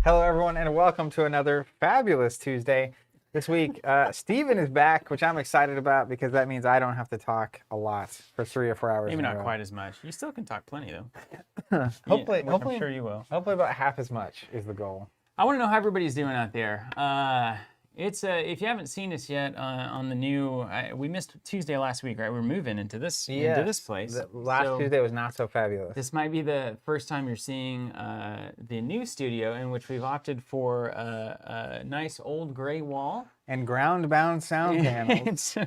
Hello, everyone, and welcome to another fabulous Tuesday. This week, Steven is back, which I'm excited about because that means I don't have to talk a lot for 3 or 4 hours. Maybe not quite as much. You still can talk plenty, though. hopefully, I'm sure you will. Hopefully, about half as much is the goal. I want to know how everybody's doing out there. It's if you haven't seen us yet on the new, we missed Tuesday last week, right? We're moving into this place. The last Tuesday was not so fabulous. This might be the first time you're seeing the new studio, in which we've opted for a nice old gray wall and ground-bound sound panels.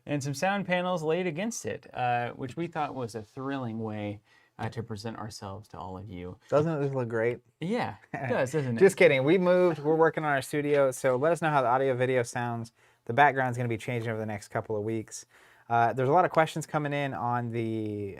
and some sound panels laid against it, which we thought was a thrilling way to present ourselves to all of you. Doesn't this look great? Yeah, it does, doesn't it? Just kidding. We moved. We're working on our studio, so let us know how the audio video sounds. The background's going to be changing over the next couple of weeks. There's a lot of questions coming in on the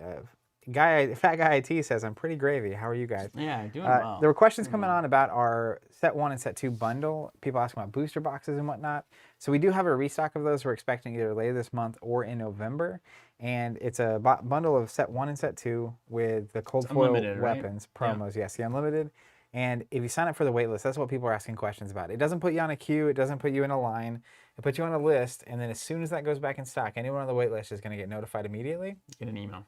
Fat Guy IT says, I'm pretty gravy. How are you guys? Yeah, doing well. There were questions coming on about our Set 1 and Set 2 bundle. People asking about booster boxes and whatnot. So we do have a restock of those. We're expecting either later this month or in November. And it's a bundle of Set 1 and Set 2 with the cold foil weapons, right? promos. Yes, the unlimited. And if you sign up for the waitlist, that's what people are asking questions about. It doesn't put you on a queue. It doesn't put you in a line. It puts you on a list. And then as soon as that goes back in stock, anyone on the waitlist is going to get notified immediately. Get an email.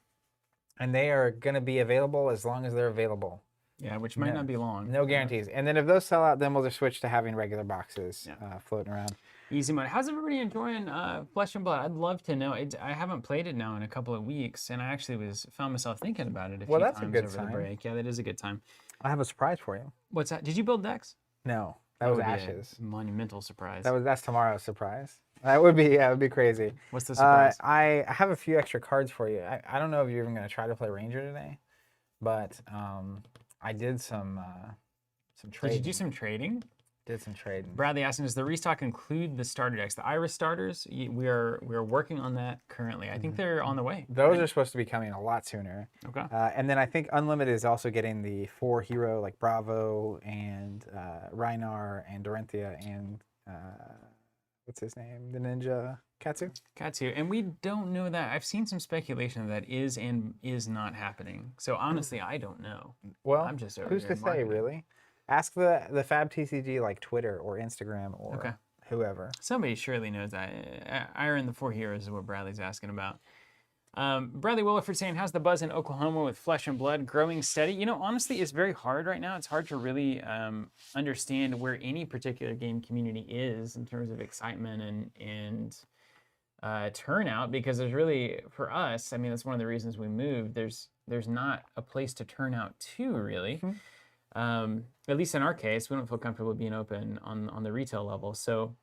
And they are going to be available as long as they're available. Yeah, which might not be long. No guarantees. And then if those sell out, then we'll just switch to having regular boxes floating around. Easy mode. How's everybody enjoying Flesh and Blood? I'd love to know. I haven't played it now in a couple of weeks, and I actually found myself thinking about it a few times over the break. Yeah, that is a good time. I have a surprise for you. What's that? Did you build decks? No, that was Ashes. Monumental surprise. That's tomorrow's surprise. That would be it would be crazy. What's the surprise? I have a few extra cards for you. I don't know if you're even going to try to play Ranger today, but I did some trading. Did you do some trading? Did some trading. Bradley asking, does the restock include the starter decks? The Iris starters, we are working on that currently. I think they're on the way. Those are supposed to be coming a lot sooner. Okay. And then I think Unlimited is also getting the 4 hero like Bravo and Rhinar and Doranthea and what's his name? The ninja Katsu. Katsu, and we don't know that. I've seen some speculation that is and is not happening. So honestly, I don't know. Well, I'm just over who's to say, really? Ask the Fab TCG like Twitter or Instagram or whoever. Somebody surely knows that. Iron the 4 heroes is what Bradley's asking about. Bradley Williford saying, how's the buzz in Oklahoma with Flesh and Blood growing steady? You know, honestly, it's very hard right now. It's hard to really understand where any particular game community is in terms of excitement and turnout, because there's really, for us, I mean, that's one of the reasons we moved. There's not a place to turn out to, really. Mm-hmm. At least in our case, we don't feel comfortable being open on the retail level. So,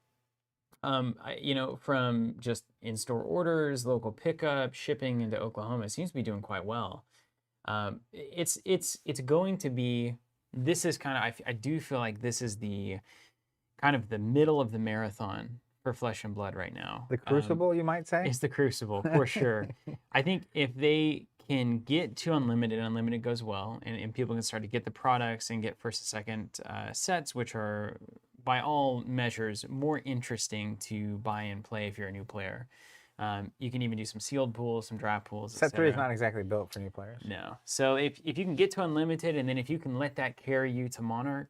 you know, from just in-store orders, local pickup, shipping into Oklahoma, it seems to be doing quite well. It's going to be, this is kind of, I do feel like this is the kind of the middle of the marathon for Flesh and Blood right now. The Crucible, you might say? It's the Crucible, for sure. I think if they can get to Unlimited goes well, and people can start to get the products and get first and second sets, which are, by all measures, more interesting to buy and play if you're a new player. You can even do some sealed pools, some draft pools, Set 3 is not exactly built for new players. No. So if you can get to Unlimited, and then if you can let that carry you to Monarch,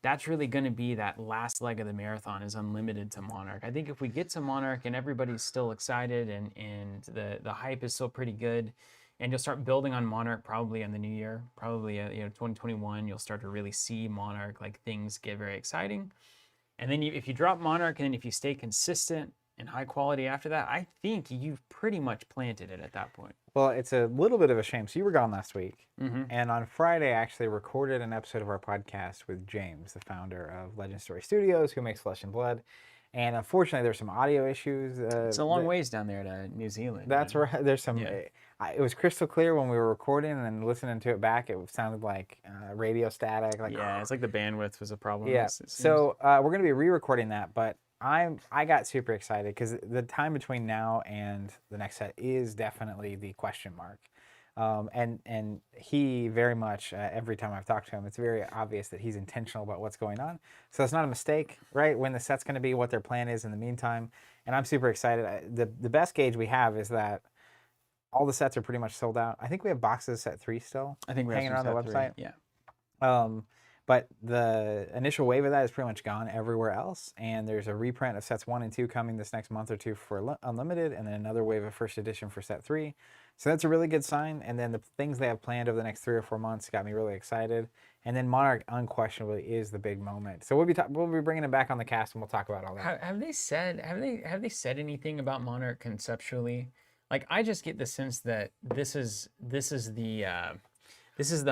that's really going to be that last leg of the marathon, is Unlimited to Monarch. I think if we get to Monarch and everybody's still excited and the hype is still pretty good, and you'll start building on Monarch probably in the new year, probably 2021, you'll start to really see Monarch, like things get very exciting. And then if you drop Monarch and then if you stay consistent and high quality after that, I think you've pretty much planted it at that point. Well, it's a little bit of a shame. So you were gone last week. Mm-hmm. And on Friday, I actually recorded an episode of our podcast with James, the founder of Legend Story Studios, who makes Flesh and Blood. And unfortunately, there's some audio issues. It's a long ways down there to New Zealand. That's right. There's some. Yeah. It was crystal clear when we were recording, and then listening to it back, it sounded like radio static. Like, it's like the bandwidth was a problem. Yeah. So we're going to be re-recording that, but I got super excited because the time between now and the next set is definitely the question mark. And he very much, every time I've talked to him, it's very obvious that he's intentional about what's going on. So it's not a mistake, right? When the set's going to be, what their plan is in the meantime. And I'm super excited. The best gauge we have is that all the sets are pretty much sold out. I think we have boxes set 3 still. I think we're hanging around the website. 3. Yeah. But the initial wave of that is pretty much gone everywhere else, and there's a reprint of sets 1 and 2 coming this next month or two for Unlimited, and then another wave of first edition for set 3. So that's a really good sign. And then the things they have planned over the next 3 or 4 months got me really excited. And then Monarch unquestionably is the big moment. So we'll be bringing him back on the cast, and we'll talk about all that. Have they said anything about Monarch conceptually? Like, I just get the sense that this is the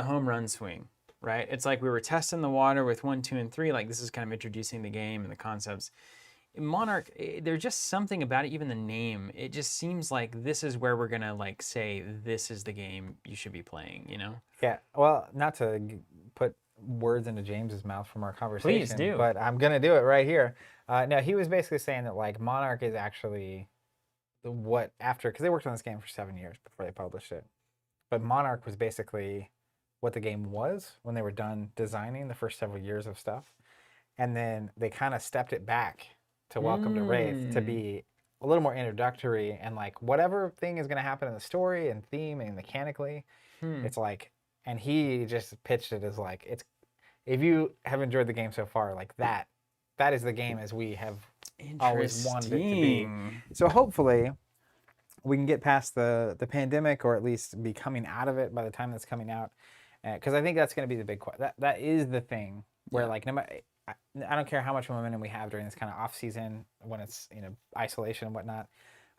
home run swing, right? It's like we were testing the water with 1, 2, and 3. Like, this is kind of introducing the game and the concepts. Monarch, there's just something about it, even the name. It just seems like this is where we're gonna like say this is the game you should be playing, you know? Yeah. Well, not to put words into James's mouth from our conversation, Please do. but I'm gonna do it right here. No, he was basically saying that like Monarch is actually because they worked on this game for 7 years before they published it. But Monarch was basically what the game was when they were done designing the first several years of stuff. And then they kind of stepped it back to Welcome to Rathe to be a little more introductory, and like whatever thing is going to happen in the story and theme and mechanically, it's like, and he just pitched it as like, it's, if you have enjoyed the game so far, like that is the game as we have always wanted it to be. So hopefully we can get past the pandemic, or at least be coming out of it by the time that's coming out. Because I think that's going to be the big question. That is the thing where like no matter, I don't care how much momentum we have during this kind of off season when it's, you know, isolation and whatnot.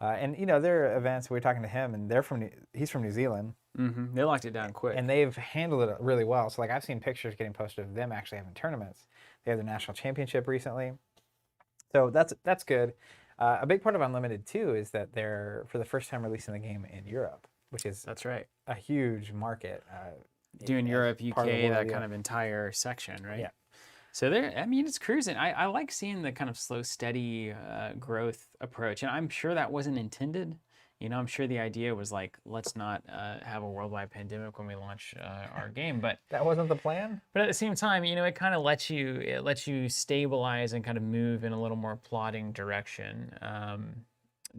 And you know, there are events, we were talking to him, and he's from New Zealand. They locked it down quick. And they've handled it really well. So like I've seen pictures getting posted of them actually having tournaments. They had their national championship recently. So that's good. A big part of Unlimited too is that they're for the first time releasing the game in Europe, which is That's right. a huge market. Doing Europe, UK, part of the world, that yeah. kind of entire section, right? Yeah. So there, I mean, it's cruising. I like seeing the kind of slow, steady growth approach, and I'm sure that wasn't intended. You know, I'm sure the idea was like, let's not have a worldwide pandemic when we launch our game, but That wasn't the plan? at the same time, you know, it kind of lets you stabilize and kind of move in a little more plodding direction.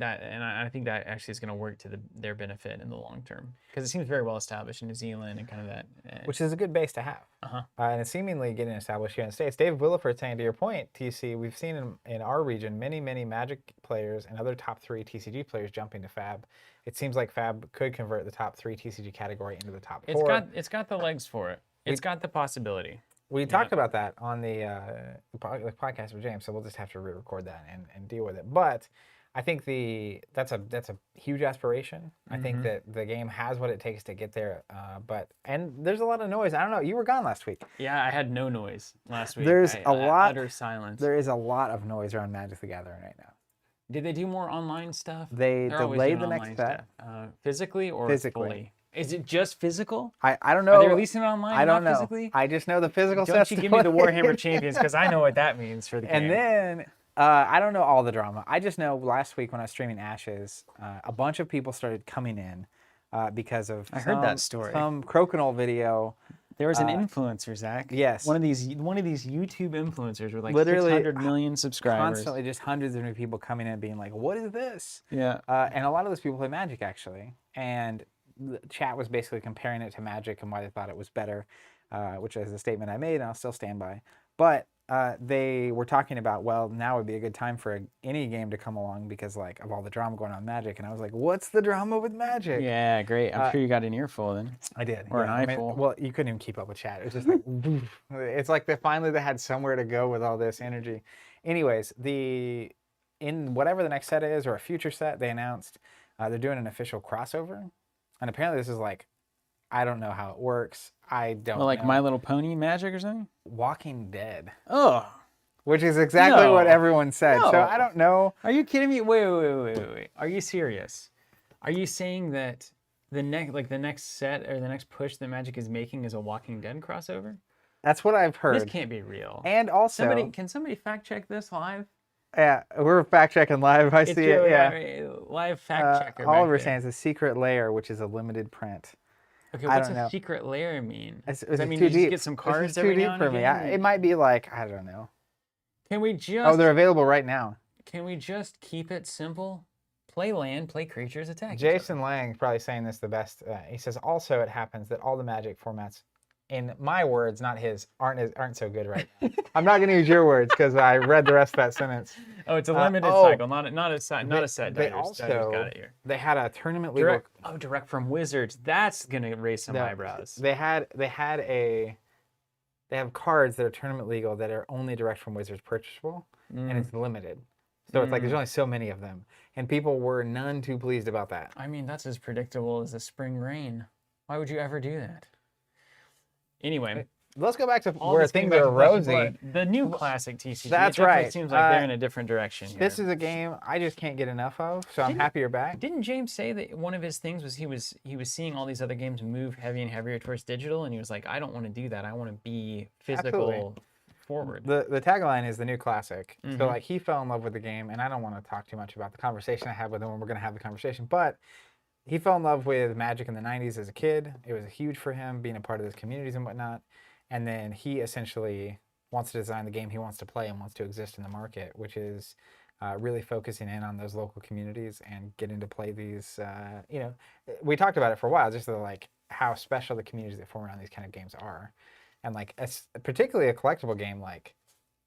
I think that actually is going to work to their benefit in the long term, because it seems very well established in New Zealand and kind of that. Which is a good base to have. And it's seemingly getting established here in the States. Dave Williford saying, to your point, TC, we've seen in our region many Magic players and other top 3 TCG players jumping to Fab. It seems like Fab could convert the top 3 TCG category into the top 4. It's got the legs for it. It's got the possibility. We talked about that on the podcast with James, so we'll just have to re-record that and deal with it. But I think that's a huge aspiration. I think that the game has what it takes to get there. And there's a lot of noise. I don't know. You were gone last week. Yeah, I had no noise last week. There's utter silence. There is a lot of noise around Magic the Gathering right now. Did they do more online stuff? They They're always delayed doing the next online set. stuff. Physically or Physically. fully? Is it just physical? I don't know. Are they releasing it online? I don't not know. Physically? I just know the physical Don't set's you give me the delayed. Warhammer Champions, because I know what that means for the game. And then I don't know all the drama. I just know last week when I was streaming Ashes, a bunch of people started coming in because of heard that story. Some Crokinole video. There was an influencer, Zach. Yes. One of these YouTube influencers with like Literally 600 million subscribers. Constantly just hundreds of new people coming in being like, what is this? Yeah. And a lot of those people play Magic actually. And the chat was basically comparing it to Magic and why they thought it was better, which is a statement I made and I'll still stand by. But they were talking about, well, now would be a good time for any game to come along because like of all the drama going on in Magic. And I was like, what's the drama with Magic? Yeah, great. I'm sure you got an earful then. I did. Or an eyeful. Well, you couldn't even keep up with chat. It was just like, it's like finally they had somewhere to go with all this energy. Anyways, in whatever the next set is or a future set, they announced they're doing an official crossover. And apparently this is like, I don't know how it works. I don't know. Like My Little Pony Magic or something? Walking Dead. Oh. Which is exactly what everyone said. No. So I don't know. Are you kidding me? Wait. Are you serious? Are you saying that the next set or the next push that Magic is making is a Walking Dead crossover? That's what I've heard. This can't be real. And also, can somebody fact check this live? Yeah, we're fact checking live. I see it. Yeah, live fact checker. Oliver saying it's a secret layer, which is a limited print. Okay, what's a secret layer mean? Does that mean too you just deep. get some cards This is too deep for me. Again? It might be like, I don't know. Can we just? Oh, they're available right now. Can we just keep it simple? Play land, play creatures, attack. Jason Lang is probably saying this the best. He says, also it happens that all the Magic formats in my words, not his, aren't so good right now. I'm not going to use your words because I read the rest of that sentence. Oh, it's a limited cycle, not a set. Not a set. They Dodgers also got it here. they had a tournament legal. Direct from Wizards. That's gonna raise some No, eyebrows. They have cards that are tournament legal that are only direct from Wizards purchasable, and it's limited. So it's like there's only so many of them, and people were none too pleased about that. I mean, that's as predictable as the spring rain. Why would you ever do that? Anyway, Let's go back to all where this came things back are to Flesh and rosy. Blood. The new classic TCG. That's it definitely right. Seems like they're in a different direction here. This is a game I just can't get enough of, so I'm happy you're back. Didn't James say that one of his things was he was seeing all these other games move heavy and heavier towards digital, and he was like, I don't want to do that. I want to be physical Absolutely. forward. The tagline is the new classic. So like he fell in love with the game, and I don't want to talk too much about the conversation I had with him when we're going to have the conversation, but he fell in love with Magic in the 90s as a kid. It was huge for him being a part of those communities and whatnot. And then he essentially wants to design the game he wants to play and wants to exist in the market, which is really focusing in on those local communities and getting to play these. We talked about it for a while, just like how special the communities that form around these kind of games are, and like particularly a collectible game, like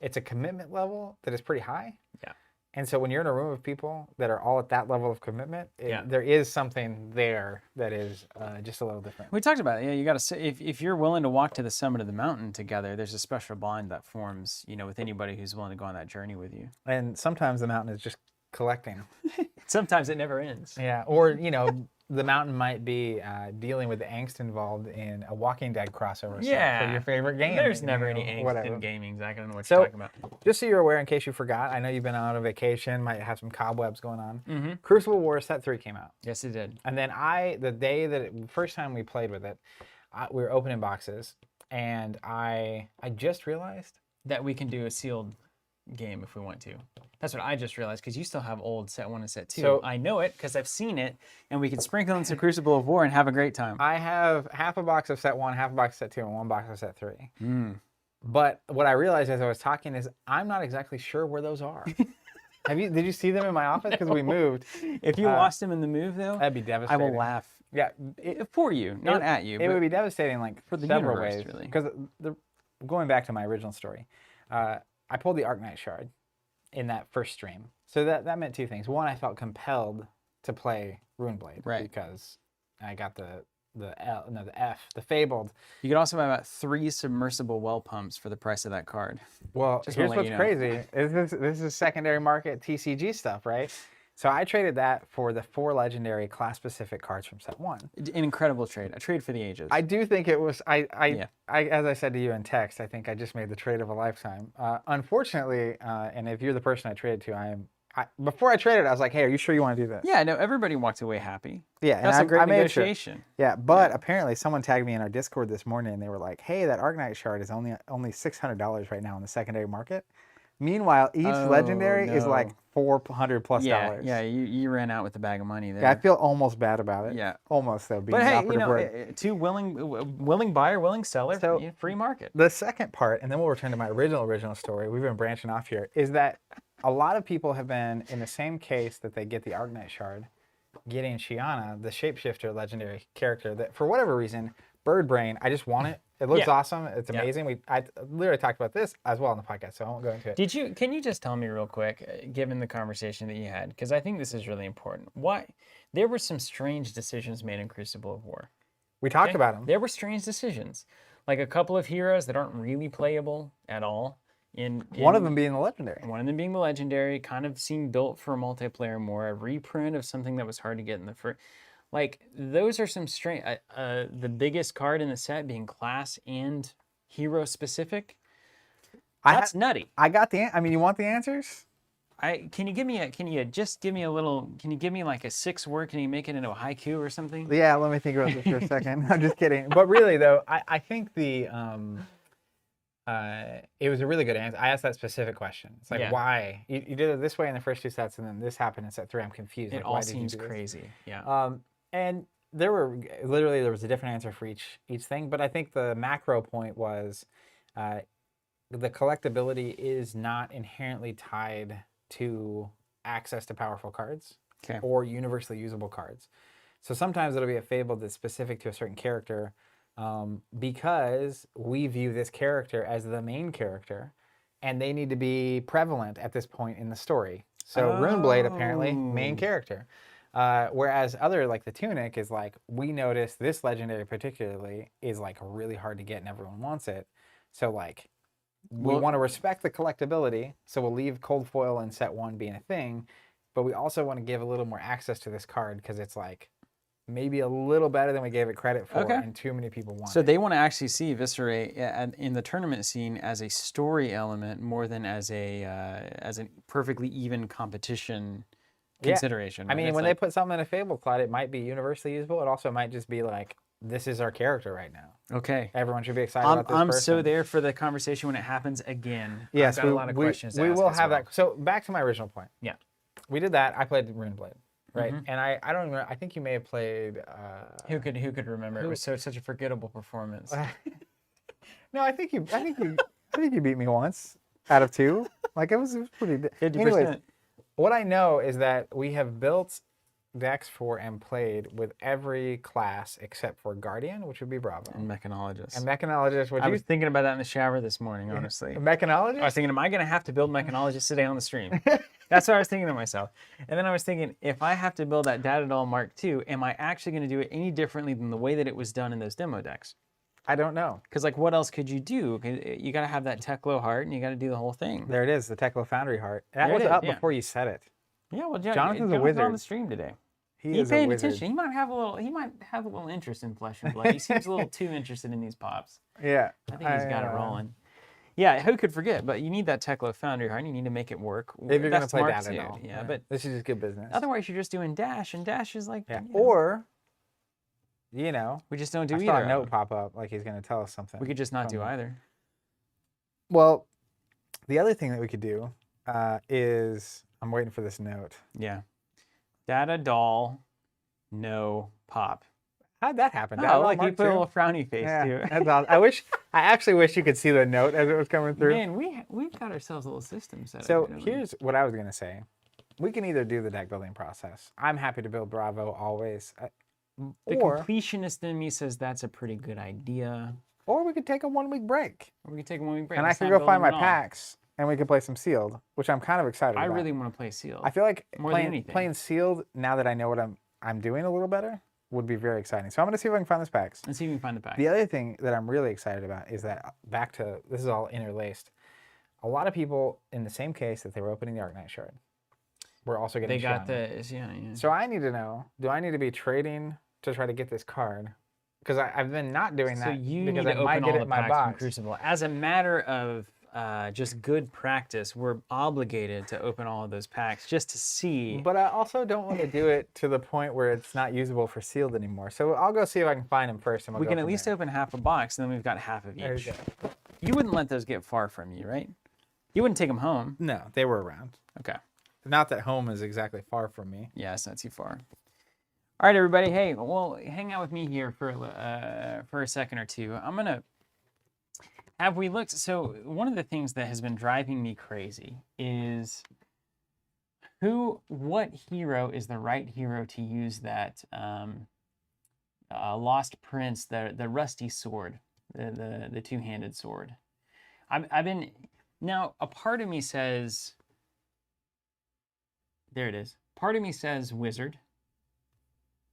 it's a commitment level that is pretty high. Yeah. And so when you're in a room of people that are all at that level of commitment, there is something there that is just a little different. We talked about it. Yeah, you got to say if you're willing to walk to the summit of the mountain together, there's a special bond that forms, with anybody who's willing to go on that journey with you. And sometimes the mountain is just collecting. Sometimes it never ends. Yeah, or the mountain might be dealing with the angst involved in a Walking Dead crossover for your favorite game. There's never any angst in gaming, Zach. I don't know what you're talking about. Just so you're aware, in case you forgot, I know you've been on a vacation, might have some cobwebs going on. Crucible of War Set 3 came out. Yes, it did. And then the first time we played with it, we were opening boxes, and I just realized that we can do a sealed game if we want to. That's what I just realized, because you still have old Set 1 and Set 2. So, I know it because I've seen it, and we can sprinkle in some Crucible of War and have a great time. I have half a box of Set 1, half a box of Set 2, and one box of Set 3. But what I realized as I was talking is I'm not exactly sure where those are. Did you see them in my office? Because we moved. If you lost them in the move, though, that'd be devastating. I will laugh. Yeah, for you, not at you. It would be devastating, like for the several universe, ways. really. Because going back to my original story, I pulled the Arknight Shard in that first stream. So that meant two things. One, I felt compelled to play Runeblade, right? Because I got the Fabled. You could also buy about 3 submersible well pumps for the price of that card. Well, here's what's crazy. This is secondary market TCG stuff, right? So I traded that for the 4 legendary class-specific cards from Set 1. An incredible trade. A trade for the ages. I do think it was, as I said to you in text, I think I just made the trade of a lifetime. Unfortunately, and if you're the person I traded to, before I traded, I was like, hey, are you sure you want to do this? Yeah, no, everybody walked away happy. Yeah, that's a great negotiation. Sure. Yeah, but apparently someone tagged me in our Discord this morning, and they were like, hey, that Arknight Shard is only $600 right now in the secondary market. Meanwhile, each legendary is like $400 plus. Yeah, you ran out with a bag of money there. Yeah, I feel almost bad about it. Yeah, almost though. But hey, two willing buyer, willing seller, so free market. The second part, and then we'll return to my original story. We've been branching off here. Is that a lot of people have been in the same case that they get the Arknight Shard, getting Shiana, the shapeshifter legendary character that for whatever reason, Bird Brain, I just want it. It looks awesome. It's amazing. I literally talked about this as well on the podcast, so I won't go into it. Can you just tell me real quick, given the conversation that you had, because I think this is really important, why there were some strange decisions made in Crucible of War. We talked about them. There were strange decisions, like a couple of heroes that aren't really playable at all. One of them being the legendary. One of them being the legendary, kind of seemed built for multiplayer more, a reprint of something that was hard to get in the first. Like, those are some strange... the biggest card in the set being class and hero specific. That's nutty. I got you want the answers? Can you just give me a little... Can you give me like a 6-word? Can you make it into a haiku or something? Yeah, let me think about this for a second. I'm just kidding. But really, though, I think it was a really good answer. I asked that specific question. It's like, why? You did it this way in the first 2 sets, and then this happened in Set 3. I'm confused. It all seems crazy. Yeah. And there was a different answer for each thing, but I think the macro point was the collectability is not inherently tied to access to powerful cards or universally usable cards. So sometimes it'll be a Fable that's specific to a certain character, because we view this character as the main character, and they need to be prevalent at this point in the story. So Runeblade apparently main Oh. character, whereas other like the Tunic is like we notice this legendary particularly is like really hard to get and everyone wants it. So like we Well- want to respect the collectability, so we'll leave cold foil and set 1 being a thing, but we also want to give a little more access to this card because it's like maybe a little better than we gave it credit for, Okay. and too many people want So it. they want to actually see Viscera in the tournament scene as a story element more than as a perfectly even competition Yeah. consideration. I right? mean, It's when like, they put something in a Fable Cloud, it might be universally usable. It also might just be like, this is our character right now. okay, Everyone should be excited I'm about this I'm person. so there for the conversation when it happens again. Yes, I've got a lot of questions. To we ask will as have well. that. So back to my original point. Yeah. We did that. I played Runeblade, right? Mhm. And I don't even. I think you may have played. Who could remember? It who- was such a forgettable performance. No, I think you beat me once out of 2. Like it was pretty. 50%. Anyways, what I know is that we have built decks for and played with every class except for Guardian, which would be Bravo, And mechanologist. and Mechanologist, which I was thinking about that in the shower this morning, honestly. Mechanologist. I was thinking, am I going to have to build mechanologist today on the stream? That's what I was thinking to myself. And then I was thinking, if I have to build that Datadol Mark II, am I actually going to do it any differently than the way that it was done in those demo decks? I don't know. Because like, what else could you do? 'Cause you got to have that Teklo heart, and you got to do the whole thing. There it is, the Teklo Foundry heart. That There it was is, up yeah. before you said it. Yeah, well, Jonathan's a on wizard. the stream today. He He is a paid wizard. attention. He might have a little. He might have a little interest in Flesh and Blood. He seems a little too interested in these pops. Yeah. I think he's got it rolling. Yeah, who could forget? But you need that Teklo Foundry heart. And you need to make it work. If you're going to That's play Mark that II, at all. yeah, but this is just good business. otherwise you're just doing Dash, and Dash is like, Yeah. you know, Or, you know, we just don't do I either. saw a of note them. pop up like he's going to tell us something. We could just not do from- either. Well, the other thing that we could do is, I'm waiting for this note. Yeah. Data doll, no pop. How'd that happen? Oh, like you put a little frowny face Yeah, too. that's awesome. I actually wish you could see the note as it was coming through. Man, we've got ourselves a little system set So up. don't we? here's what I was going to say. We can either do the deck building process. I'm happy to build Bravo always. The Or completionist in me says that's a pretty good idea. we could take a 1-week break. Or we could take a 1 week break. And I Let's could not go find build my them at all. packs and we could play some sealed, which I'm kind of excited I about. really want to play sealed. I feel like more than playing, anything. playing sealed, now that I know what I'm doing a little better, would be very exciting. So I'm going to see if I can find this packs. Let's see if we can find the pack. The other thing that I'm really excited about is that back to, this is all interlaced. A lot of people in the same case that they were opening the Arknight shard were also getting They got Shiana. the yeah. So I need to know, do I need to be trading to try to get this card? Because I've been not doing So that you because need I to might open get all it the in my packs from box. Crucible. As a matter of just good practice, we're obligated to open all of those packs just to see. But I also don't want to do it to the point where it's not usable for sealed anymore. So I'll go see if I can find them first. And we'll We go can at from least there. open half a box, and then we've got half of There each. you go. You wouldn't let those get far from you, right? You wouldn't take them home. No, they were around. Okay. Not that home is exactly far from me. Yeah, it's not too far. All right, everybody. Hey, well, hang out with me here for a second or two. I'm gonna. Have we looked? So one of the things that has been driving me crazy is what hero is the right hero to use that Lost Prince, the rusty sword, the two-handed sword. I've been now. A part of me says, there it is. Part of me says wizard.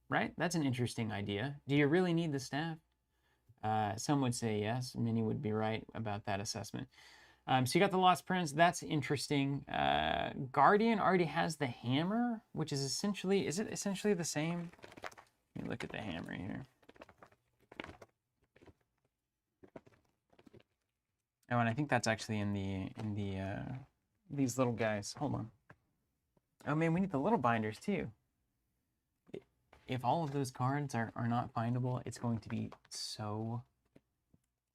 Right? That's an interesting idea. Do you really need the staff? Some would say yes. Many would be right about that assessment. So you got the Lost Prince. That's interesting. Guardian already has the hammer, which is essentially, is it essentially the same? Let me look at the hammer here. Oh, and I think that's actually in the these little guys. Hold on. Oh man, we need the little binders too. If all of those cards are not findable, it's going to be so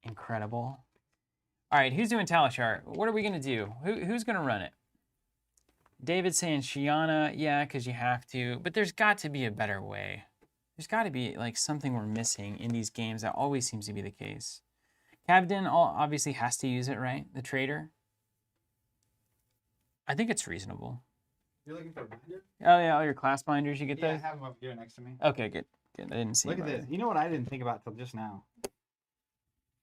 incredible. All right, who's doing Talishar? What are we going to do? Who's going to run it? David's saying Shiana, yeah, because you have to. But there's got to be a better way. There's got to be like something we're missing in these games. That always seems to be the case. Cavden obviously has to use it, right? The trader. I think it's reasonable. You're looking for a binder? Oh yeah, all your class binders, you get Yeah, I those? have them up here next to me. Okay, good. Good. I didn't see Look them at this. You know what I didn't think about till just now?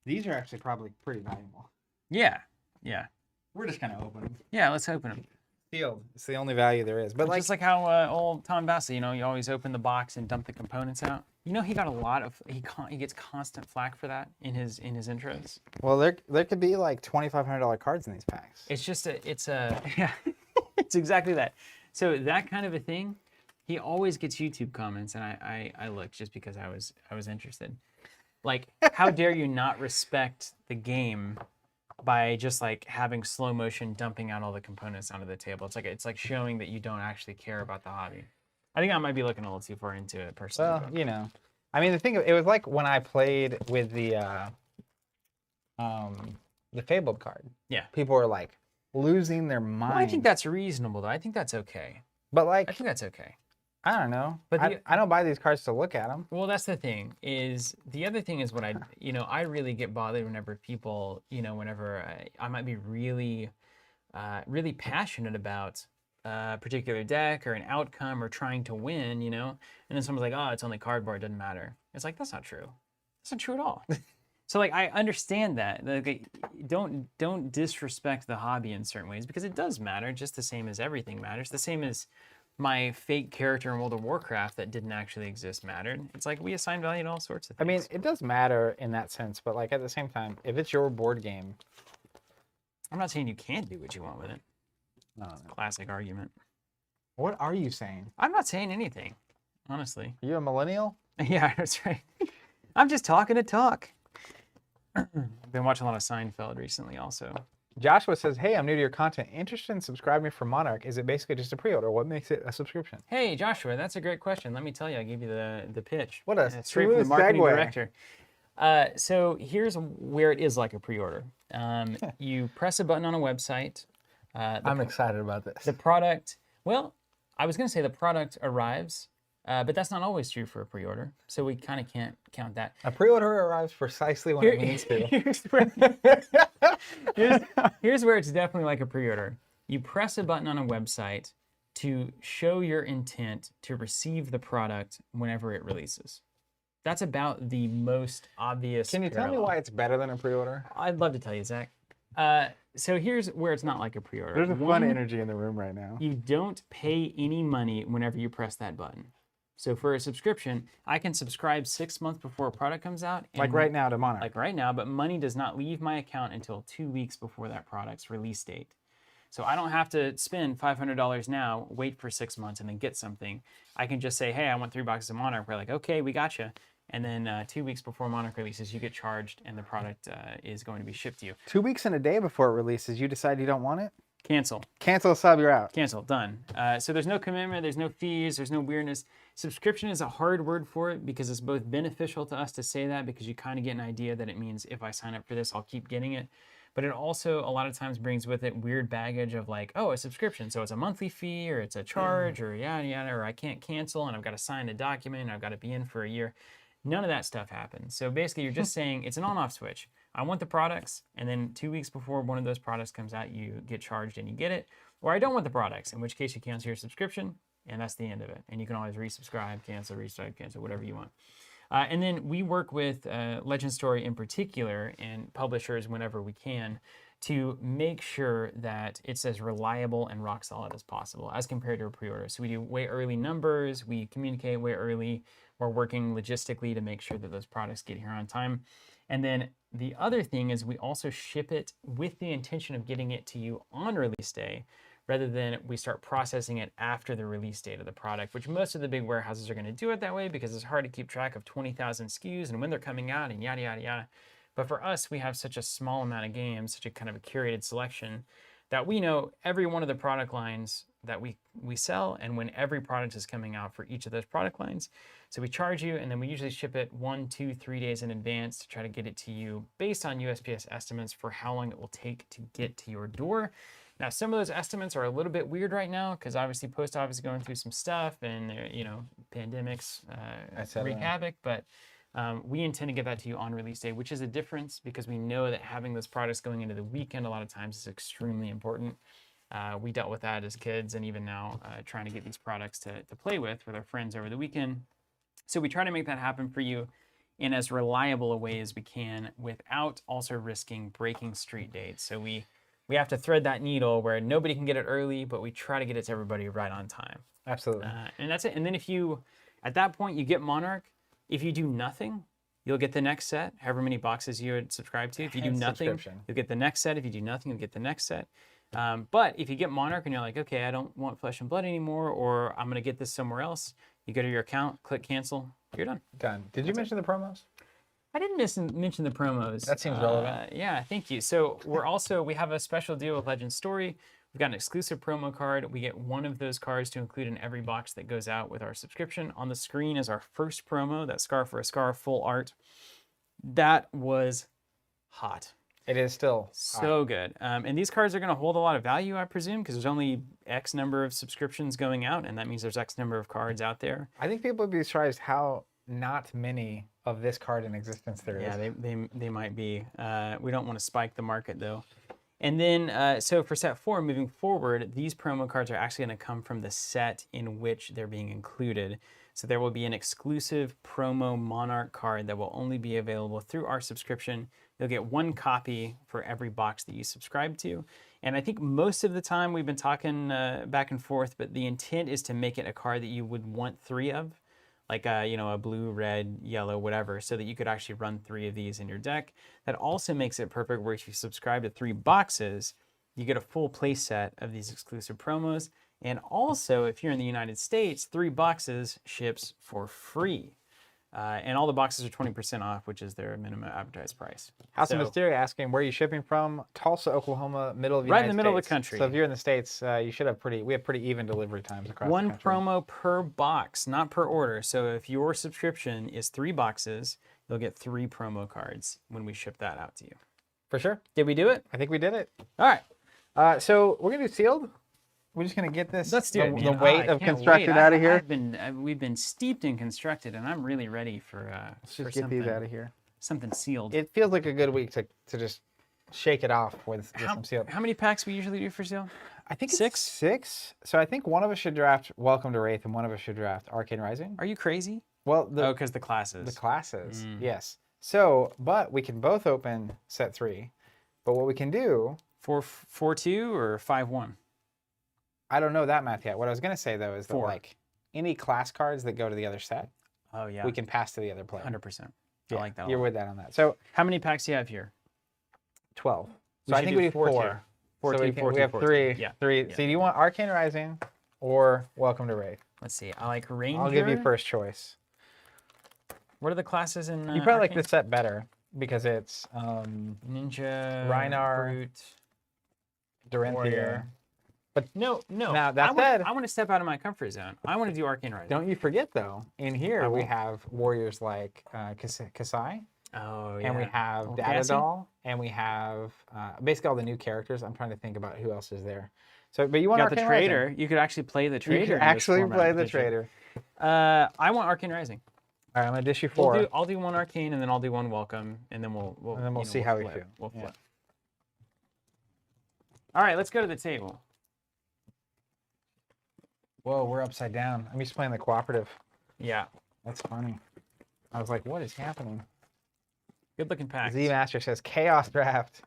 These are actually probably pretty valuable. Yeah, yeah, We're just gonna open them. yeah. Let's open them. Sealed. It's the only value there is. But like, Just like how old Tom Bassett, you know, you always open the box and dump the components out. You know, he got a lot of he gets constant flack for that in his intros. well, there could be like $2,500 cards in these packs. It's just it's a yeah, it's exactly that. So that kind of a thing, he always gets YouTube comments, and I looked just because I was interested. Like, how dare you not respect the game by just like having slow motion dumping out all the components onto the table? It's like showing that you don't actually care about the hobby. I think I might be looking a little too far into it personally. Well, but- you know, I mean, the thing, it was like when I played with the Fabled card. Yeah. People were like losing their mind. Well, I think that's reasonable though. I think that's okay. But like, I think that's okay. I don't know. But I don't buy these cards to look at them. Well, that's the thing. Is the other thing is what I really get bothered whenever people, whenever I might be really, really passionate about a particular deck or an outcome or trying to win, and then someone's like, oh, it's only cardboard, it doesn't matter. It's like, that's not true. That's not true at all. So like, I understand that. Like, don't disrespect the hobby in certain ways because it does matter, just the same as everything matters. The same as my fake character in World of Warcraft that didn't actually exist mattered. It's like we assign value to all sorts of things. I mean, it does matter in that sense, but like at the same time, if it's your board game, I'm not saying you can't do what you want with it. no. Classic argument. What are you saying? I'm not saying anything, honestly. Are you a millennial? Yeah, that's right. I'm just talking to talk. Been watching a lot of Seinfeld recently also. Joshua says, hey, I'm new to your content. Interested in subscribing for Monarch. Is it basically just a pre-order? What makes it a subscription? Hey, Joshua, that's a great question. Let me tell you, I gave you the pitch. What a straight from the smooth marketing segue. director. So here's where it is like a pre-order. You press a button on a website. I'm excited about this. The product, well, I was going to say the product arrives, but that's not always true for a pre-order. So we kind of can't count that. A pre-order arrives precisely when it means to. Here's where it's definitely like a pre-order. You press a button on a website to show your intent to receive the product whenever it releases. That's about the most obvious. Can you tell me why it's better than a pre-order? I'd love to tell you, Zach. So here's where it's not like a pre-order. There's a fun One, energy in the room right now. you don't pay any money whenever you press that button. So for a subscription, I can subscribe 6 months before a product comes out. Like right now to Monarch. Like right now, but money does not leave my account until 2 weeks before that product's release date. So I don't have to spend $500 now, wait for 6 months, and then get something. I can just say, hey, I want 3 boxes of Monarch. We're like, okay, we got you. And then 2 weeks before Monarch releases, you get charged, and the product is going to be shipped to you. 2 weeks and a day before it releases, you decide you don't want it? Cancel. Cancel, sub, you're out. Cancel. Done. So there's no commitment. There's no fees. There's no weirdness. Subscription is a hard word for it because it's both beneficial to us to say that because you kind of get an idea that it means if I sign up for this, I'll keep getting it. But it also a lot of times brings with it weird baggage of like, oh, a subscription. So it's a monthly fee or it's a charge or yada, yada, or I can't cancel and I've got to sign a document and I've got to be in for a year. None of that stuff happens. So basically you're just saying it's an on-off switch. I want the products, and then 2 weeks before one of those products comes out, you get charged and you get it. Or I don't want the products, in which case you cancel your subscription, and that's the end of it. And you can always resubscribe, cancel, restart, cancel, whatever you want. And then we work with Legend Story in particular and publishers whenever we can to make sure that it's as reliable and rock solid as possible as compared to a pre-order. So we do way early numbers, we communicate way early, we're working logistically to make sure that those products get here on time. And then the other thing is we also ship it with the intention of getting it to you on release day, rather than we start processing it after the release date of the product, which most of the big warehouses are going to do it that way because it's hard to keep track of 20,000 SKUs and when they're coming out and yada, yada, yada. But for us, we have such a small amount of games, such a kind of a curated selection, that we know every one of the product lines that we sell and when every product is coming out for each of those product lines. So we charge you, and then we usually ship it 1, 2, 3 days in advance to try to get it to you based on USPS estimates for how long it will take to get to your door. Now, some of those estimates are a little bit weird right now because obviously post office is going through some stuff and pandemics wreak havoc, but we intend to get that to you on release day, which is a difference because we know that having those products going into the weekend a lot of times is extremely important. We dealt with that as kids and even now trying to get these products to play with our friends over the weekend. So we try to make that happen for you in as reliable a way as we can without also risking breaking street dates. So we have to thread that needle where nobody can get it early, but we try to get it to everybody right on time. Absolutely. And that's it. And then if you, at that point, you get Monarch. If you do nothing, you'll get the next set, however many boxes you would subscribe to. If you do nothing, you'll get the next set. If you do nothing, you'll get the next set. But if you get Monarch and you're like, okay, I don't want Flesh and Blood anymore, or I'm going to get this somewhere else, you go to your account, click cancel, you're done. Done. Did you mention the promos? I didn't mention the promos. That seems relevant. Yeah, thank you. So we have a special deal with Legend Story. We've got an exclusive promo card. We get one of those cards to include in every box that goes out with our subscription. On the screen is our first promo, that Scar for a Scar full art. That was hot. It is still so good. And these cards are going to hold a lot of value, I presume, because there's only X number of subscriptions going out, and that means there's X number of cards out there. I think people would be surprised how not many of this card in existence there is. Yeah, they might be. We don't want to spike the market, though. And then, so for set 4, moving forward, these promo cards are actually going to come from the set in which they're being included. So there will be an exclusive promo Monarch card that will only be available through our subscription. You'll get one copy for every box that you subscribe to. And I think most of the time we've been talking back and forth, but the intent is to make it a card that you would want 3 of. Like a blue, red, yellow, whatever, so that you could actually run 3 of these in your deck. That also makes it perfect where if you subscribe to 3 boxes, you get a full play set of these exclusive promos. And also, if you're in the United States, 3 boxes ships for free. And all the boxes are 20% off, which is their minimum advertised price. House of Mysteria asking, where are you shipping from? Tulsa, Oklahoma, middle of the right United in the middle States. of the country. So if you're in the States, you should have we have pretty even delivery times across the country. One promo per box, not per order. So if your subscription is 3 boxes, you'll get 3 promo cards when we ship that out to you. For sure. Did we do it? I think we did it. All right. So we're going to do sealed. We're just going to get this, Let's do it, the man. weight of I can't constructed wait. out of here. We've been steeped in constructed, and I'm really ready for Let's just get these out of here. Something sealed. It feels like a good week to just shake it off with some sealed. How many packs we usually do for seal? I think it's 6? 6. So I think one of us should draft Welcome to Rathe and one of us should draft Arcane Rising. Are you crazy? Well, because the classes. The classes, yes. So, but we can both open set 3. But what we can do... 4-2 or 5-1? I don't know that math yet. What I was going to say, though, is that 4. like any class cards that go to the other set, yeah, we can pass to the other player. 100%. Yeah, I like that. You're with that on that. So how many packs do you have here? 12. So I think we do 4. 4, So we have 3. Yeah. 3. So do you want Arcane Rising or Welcome to Rathe? Let's see. I like Ranger. I'll give you first choice. What are the classes in You probably like Arcane? this set better because it's Ninja, Rhinar, Brute, Dorinthia. Warrior. But no. Now, that said, I want to step out of my comfort zone. I want to do Arcane Rising. don't you forget, though, in here we have warriors like Kasai, Oh, yeah. and we have Oh, Datadol, and we have basically all the new characters. I'm trying to think about who else is there. So, but you want got the Arcane trader. Rising. You could actually play the trader. You can in this actually format, play the potentially. trader. I want Arcane Rising. All right, I'm gonna dish you 4. I'll do 1 Arcane, and then I'll do 1 Welcome, and then we'll see how we flip. feel. We'll Yeah. flip. All right, let's go to the table. Whoa, we're upside down. I'm used to playing the cooperative. Yeah, That's funny. I was like, what is happening? good looking pack. Z Master says Chaos Draft.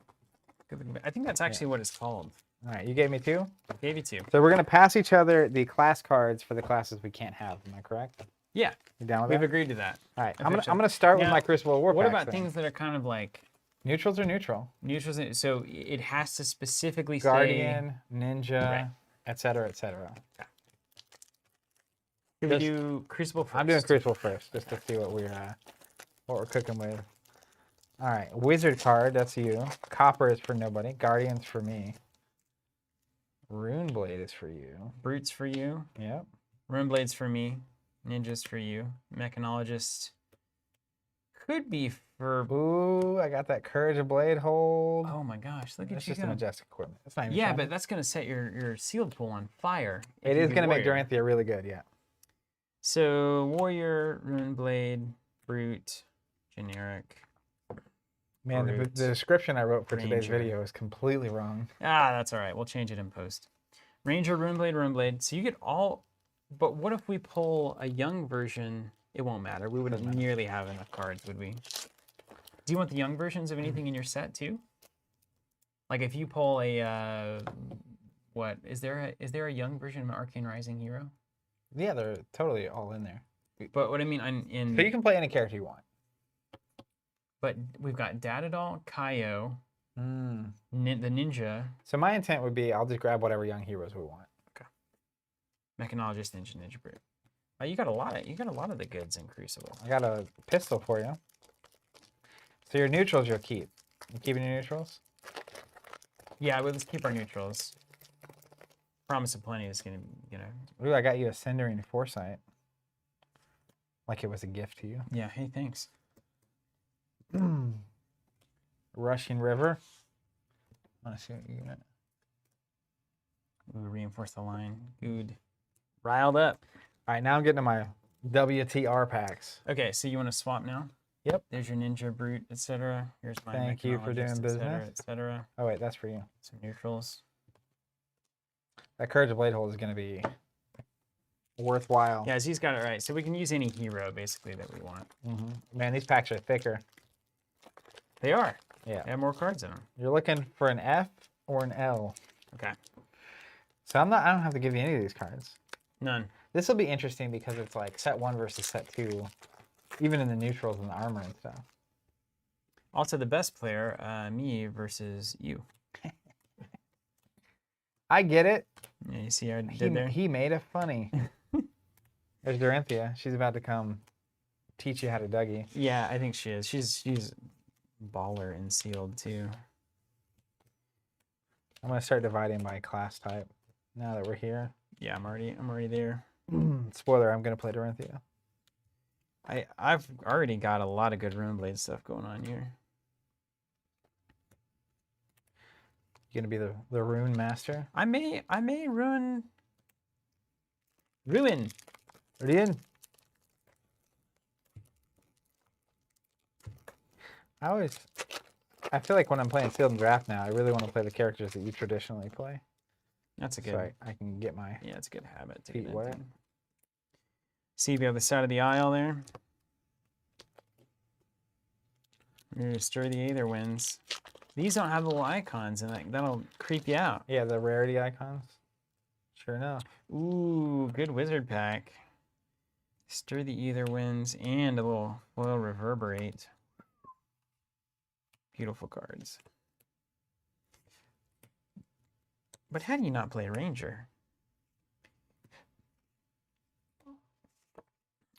I think that's actually what it's called. All right, you gave me 2. Gave you 2. So we're gonna pass each other the class cards for the classes we can't have. Am I correct? Yeah, You down with we've that? agreed to that. All right, I'm Officially. gonna start with Now, my Crucible of War. What packs about then. things that are kind of like Neutrals or neutral? neutrals? So it has to specifically Guardian, Ninja, Right. etc., etc. say. Should we do Crucible first? I'm doing Crucible first, just to see what we're cooking with. All right, Wizard card, that's you. Copper is for nobody. Guardian's for me. Runeblade is for you. Brutes for you. Yep. Runeblade's for me. Ninjas for you. Mechanologist could be for. Ooh, I got that Courage of Blade hold. Oh my gosh! Look That's at you just a go. majestic equipment. It's not even Yeah, shiny. but that's gonna set your sealed pool on fire. if It you is do gonna make Warrior. Dorinthia really good, yeah. So Warrior, Runeblade, Brute, generic. Man, the Brute, description I wrote for today's Ranger. video is completely wrong. That's all right. We'll change it in post. Ranger, Runeblade, Runeblade. So you get all. But what if we pull a young version? It won't matter. We wouldn't Doesn't matter. nearly have enough cards, would we? Do you want the young versions of anything in your set too? Like if you pull a what is there a young version of an Arcane Rising hero? Yeah, they're totally all in there. But what I mean So you can play any character you want. but we've got Datadol, Kaio, Mm. the Ninja, So my intent would be I'll just grab whatever young heroes we want. Mechanologist, Ninja Brute. You got a lot of the goods in Crucible. I got a pistol for you. So your neutrals you'll keep. You keeping your neutrals? Yeah, well, let's keep our neutrals. Promise of Plenty is gonna, Ooh, I got you a Cindering Foresight. Like it was a gift to you. Yeah, hey, thanks. Rushing River. I want to see what you got. Ooh, reinforce the line. Good. Riled up. All right, now I'm getting to my WTR packs. Okay, so you want to swap now? Yep. There's your Ninja Brute, etc. Here's my Thank you for doing Mechanologist, business. etc. Oh wait, that's for you. Some neutrals. That Courage of Bladehold is going to be worthwhile. Yeah, he's got it right. So we can use any hero basically that we want. Man, these packs are thicker. They are. Yeah. They have more cards in them. You're looking for an F or an L. Okay. So I don't have to give you any of these cards. None. This will be interesting because it's like set 1 versus set 2, even in the neutrals and the armor and stuff. Also, the best player, me versus you. I get it. Yeah, you see how I did there? He made it funny. There's Dorinthia. She's about to come teach you how to Dougie. Yeah, I think she is. She's baller and sealed too. I'm going to start dividing by class type now that we're here. Yeah, I'm already there. Spoiler, I'm going to play Dorinthia. I've already got a lot of good Runeblade stuff going on here. You going to be the Rune Master? I may ruin. Ruin. I feel like when I'm playing Sealed and Draft now, I really want to play the characters that you traditionally play. That's a good. So I can get my Yeah, it's a good habit to feet get wet. into. See the other side of the aisle there. You're gonna stir the Aether Winds. These don't have little icons, and that'll creep you out. Yeah, the rarity icons. Sure enough. Ooh, good wizard pack. Stir the Aether Winds and a little foil reverberate. Beautiful cards. But how do you not play Ranger?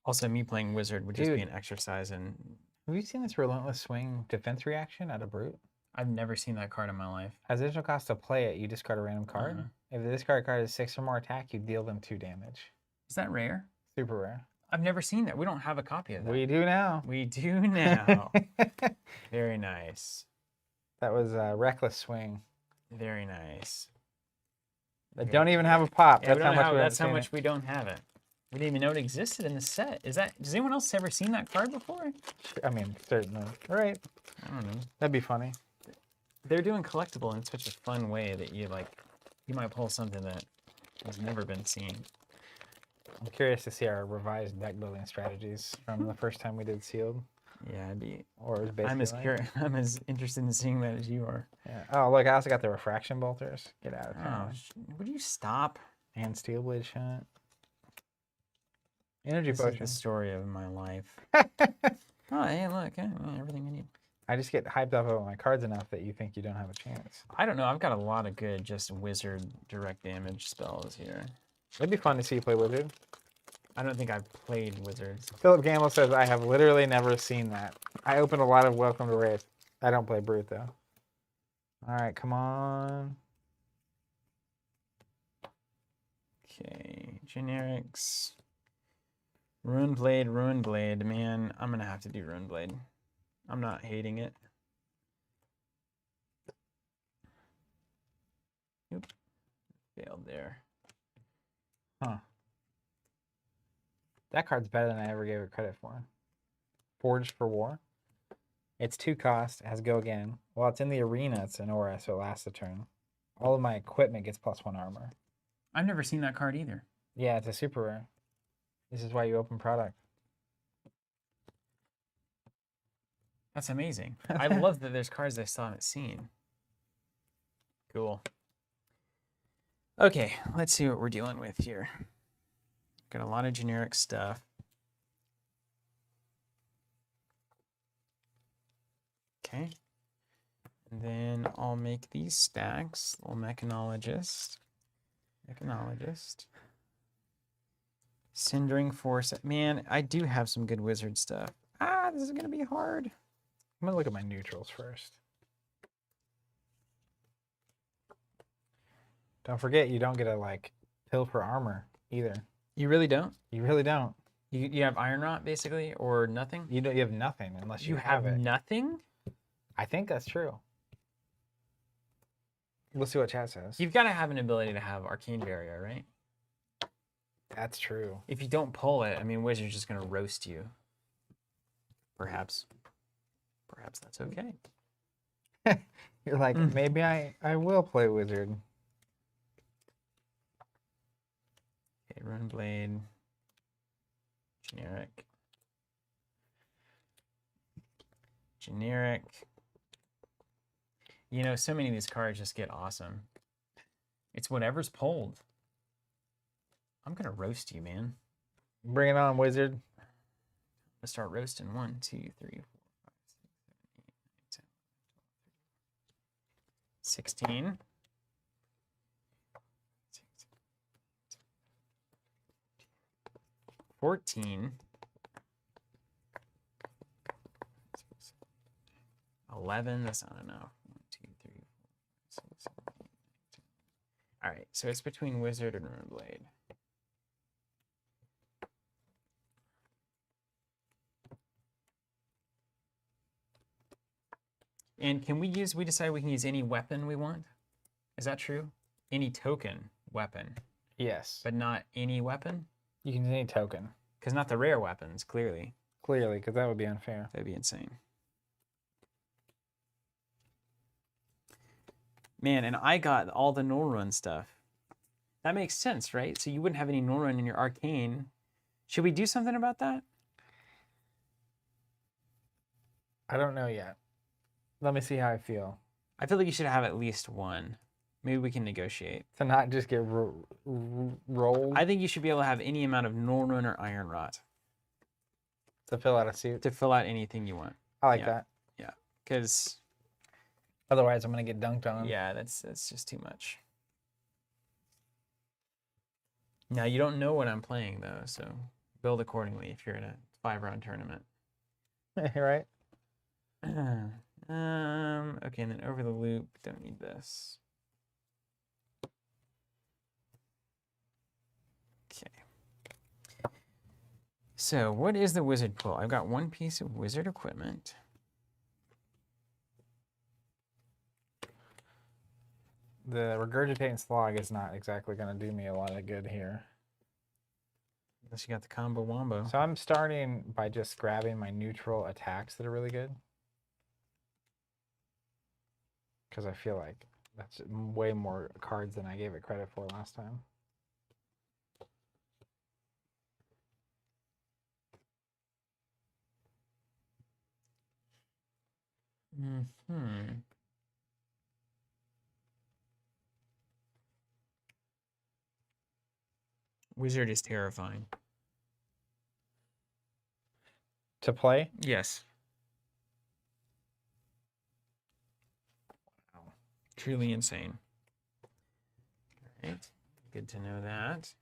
Also, me playing Wizard would just be an exercise in... Have you seen this Relentless Swing defense reaction out of Brute? I've never seen that card in my life. As additional cost to play it, you discard a random card. If the discard card is 6 or more attack, you deal them 2 damage. Is that rare? Super rare. I've never seen that. We don't have a copy of that. We do now. We do now. Very nice. That was Reckless Swing. Very nice. That don't even have a pop. Yeah, That's how much we don't have it. We didn't even know it existed in the set. Does anyone else ever seen that card before? I mean, certainly. Right. I don't know. That'd be funny. They're doing collectible in such a fun way that you might pull something that has never been seen. I'm curious to see our revised deck building strategies from the first time we did Sealed. Yeah, Or it was basically I'm as interested in seeing that as you are. Yeah. Oh, look, I also got the Refraction Bolters. Get out of town. Would you stop? And Steel Blade Shot. Energy This Potion. is the story of my life. Oh, hey, look, everything I need. I just get hyped up about my cards enough that you think you don't have a chance. I don't know. I've got a lot of good just wizard direct damage spells here. It'd be fun to see you play Wizard. I don't think I've played wizards. Philip Gamble says, I have literally never seen that. I opened a lot of Welcome to Rathe. I don't play Brute, though. All right, come on. Okay, generics. Runeblade. Man, I'm going to have to do Runeblade. I'm not hating it. Oop. Failed there. Huh. That card's better than I ever gave it credit for. Forged for War. It's 2 cost, has Go Again. While it's in the arena, it's an aura, so it lasts a turn. All of my equipment gets +1 armor. I've never seen that card either. Yeah, it's a super rare. This is why you open product. That's amazing. I love that there's cards I still haven't seen. Cool. Okay, let's see what we're dealing with here. Got a lot of generic stuff. Okay. And then I'll make these stacks. Little mechanologist. Cindering Force. Man, I do have some good wizard stuff. Ah, this is going to be hard. I'm going to look at my neutrals first. Don't forget, you don't get a, like, pill for armor either. You really don't? You really don't. You have Iron Rot, basically, or nothing? You have nothing unless you have it. Nothing? I think that's true. Let's see what chat says. You've got to have an ability to have Arcane Barrier, right? That's true. If you don't pull it, I mean, Wizard's just going to roast you. Perhaps that's okay. You're like, maybe I will play Wizard. Okay, Rune Blade. Generic. You know, so many of these cards just get awesome. It's whatever's pulled. I'm going to roast you, man. Bring it on, Wizard. I'm going to start roasting. 1, 2, 3, 4, 5, 6, 7, 8, 9, 10, 16. 14. 11. That's not enough. 1, 2, 3, 4, 5, 6, 7, 8, 9, 10. All right, so it's between Wizard and Rune Blade. And can we decide we can use any weapon we want? Is that true? Any token weapon, Yes. but not any weapon? You can use any token. Because not the rare weapons, clearly. Clearly, because that would be unfair. That'd be insane. Man, and I got all the Norrun stuff. That makes sense, right? So you wouldn't have any Norrun in your Arcane. Should we do something about that? I don't know yet. Let me see how I feel. I feel like you should have at least one. Maybe we can negotiate. To not just get rolled. I think you should be able to have any amount of Norrun or Iron Rot. To fill out a suit. To fill out anything you want. I like that. Yeah, because otherwise I'm going to get dunked on. Yeah, that's just too much. Now, you don't know what I'm playing, though, so build accordingly if you're in a 5-round tournament. Right? Okay, and then over the loop, don't need this. Okay. So, what is the wizard pull? I've got one piece of wizard equipment. The regurgitating slog is not exactly going to do me a lot of good here. Unless you got the combo wombo. So I'm starting by just grabbing my neutral attacks that are really good. Because I feel like that's way more cards than I gave it credit for last time. Wizard is terrifying. To play? Yes. Wow. Truly insane. All right. Good to know that.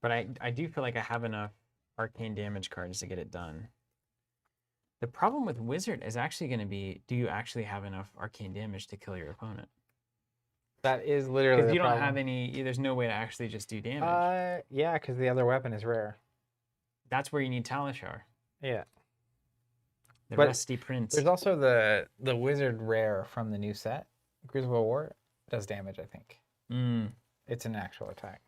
But I do feel like I have enough arcane damage cards to get it done. The problem with Wizard is actually going to be, do you actually have enough arcane damage to kill your opponent? That is literally the Because you don't problem. have any, there's no way to actually just do damage. Yeah, because the other weapon is rare. That's where you need Talishar. Yeah. The But Rusty Prince. There's also the wizard rare from the new set. Crucible of War does damage, I think. It's an actual attack.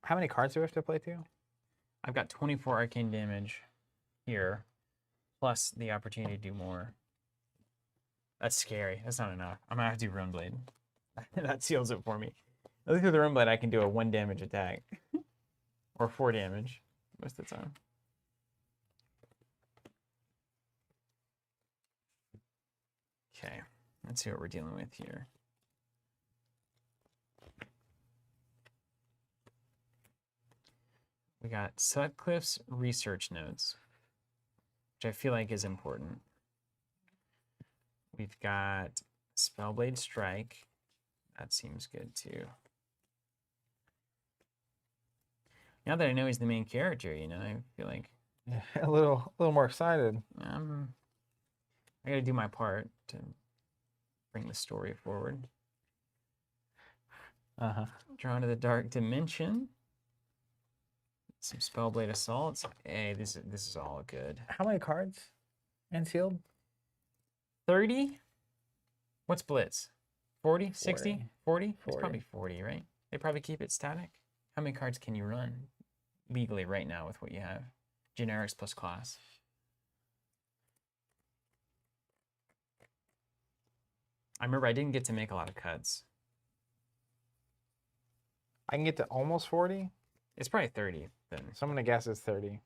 How many cards do we have to play to? I've got 24 arcane damage here. plus the opportunity to do more. That's scary. That's not enough. I'm gonna have to do Ruin Blade. That seals it for me. At least with the Ruin Blade, I can do a 1 damage attack. Or 4 damage most of the time. Okay, let's see what we're dealing with here. We got Sutcliffe's research notes, which I feel like is important. We've got Spellblade Strike. That seems good too. Now that I know he's the main character, you know, I feel like a little more excited. I gotta do my part to bring the story forward. Drawn to the Dark Dimension. Some Spellblade Assaults. Hey, this is all good. How many cards in sealed? 30? What's Blitz? 40? 60? 40? It's 40. probably 40, right? They probably keep it static. How many cards can you run legally right now with what you have? Generics plus class. I remember I didn't get to make a lot of cuts. I can get to almost 40. It's probably 30 then. So I'm gonna guess it's 30.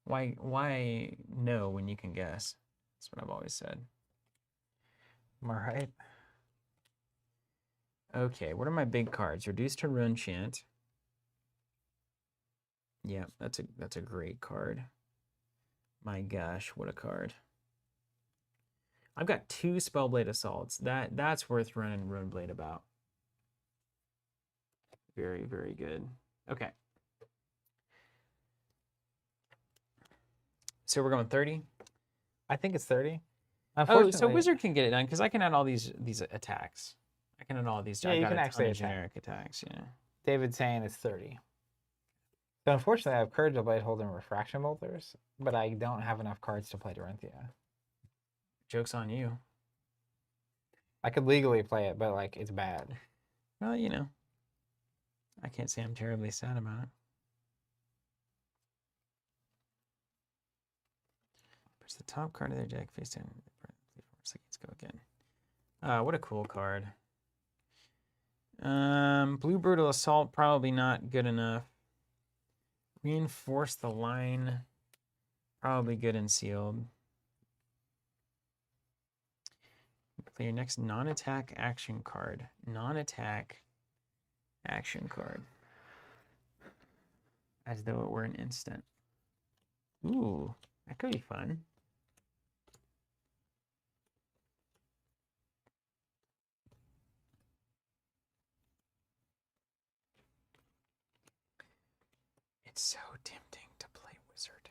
Why no when you can guess? That's what I've always said. Am I right? Okay, what are my big cards? Reduced to Rune Chant. Yeah, that's a great card. My gosh, what a card. I've got 2 Spellblade Assaults. That's worth running Rune Blade about. Very, very good. Okay. So we're going 30? I think it's 30. Oh, so Wizard can get it done because I can add all these attacks. I can add all these. Yeah, I you got can a actually ton of attack. generic attacks. Yeah. David's saying it's 30. So unfortunately, I have Courage of Blade holding Refraction Bolters, but I don't have enough cards to play Dorinthia. Joke's on you. I could legally play it, but like it's bad. Well, you know, I can't say I'm terribly sad about it. Push the top card of their deck face down. Let's go again. What a cool card. Blue Brutal Assault, probably not good enough. Reinforce the Line, probably good and sealed. Play your next non-attack action card. Non-attack action card. As though it were an instant. Ooh, that could be fun. It's so tempting to play Wizard.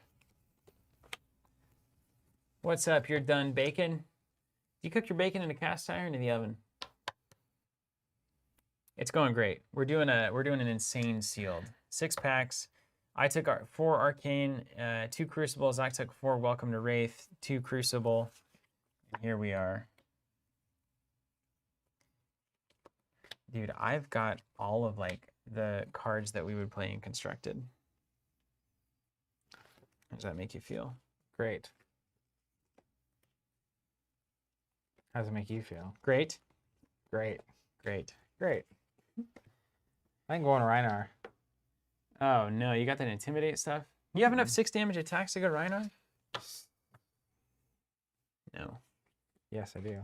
What's up? You're done bacon? You cook your bacon in a cast iron in the oven? It's going great. We're doing an insane sealed. 6 packs. I took 4 Arcane, 2 Crucibles. I took 4 Welcome to Rathe, 2 Crucible. And here we are. Dude, I've got all of like the cards that we would play in Constructed. How does that make you feel? Great. How does it make you feel? Great. Great. Great. Great. I can go on Rhinar. Oh no, you got that Intimidate stuff? You have enough 6 damage attacks to go Rhinar? No. Yes, I do.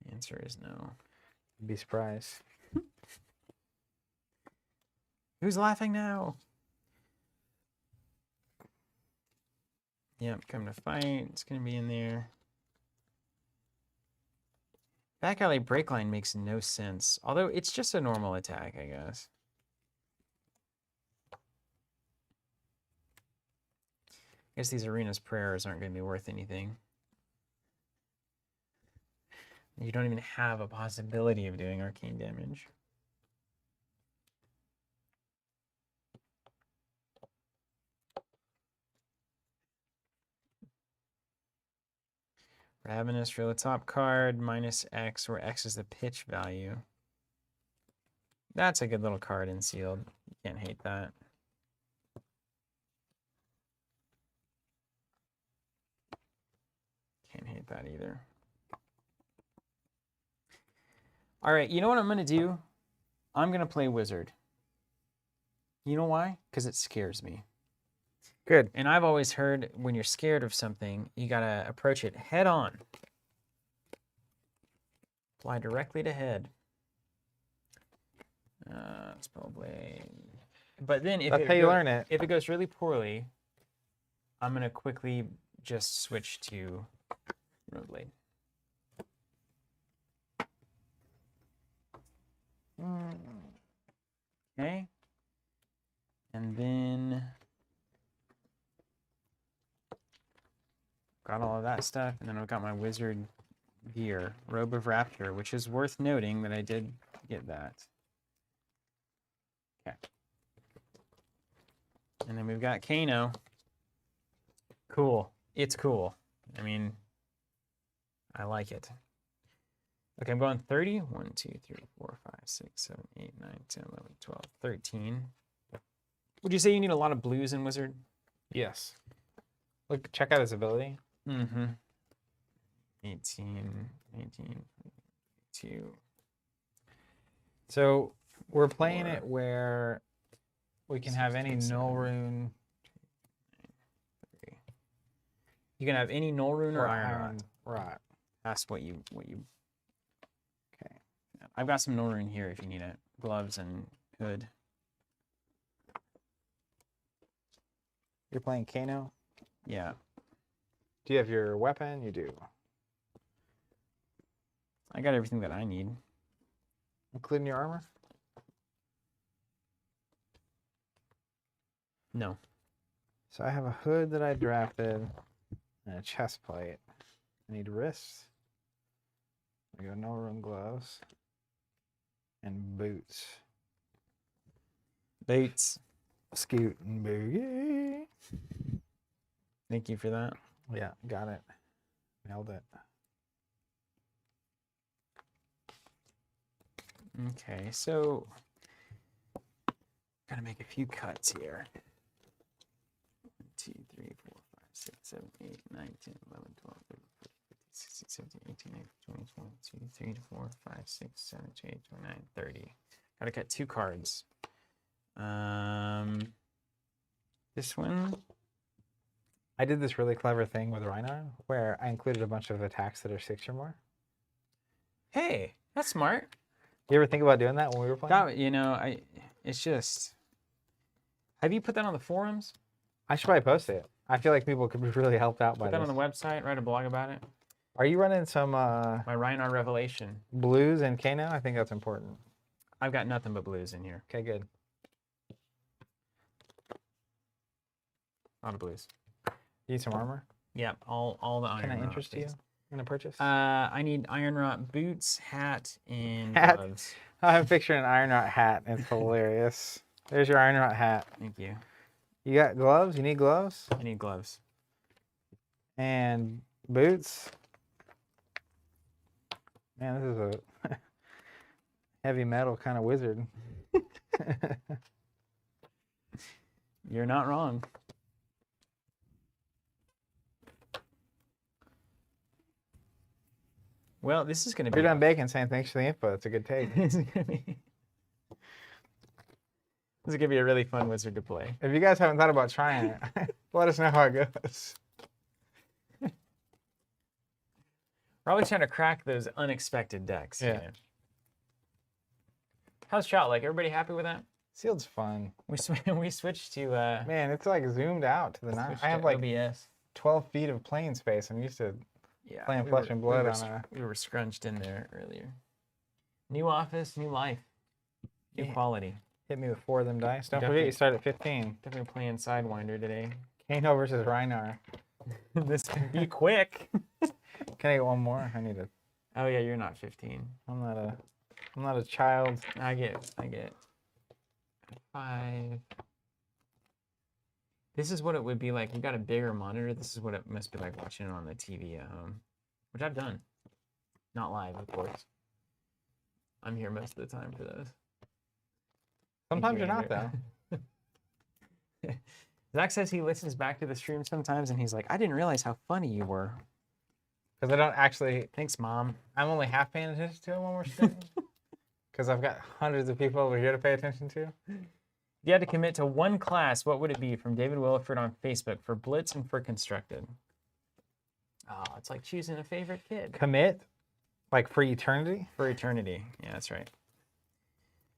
The answer is no. You'd be surprised. Who's laughing now? Yep, come to fight. It's gonna be in there. Back alley break line makes no sense. Although it's just a normal attack, I guess. I guess these Arena's prayers aren't going to be worth anything. You don't even have a possibility of doing arcane damage. Ravenous for the top card, minus X, where X is the pitch value. That's a good little card in sealed. You can't hate that. Can't hate that either. All right, you know what I'm going to do? I'm going to play Wizard. You know why? Because it scares me. Good. And I've always heard when you're scared of something, you got to approach it head on. Fly directly to head. Spellblade. But then if That's how you learn it. If it goes really poorly, I'm going to quickly just switch to Roadblade. Okay. And then got all of that stuff, and then I've got my wizard gear, Robe of Rapture, which is worth noting that I did get that. Okay. And then we've got Kano. Cool. It's cool. I mean, I like it. Okay, I'm going 30. 1, 2, 3, 4, 5, 6, 7, 8, 9, 10, 11, 12, 13. Would you say you need a lot of blues in Wizard? Yes. Look, check out his ability. Mm-hmm. 18, 2. So we're playing it where we can have any null rune. You can have any null rune or iron rot. Rot. That's what you. Okay. I've got some null rune here if you need it. Gloves and hood. You're playing Kano? Yeah. Do you have your weapon? You do. I got everything that I need. Including your armor? No. So I have a hood that I drafted and a chest plate. I need wrists. I got no room gloves and boots. Boots. Scoot and boogie. Thank you for that. Yeah, got it. Nailed it. Okay, so gotta make a few cuts here. 1, 2, 3, 4, 5, 6, 7, 8, 9, 10, 11, 12, 13, 14, 15, 16, 17, 18, 19, 20, 22, 23, 24, 5, 6, 7, 8, 29, 30. Gotta cut 2 cards. This one. I did this really clever thing with Rhinar where I included a bunch of attacks that are 6 or more. Hey, that's smart. You ever think about doing that when we were playing? That, you know, it's just. Have you put that on the forums? I should probably post it. I feel like people could be really helped out by Put that this. on the website. Write a blog about it. Are you running some My Rhinar revelation. blues and Kano? I think that's important. I've got nothing but blues in here. Okay, good. A lot of blues. You need some armor? Yep, all the iron. Can I rot, interest you please. in a purchase? I need iron rot boots, hat, and Hat. gloves. I have a picture of an iron rot hat. It's hilarious. There's your iron rot hat. Thank you. You got gloves? You need gloves? I need gloves. And boots? Man, this is a heavy metal kind of wizard. You're not wrong. Well, this is going to be. You're done baking saying thanks for the info. It's a good take. This is going to be a really fun wizard to play. If you guys haven't thought about trying it, let us know how it goes. We're always trying to crack those unexpected decks. Yeah. You know? How's shot like? Everybody happy with that? Sealed's fun. We switched to Man, it's like zoomed out to the nine. switched I have to like OBS. 12 feet of playing space. I'm used to Yeah, playing we Flesh were- and Blood we were, on a. we were scrunched in there earlier. New office, new life, new Yeah. quality. Hit me with 4 of them dice. Don't Definitely. forget you start at 15. Definitely playing Sidewinder today. Kano versus Rhinar. This can be quick. Can I get one more? I need a. Oh yeah, you're not 15. I'm not a child. I get 5. This is what it would be like. We've got a bigger monitor. This is what it must be like watching it on the TV at home, which I've done. Not live, of course. I'm here most of the time for those. Thank Sometimes you, you're not though. Andrew. Zach says he listens back to the stream sometimes and he's like, I didn't realize how funny you were. Because I don't actually. Thanks, Mom. I'm only half paying attention to it when we're streaming. Because I've got hundreds of people over here to pay attention to. If you had to commit to one class, what would it be? From David Williford on Facebook for Blitz and for Constructed. Oh, it's like choosing a favorite kid. Commit? Like for eternity? For eternity. Yeah, that's right.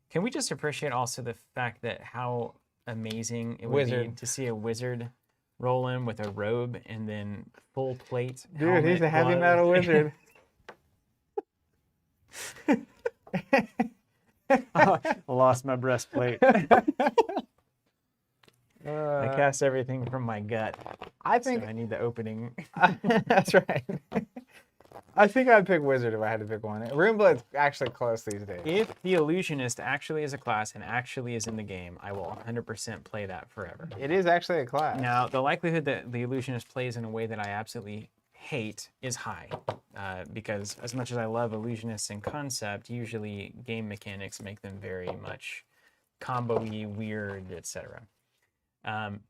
Can we just appreciate also the fact that how amazing it would be to see a wizard roll in with a robe and then full plate? Dude, helmet, he's a heavy gloves. metal wizard. I lost my breastplate. I cast everything from my gut. I think so I need the opening. that's right. I think I'd pick wizard if I had to pick one. Runeblood's actually close these days. If the illusionist actually is a class and actually is in the game, I will 100% play that forever. It is actually a class. Now, the likelihood that the illusionist plays in a way that I absolutely hate is high, because as much as I love illusionists in concept, usually game mechanics make them very much combo-y, weird, etc.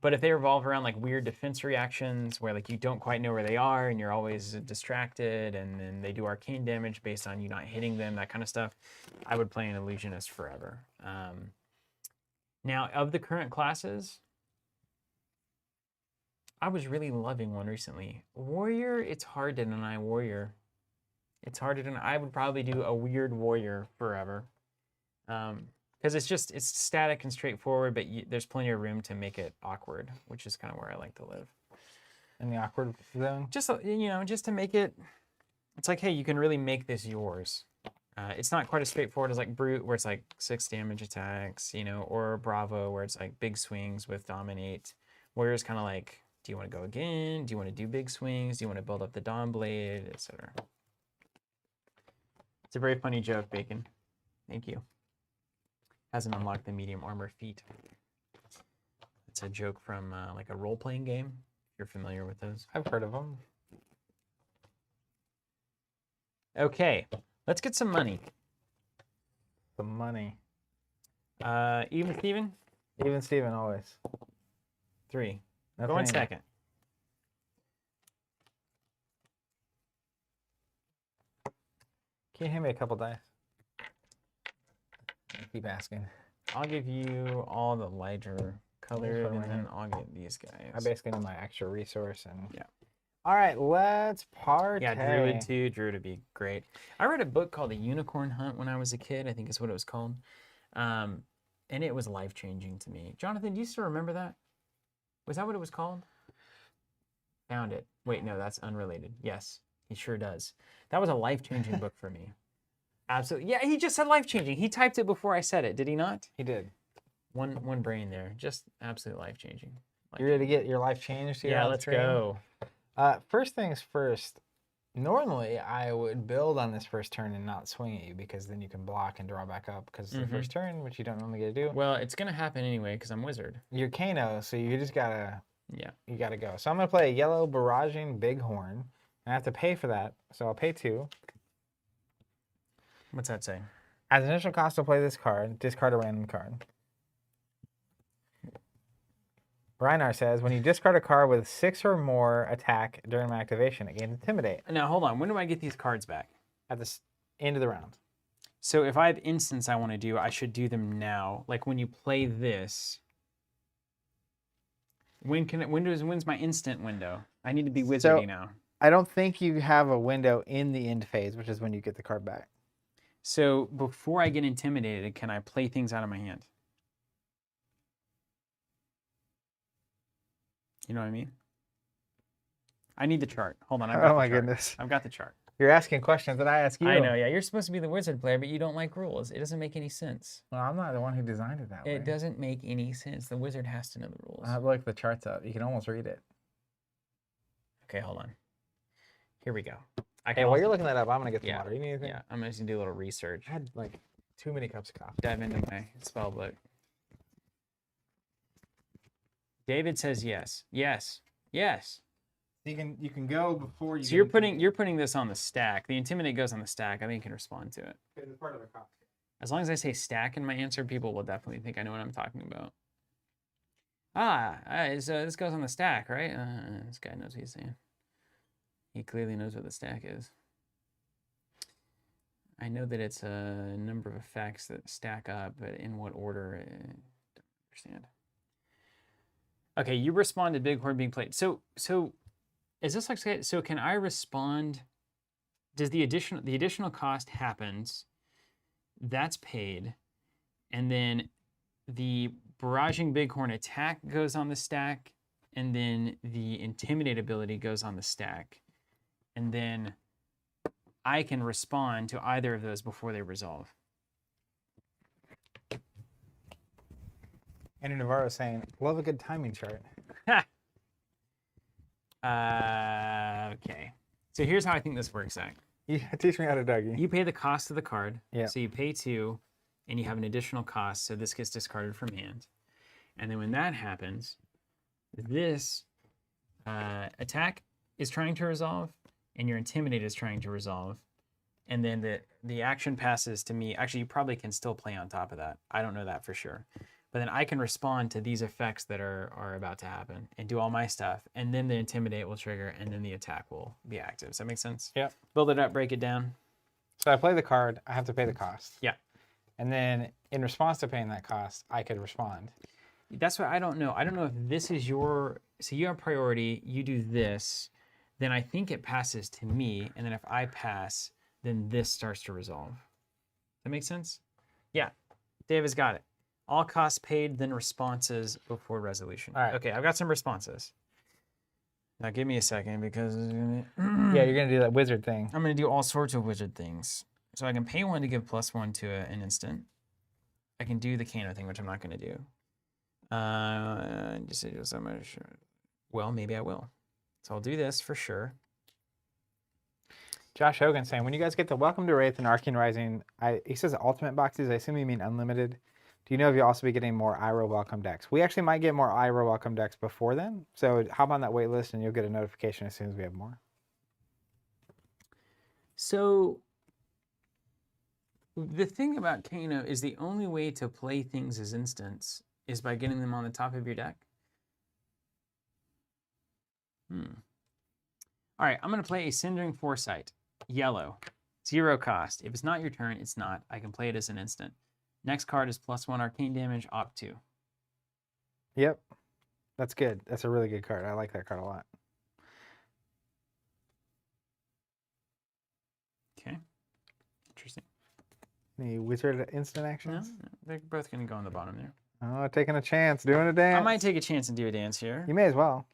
But if they revolve around like weird defense reactions where like you don't quite know where they are and you're always distracted, and then they do arcane damage based on you not hitting them, that kind of stuff, I would play an illusionist forever. Now, of the current classes, I was really loving one recently. Warrior, it's hard to deny warrior. It's hard to deny. I would probably do a weird warrior forever. Because it's static and straightforward, but there's plenty of room to make it awkward, which is kind of where I like to live. In the awkward zone? Just, just to make it, it's like, hey, you can really make this yours. It's not quite as straightforward as like Brute, where it's like 6 damage attacks, or Bravo, where it's like big swings with Dominate. Warrior's kind of like, do you want to go again? Do you want to do big swings? Do you want to build up the Dawn Blade, etc.? It's a very funny joke, Bacon. Thank you. Hasn't unlocked the medium armor feat. It's a joke from like a role-playing game. If you're familiar with those. I've heard of them. Okay, let's get some money. Some money. Even Steven? Even Steven, always. 3. Nothing. Go in second. Can you hand me a couple dice? Keep asking. I'll give you all the lighter colored, and then I'll get these guys. I basically need my extra resource and yeah. All right, let's partay. Yeah, Druid too. Druid would be great. I read a book called The Unicorn Hunt when I was a kid. I think is what it was called, and it was life changing to me. Jonathan, do you still remember that? Was that what it was called? Found it. Wait, no, that's unrelated. Yes, he sure does. That was a life changing book for me. Absolutely. Yeah, he just said life-changing. He typed it before I said it. Did he not? He did. One brain there. Just absolutely life-changing. You ready to get your life changed here? Yeah, let's go. First things first. Normally, I would build on this first turn and not swing at you, because then you can block and draw back up because it's the first turn, which you don't normally get to do. Well, it's going to happen anyway because I'm wizard. You're Kano, so you just gotta... Yeah. You gotta go. So I'm gonna play a yellow barraging bighorn, and I have to pay for that, so I'll pay 2. What's that say? As an initial cost to play this card, discard a random card. Rhinar says, when you discard a card with 6 or more attack during my activation, it gains Intimidate. Now, hold on. When do I get these cards back? At the end of the round. So if I have instants I want to do, I should do them now. Like when you play this. When's my instant window? I need to be wizardy now. I don't think you have a window in the end phase, which is when you get the card back. So before I get intimidated, can I play things out of my hand? You know what I mean? I need the chart. Hold on. I've got Oh my the chart. goodness. I've got the chart. You're asking questions that I ask you. I know, yeah. You're supposed to be the wizard player, but you don't like rules. It doesn't make any sense. Well, I'm not the one who designed it that way. It doesn't make any sense. The wizard has to know the rules. I have like the charts up. You can almost read it. Okay, hold on. Here we go. Hey, while you're looking that up, I'm gonna get some water. You need anything? Yeah, I'm just gonna do a little research. I had like too many cups of coffee. Dive into my spell book. David says yes. Yes. Yes. You can go before you. So you're putting this on the stack. The intimidate goes on the stack. I think you can respond to it. It's part of the cost. As long as I say stack in my answer, people will definitely think I know what I'm talking about. So this goes on the stack, right? This guy knows what he's saying. He clearly knows what the stack is. I know that it's a number of effects that stack up, but in what order, I don't understand. Okay, you respond to Bighorn being played. So is this like, so can I respond? Does the additional cost happens, that's paid, and then the barraging Bighorn attack goes on the stack, and then the Intimidate ability goes on the stack, and then I can respond to either of those before they resolve. Andrew Navarro is saying, love a good timing chart. Okay. So here's how I think this works, Zach. Yeah, teach me how to Dougie. You pay the cost of the card. Yeah. So you pay 2, and you have an additional cost, so this gets discarded from hand. And then when that happens, this attack is trying to resolve, and your Intimidate is trying to resolve. And then the action passes to me. Actually, you probably can still play on top of that. I don't know that for sure. But then I can respond to these effects that are about to happen and do all my stuff. And then the Intimidate will trigger, and then the attack will be active. Does that make sense? Yeah. Build it up, break it down. So I play the card, I have to pay the cost. Yeah. And then in response to paying that cost, I could respond. That's what I don't know. I don't know if this is your, so you have priority, you do this, then I think it passes to me. And then if I pass, then this starts to resolve. Does that make sense? Yeah. Dave has got it. All costs paid, then responses before resolution. All right. Okay, I've got some responses. Now give me a second because Yeah, you're going to do that wizard thing. I'm going to do all sorts of wizard things. So I can pay 1 to give +1 to an instant. I can do the Kano thing, which I'm not going to do. Well, maybe I will. So I'll do this for sure. Josh Hogan saying, when you guys get the Welcome to Rathe and Arcane Rising, he says ultimate boxes. I assume you mean unlimited. Do you know if you'll also be getting more IRO welcome decks? We actually might get more IRO welcome decks before then. So hop on that wait list and you'll get a notification as soon as we have more. So the thing about Kano is the only way to play things as instants is by getting them on the top of your deck. All right, I'm going to play a Cindering Foresight. Yellow. 0 cost. If it's not your turn, it's not. I can play it as an instant. Next card is +1 arcane damage, opt 2. Yep. That's good. That's a really good card. I like that card a lot. Okay. Interesting. Any wizard instant No, actions? they're both going to go on the bottom there. Oh, taking a chance, doing a dance. I might take a chance and do a dance here. You may as well.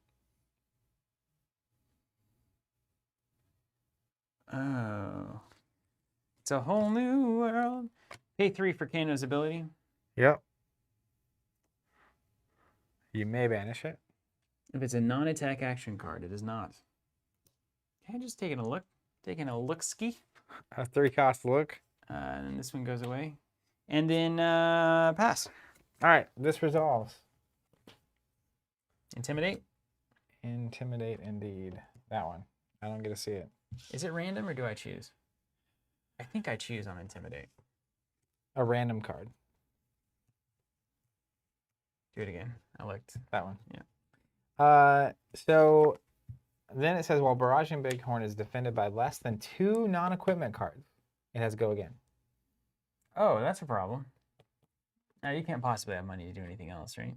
Oh. It's a whole new world. Pay 3 for Kano's ability. Yep. You may banish it. If it's a non-attack action card, it is not. Okay, just taking a look. Taking a look-ski. A 3 cost look. And this one goes away. And then pass. All right, this resolves. Intimidate. Intimidate indeed. That one. I don't get to see it. Is it random or do I choose? I think I choose on Intimidate. A random card. Do it again. I looked. That one. Yeah. So then it says, while Barraging Bighorn is defended by less than 2 non-equipment cards, it has go again. Oh, that's a problem. Now, you can't possibly have money to do anything else, right?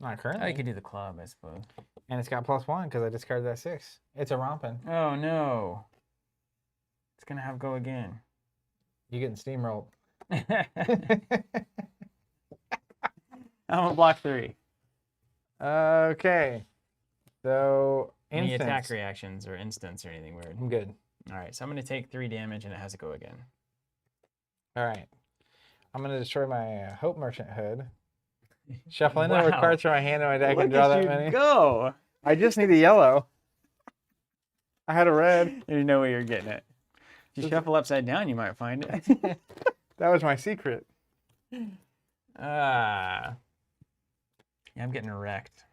Not Oh, currently. you could do the club, I suppose. And it's got +1 because I discarded that 6. It's a romping. Oh, no. It's going to have go again. You're getting steamrolled. I'm going to block 3. Okay. So, Any instance. attack reactions or instants or anything weird. I'm good. All right, so I'm going to take 3 damage and it has to go again. All right. I'm going to destroy my Hope Merchant hood. Shuffle in over Wow. cards from my hand in my deck Look and draw at that you many. go. I just need a yellow. I had a red. You know where you're getting it. If you shuffle upside down, you might find it. That was my secret. Yeah, I'm getting wrecked.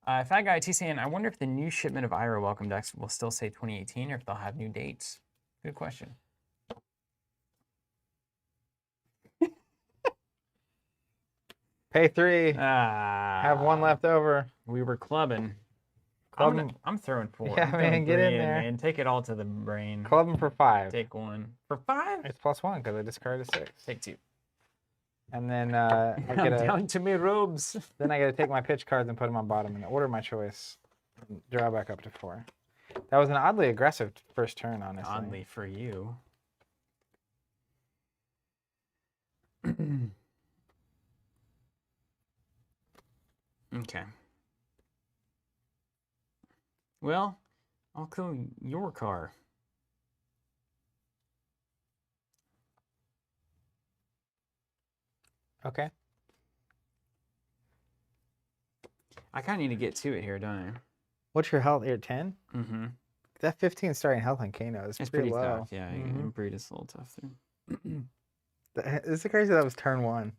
Fat Guy T saying, I wonder if the new shipment of Ira welcome decks will still say 2018 or if they'll have new dates. Good question. Pay 3. Ah, Have 1 left over. We were clubbing. Club 'em. I'm throwing 4. Yeah, I'm throwing man, get 3 in there. man. Take it all to the brain. Club them for 5. Take 1. For 5? It's +1 because I discarded 6. Take 2. And then I I'm get down to my robes. Then I get to take my pitch cards and put them on bottom in order of my choice. And draw back up to 4. That was an oddly aggressive first turn, honestly. Oddly for you. Okay. Well, I'll kill your car. Okay. I kind of need to get to it here, don't I? What's your health? You're at 10? Mm-hmm. That 15 starting health on Kano is It's pretty pretty low. tough. Yeah, Breed is a little tough there. It's crazy that was turn 1.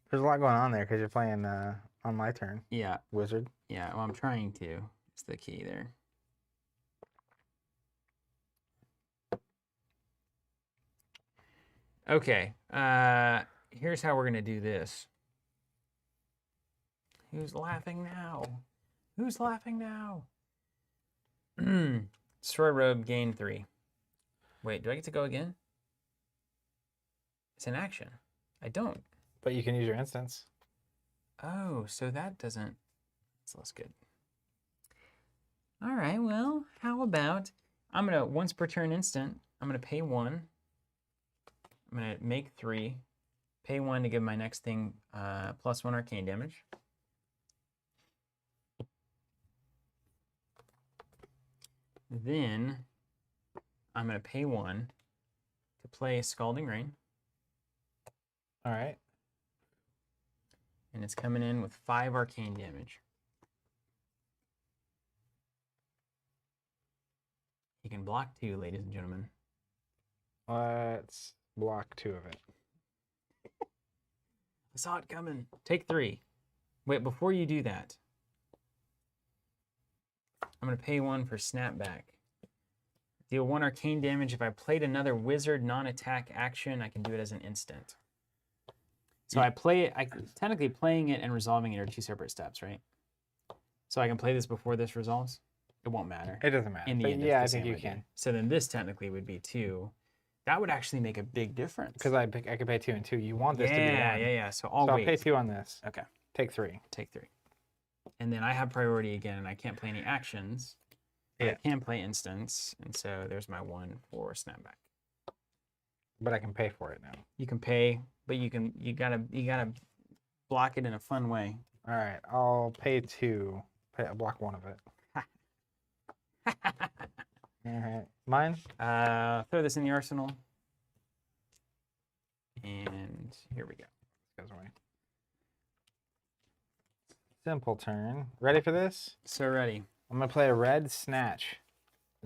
There's a lot going on there because you're playing on my turn. Yeah. Wizard. Yeah, well, I'm trying to. It's the key there. Okay. Here's how we're going to do this. Who's laughing now? Who's laughing now? Destroy robe, gain 3. Wait, do I get to go again? It's an action. I don't. But you can use your instance. Oh, so that doesn't... That's less good. All right, well, how about... I'm going to, once per turn instant, I'm going to pay 1. I'm going to make 3. Pay 1 to give my next thing +1 arcane damage. Then I'm going to pay 1 to play Scalding Rain. All right. And it's coming in with 5 arcane damage. You can block 2, ladies and gentlemen. Let's block 2 of it. I saw it coming. Take 3. Wait, before you do that, I'm going to pay 1 for Snapback. Deal 1 arcane damage. If I played another wizard non-attack action, I can do it as an instant. So I play it, technically playing it and resolving it are 2 separate steps, right? So I can play this before this resolves? It won't matter. It doesn't matter. In the But end, yeah, I it's the think same you idea. can. So then this technically would be 2. That would actually make a big difference. Because I could pay 2 and 2. You want this to be 1. Yeah. So I'll So wait. I'll pay 2 on this. Okay. Take 3. Take 3. And then I have priority again, and I can't play any actions. But Yeah. I can play instants, and so there's my 1 for Snapback. But I can pay for it now. You can pay, but you gotta block it in a fun way. All right. I'll pay 2. Block 1 of it. All right. Mine? Throw this in the arsenal. And here we go. Goes away. Simple turn. Ready for this? So ready. I'm going to play a red snatch.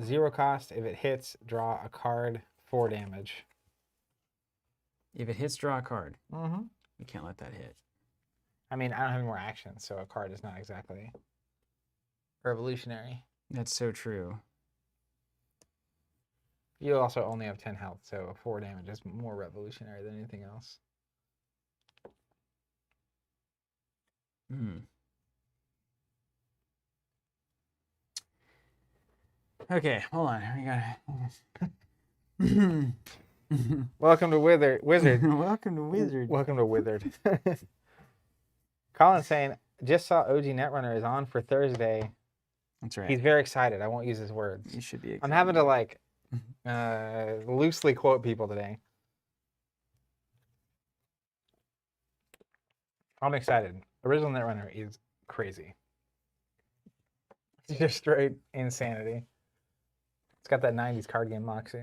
0 cost. If it hits, draw a card, 4 damage. If it hits, draw a card. Mm-hmm. You can't let that hit. I mean, I don't have any more actions, so a card is not exactly revolutionary. That's so true. You also only have 10 health, so 4 damage is more revolutionary than anything else. Hmm. Okay, hold on. We gotta. Welcome to Wizard. Welcome to Wizard. Welcome to Withered. Colin's saying, just saw OG Netrunner is on for Thursday. That's right. He's very excited. I won't use his words. You should be. I'm having to like loosely quote people today. I'm excited. Original Netrunner is crazy. It's just straight insanity. It's got that 90s card game moxie.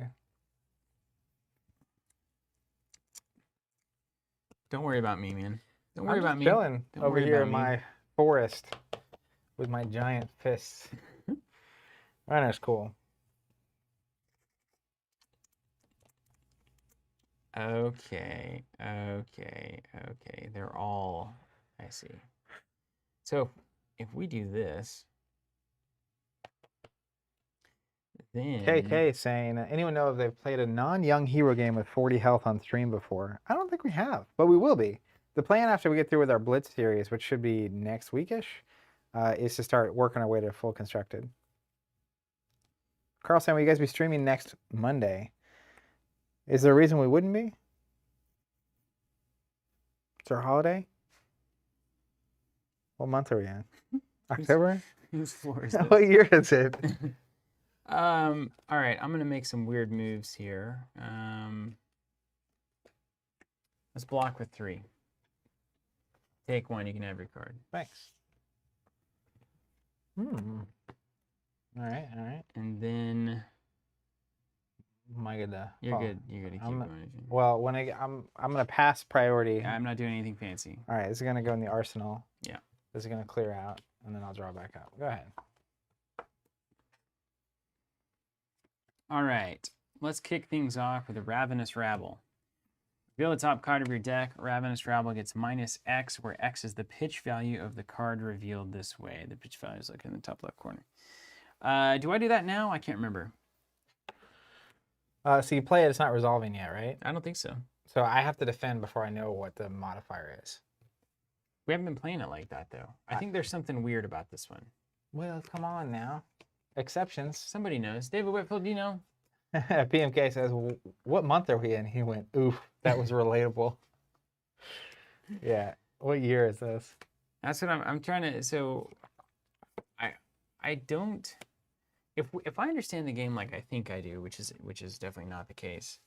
Don't worry about me, man. Don't worry I'm about me. chilling Don't over worry here about in me. my forest with my giant fists. Runner's cool. Okay. They're all. I see. So if we do this, then KK saying, anyone know if they've played a non-young hero game with 40 health on stream before? I don't think we have, but we will be. The plan after we get through with our Blitz series, which should be next weekish, is to start working our way to full constructed. Carl saying, will you guys be streaming next Monday? Is there a reason we wouldn't be? It's our holiday? What month are we in? October? Whose floor is What this? year is it? All right, I'm gonna make some weird moves here. Let's block with 3. Take 1, you can have your card. Thanks. All right, all right. And then Am I good to you're follow? good. You're good to keep I'm- going. Well, when I'm gonna pass priority. Yeah, I'm not doing anything fancy. All right, this is gonna go in the arsenal. Yeah. This is gonna clear out, and then I'll draw back up. Go ahead. All right, let's kick things off with a Ravenous Rabble. Reveal the top card of your deck. Ravenous Rabble gets -X, where X is the pitch value of the card revealed this way. The pitch value is located in the top left corner. Do I do that now? I can't remember. So you play it, it's not resolving yet, right? I don't think so. So I have to defend before I know what the modifier is. We haven't been playing it like that, though. I think there's something weird about this one. Well, come on now. Exceptions. Somebody knows. David Whitfield, do you know? PMK says, what month are we in? He went, oof, that was relatable. Yeah. What year is this? That's what I'm trying to. So, I don't. If I understand the game like I think I do, which is definitely not the case.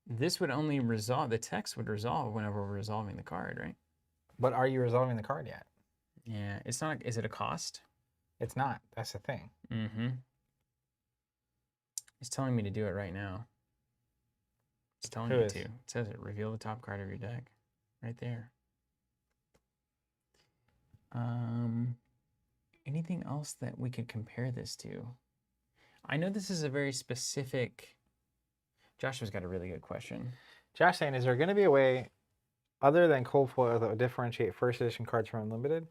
This would only resolve. The text would resolve whenever we're resolving the card, right? But are you resolving the card yet? Yeah. It's not. Is it a cost? It's not. That's the thing. Mm-hmm. It's telling me to do it right now. It's telling Who me is? to. It says it. Reveal the top card of your deck. Right there. Anything else that we could compare this to? I know this is a very specific. Joshua's got a really good question. Josh saying, is there going to be a way other than cold foil that would differentiate first edition cards from unlimited?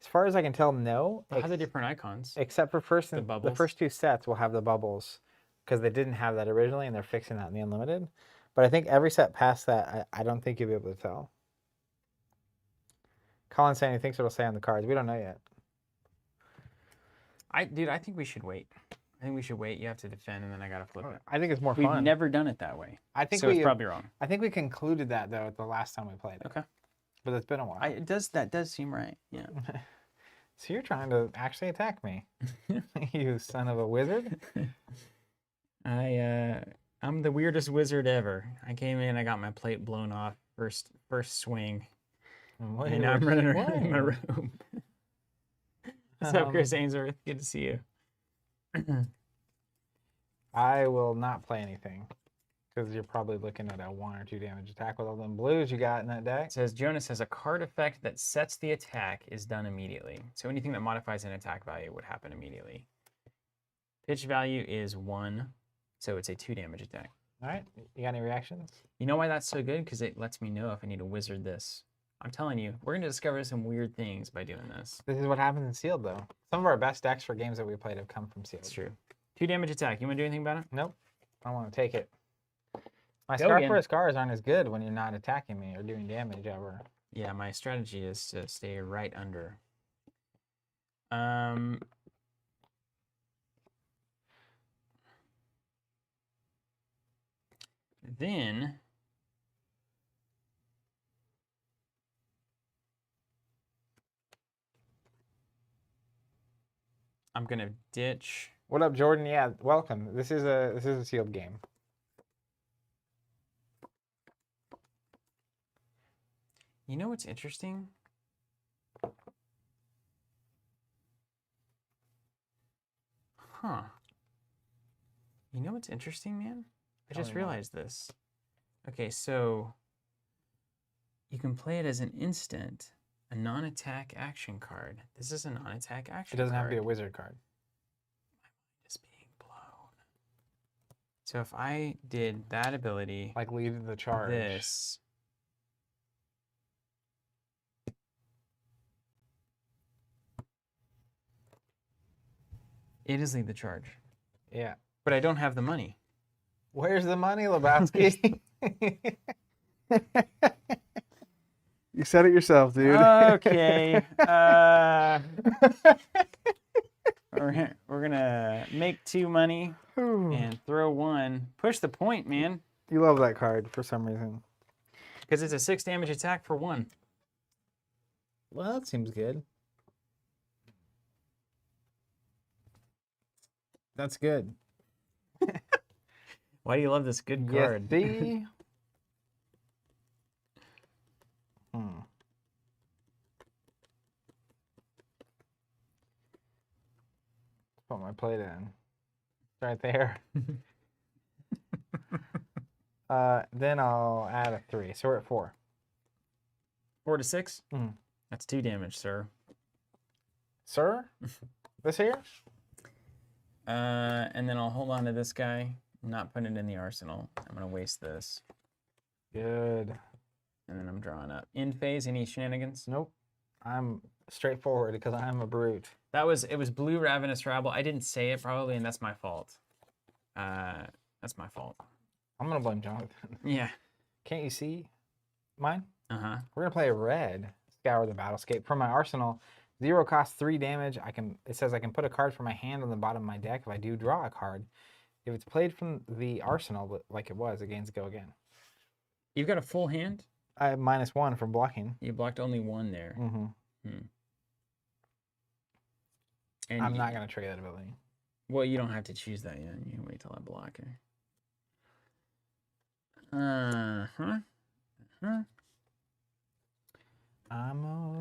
As far as I can tell, no. It has the different icons. Except for the bubbles? first 2 sets will have the bubbles because they didn't have that originally and they're fixing that in the unlimited. But I think every set past that, I don't think you'll be able to tell. Colin's saying he thinks it'll say on the cards. We don't know yet. Dude, I think we should wait. I think we should wait. You have to defend, and then I gotta flip it. I think it's more We've fun. never done it that way. I think So it's probably wrong. I think we concluded that though the last time we played it. Okay. But it's been a while. That does seem right. Yeah. So you're trying to actually attack me, you son of a wizard. I'm the weirdest wizard ever. I came in, I got my plate blown off first swing, and now I'm running around in my room. What's up, Chris Ainsworth? Good to see you. I will not play anything because you're probably looking at a 1 or 2 damage attack with all them blues you got in that deck. It says Jonas has a card effect that sets the attack is done immediately. So anything that modifies an attack value would happen immediately. Pitch value is 1, so it's a 2 damage attack. All right, you got any reactions? You know why that's so good? Because it lets me know if I need to wizard this. I'm telling you, we're going to discover some weird things by doing this. This is what happens in Sealed, though. Some of our best decks for games that we played have come from Sealed. It's true. 2 damage attack. You want to do anything about it? Nope. I don't want to take it. My Go Scar again. for Scars aren't as good when you're not attacking me or doing damage ever. Yeah, my strategy is to stay right under. Then I'm gonna ditch. What up, Jordan? Yeah, welcome. This is a Sealed game. You know what's interesting? Huh. You know what's interesting, man? I Tell just me more. realized this. Okay, so you can play it as an instant, a non-attack action card. This is a non-attack action It doesn't card. have to be a wizard card. Is being blown. So if I did that ability, Like lead the charge. this, it is lead the charge. Yeah. But I don't have the money. Where's the money, Lebowski? You said it yourself, dude. Okay. We're gonna make 2 money and throw 1. Push the point, man. You love that card for some reason. Because it's a 6 damage attack for 1. Well, that seems good. That's good. Why do you love this good card? Yes, see? Put my plate in. It's right there. Then I'll add a 3. So we're at 4. 4 to 6? Mhm. That's 2 damage, sir. Sir? This here? And then I'll hold on to this guy, not put it in the arsenal. I'm gonna waste this. Good. And then I'm drawing up. In phase, any shenanigans? Nope. I'm straightforward because I'm a brute. It was blue Ravenous Rabble. I didn't say it probably, and that's my fault. That's my fault. I'm gonna blame Jonathan. Yeah. Can't you see mine? Uh-huh. We're gonna play red. Scour the battlescape. From my arsenal, 0 cost 3 damage. It says I can put a card from my hand on the bottom of my deck if I do draw a card. If it's played from the arsenal, like it was, it gains go again. You've got a full hand? I have -1 from blocking. You blocked only 1 there. And I'm not gonna trigger that ability. Well, you don't have to choose that yet. You can wait till I block it.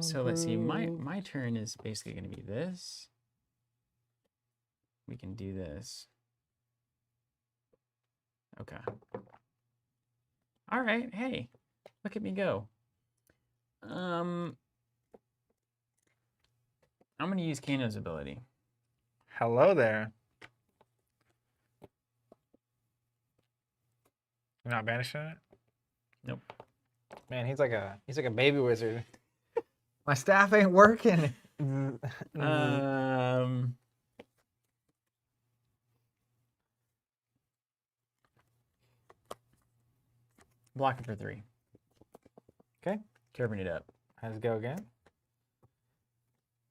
So let's see. My turn is basically going to be this. We can do this. Okay. All right. Hey, look at me go. I'm going to use Kano's ability. Hello there. You're not banishing it? Nope. Man, he's like a baby wizard. My staff ain't working. Block it for 3. Okay. Turbine it up. Let's go again.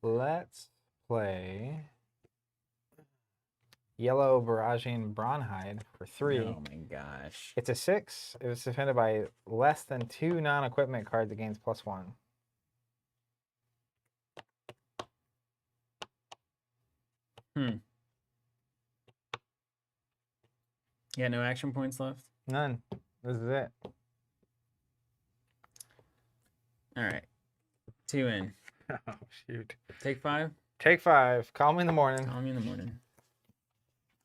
Let's play yellow Barraging Bronhide for 3. Oh my gosh. It's a 6. It was defended by less than 2 non-equipment cards that gains +1. Yeah, no action points left? None. This is it. All right. 2 in. Oh, shoot. Take 5? Take 5. Call me in the morning. Call me in the morning.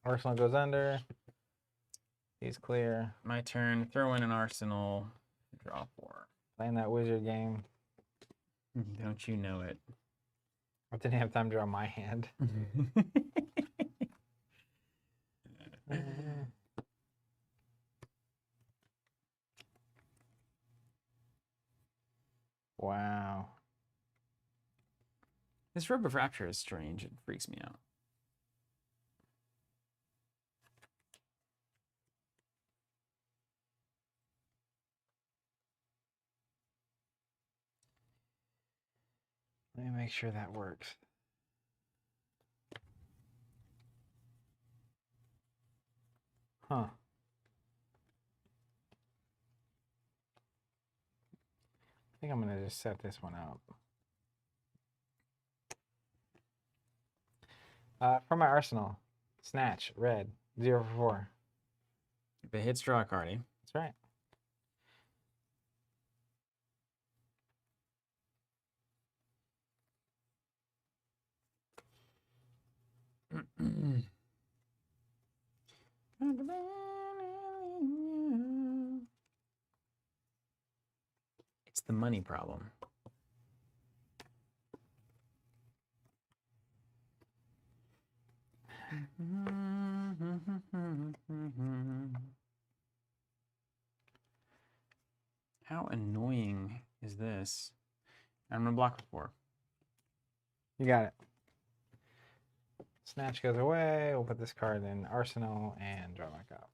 Arsenal goes under. He's clear. My turn. Throw in an arsenal. Draw 4. Playing that wizard game. Don't you know it? I didn't have time to draw my hand. Wow. This Robe of Rapture is strange. It freaks me out. Let me make sure that works. Huh. I think I'm going to just set this one out. From my arsenal, Snatch, red, 0 for 4. If it hits, draw a card, eh? That's right. It's the money problem. How annoying is this? I'm gonna block it 4. You got it. Snatch goes away. We'll put this card in arsenal and draw back up.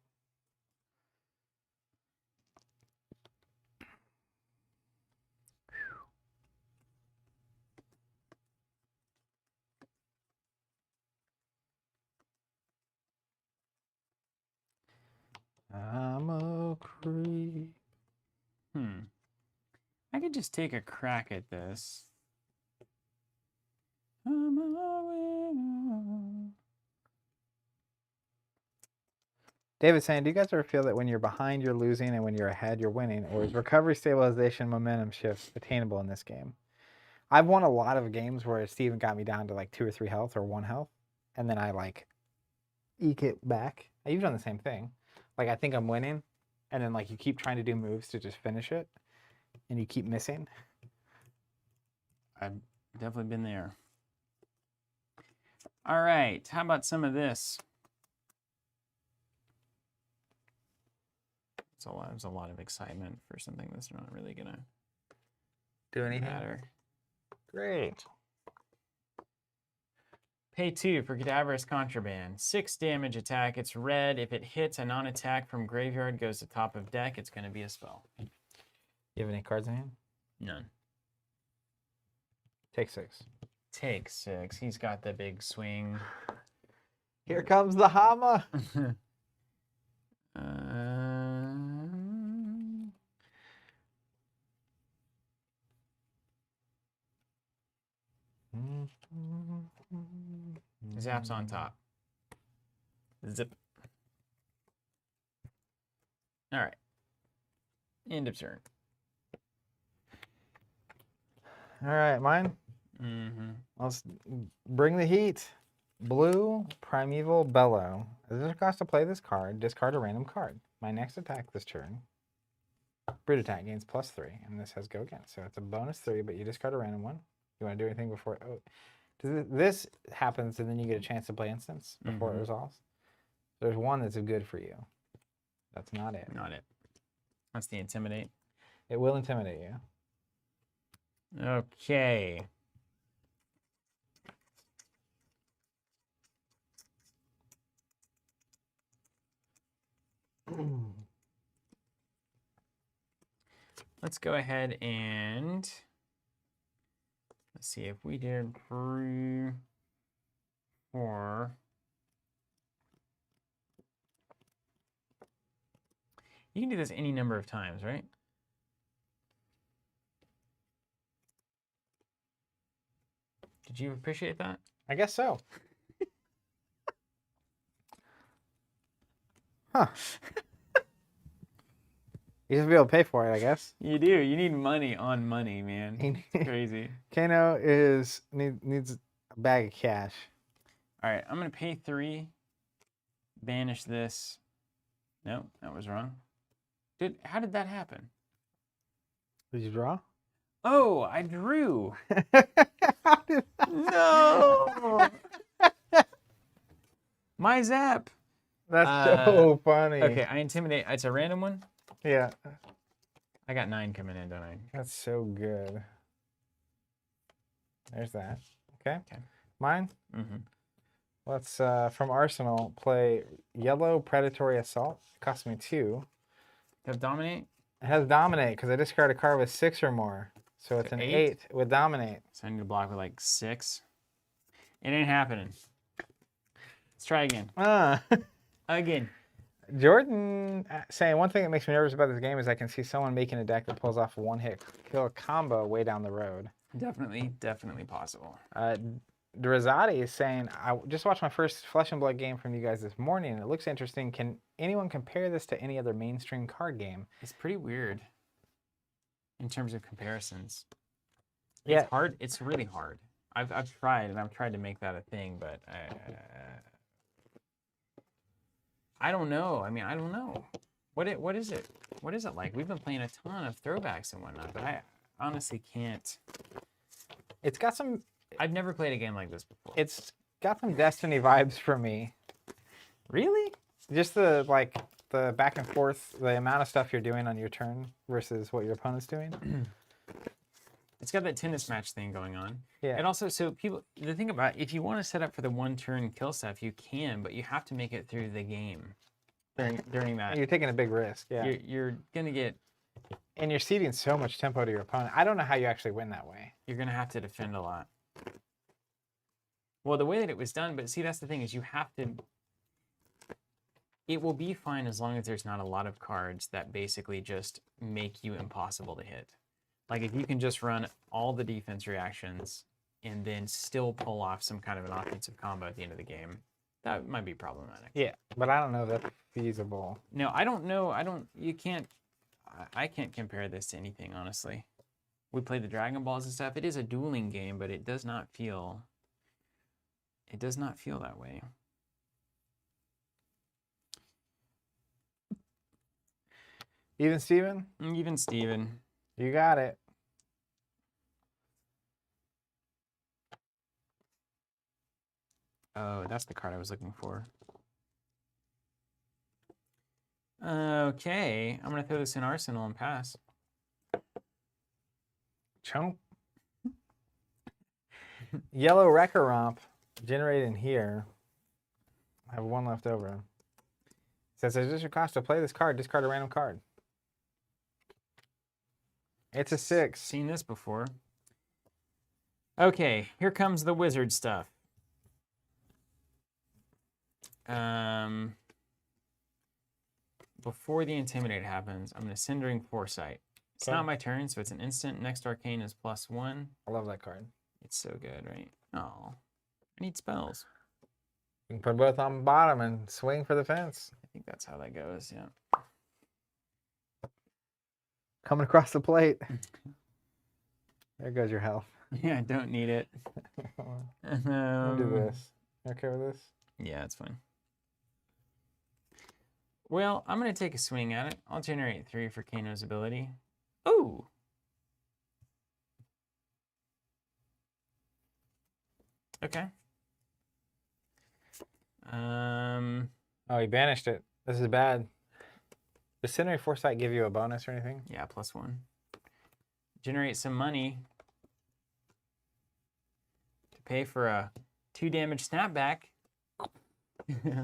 I'm a creep. I could just take a crack at this. David's saying, do you guys ever feel that when you're behind, you're losing, and when you're ahead, you're winning? Or is recovery, stabilization, momentum shifts attainable in this game? I've won a lot of games where Steven got me down to like 2 or 3 health or 1 health, and then I like eke it back. You've done the same thing. Like, I think I'm winning, and then like you keep trying to do moves to just finish it, and you keep missing. I've definitely been there. All right, how about some of this? There's a lot of excitement for something that's not really gonna Do anything? matter. Great. Pay 2 for Cadaverous Contraband. 6 damage attack. It's red. If it hits a non-attack from graveyard, goes to top of deck. It's going to be a spell. You have any cards in hand? None. Take 6. Take 6. He's got the big swing. Here comes the Hama. Zap's on top. Zip. All right. End of turn. All right, mine. Let's bring the heat. Blue, Primeval Bellow. Is it a cost to play this card? Discard a random card. My next attack this turn. Brute attack gains +3, and this has go again. So it's a bonus 3, but you discard a random one. You want to do anything before? Oh, this happens, and then you get a chance to play instance before it resolves. There's one that's good for you. That's not it. Not it. That's the Intimidate. It will intimidate you. Okay. Let's go ahead and let's see if we did 3, 4. You can do this any number of times, right? Did you appreciate that? I guess so. Huh. You just be able to pay for it, I guess. You do. You need money on money, man. It's crazy. Kano needs a bag of cash. All right, I'm going to pay 3. Banish this. No, that was wrong. How did that happen? Did you draw? Oh, I drew. How did that... No. My zap. That's so funny. Okay, I intimidate. It's a random one. Yeah. I got 9 coming in, don't I? That's so good. There's that. Okay. Okay. Mine? Let's, from Arsenal, play Yellow Predatory Assault. It costs me 2. Have Dominate? It has Dominate because I discard a card with 6 or more. So it's an 8 with Dominate. So I need to block with like 6. It ain't happening. Let's try again. Again. Jordan saying, one thing that makes me nervous about this game is I can see someone making a deck that pulls off a one-hit kill combo way down the road. Definitely possible. Drazati is saying, I just watched my first Flesh and Blood game from you guys this morning, and it looks interesting. Can anyone compare this to any other mainstream card game? It's pretty weird in terms of comparisons. Yeah. It's hard. It's really hard. I've tried, and I've tried to make that a thing, but I don't know. I mean, I don't know. What is it? What is it like? We've been playing a ton of throwbacks and whatnot, but I honestly can't. It's got some... I've never played a game like this before. It's got some Destiny vibes for me. Really? Just the back and forth, the amount of stuff you're doing on your turn versus what your opponent's doing. It's got that tennis match thing going on. Yeah. And also, so the thing about, if you want to set up for the 1-turn kill stuff, you can, but you have to make it through the game during that. You're taking a big risk, yeah. You're going to get... And you're ceding so much tempo to your opponent. I don't know how you actually win that way. You're going to have to defend a lot. Well, the way that it was done, but see, that's the thing, is you have to... It will be fine as long as there's not a lot of cards that basically just make you impossible to hit. Like if you can just run all the defense reactions and then still pull off some kind of an offensive combo at the end of the game, that might be problematic. Yeah, but I don't know if that's feasible. No, I don't know. I can't compare this to anything, honestly. We play the Dragon Balls and stuff. It is a dueling game, but it does not feel that way. Even Steven? Even Steven. You got it. Oh, that's the card I was looking for. Okay, I'm gonna throw this in Arsenal and pass. Chomp. Yellow Wrecker Romp generated in here. I have one left over. Says there's just a cost to play this card, discard a random card. It's a 6. Seen this before. Okay, here comes the wizard stuff. Before the Intimidate happens, I'm going to Cindering Foresight. It's Okay. not my turn, so it's an instant. Next Arcane is +1. I love that card. It's so good, right? Oh, I need spells. You can put both on the bottom and swing for the fence. I think that's how that goes, yeah. Coming across the plate. There goes your health. Yeah, I don't need it. I'll do this. You okay with this? Yeah, it's fine. Well, I'm going to take a swing at it. I'll generate 3 for Kano's ability. Ooh! Okay. Oh, he banished it. This is bad. Does Cindering Foresight give you a bonus or anything? Yeah, +1. Generate some money to pay for a 2 damage snapback.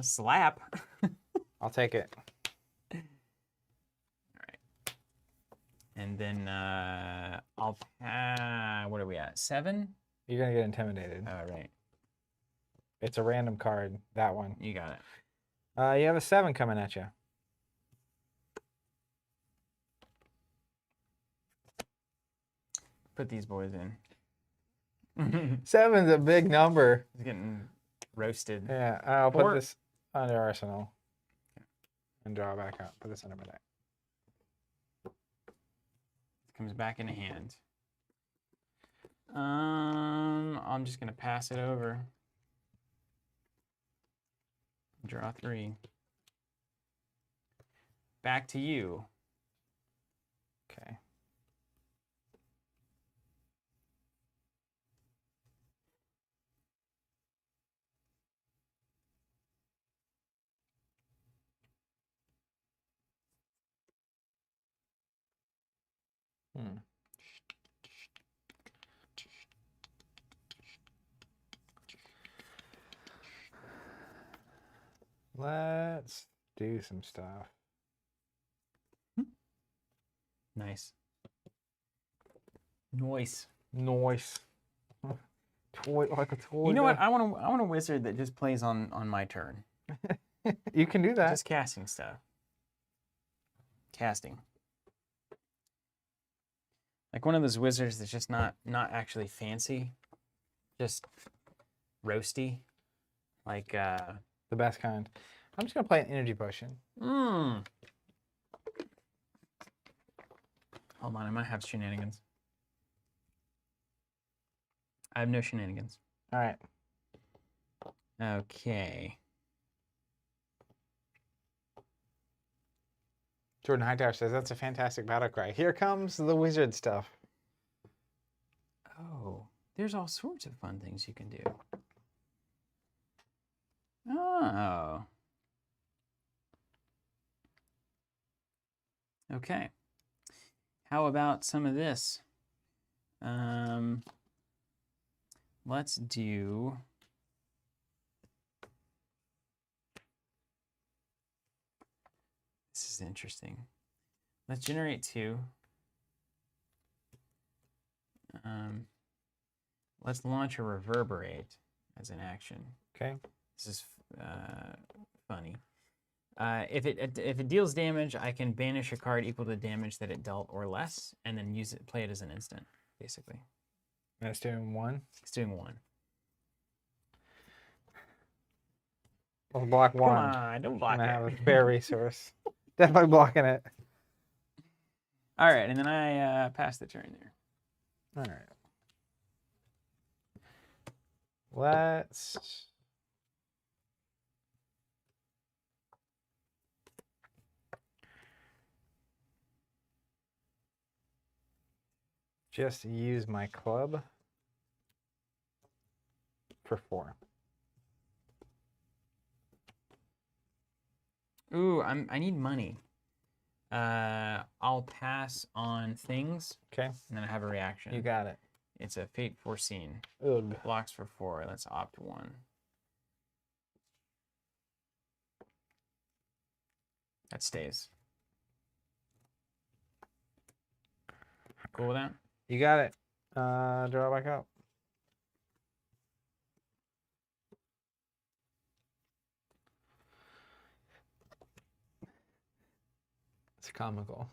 Slap. I'll take it. And then I'll what are we at? 7? You're going to get intimidated. All right. It's a random card, that one. You got it. You have a 7 coming at you. Put these boys in. 7's a big number. He's getting roasted. Yeah, I'll 4. put this under Arsenal. And draw back out. Put this under my deck. Comes back in hand. I'm just gonna pass it over. Draw 3. Back to you. Okay. Let's do some stuff. Nice. Nice. Nice. Toy like a toy. You know what? I want a wizard that just plays on my turn. You can do that. Just casting stuff. Casting. Like one of those wizards that's just not actually fancy. Just roasty. Like The best kind. I'm just gonna play an energy potion. Hold on, I might have shenanigans. I have no shenanigans. All right. Okay. Jordan Hightower says that's a fantastic battle cry. Here comes the wizard stuff. Oh, there's all sorts of fun things you can do. Oh. Okay. How about some of this? Let's do... This is interesting. Let's generate 2. Let's launch a Reverberate as an action. Okay. This is funny. If it deals damage, I can banish a card equal to the damage that it dealt or less, and then play it as an instant, basically. That's doing 1. It's doing 1. Let's block 1. Come on, don't block I'm gonna have it. a spare resource. Definitely blocking it. All right, and then I pass the turn there. All right. Let's just use my club for 4. Ooh, I need money. I'll pass on things, Okay. and then I have a reaction. You got it. It's a Fate Foreseen. Ugh. Blocks for 4. Let's opt 1. That stays. Cool with that? You got it. Draw back up. It's comical.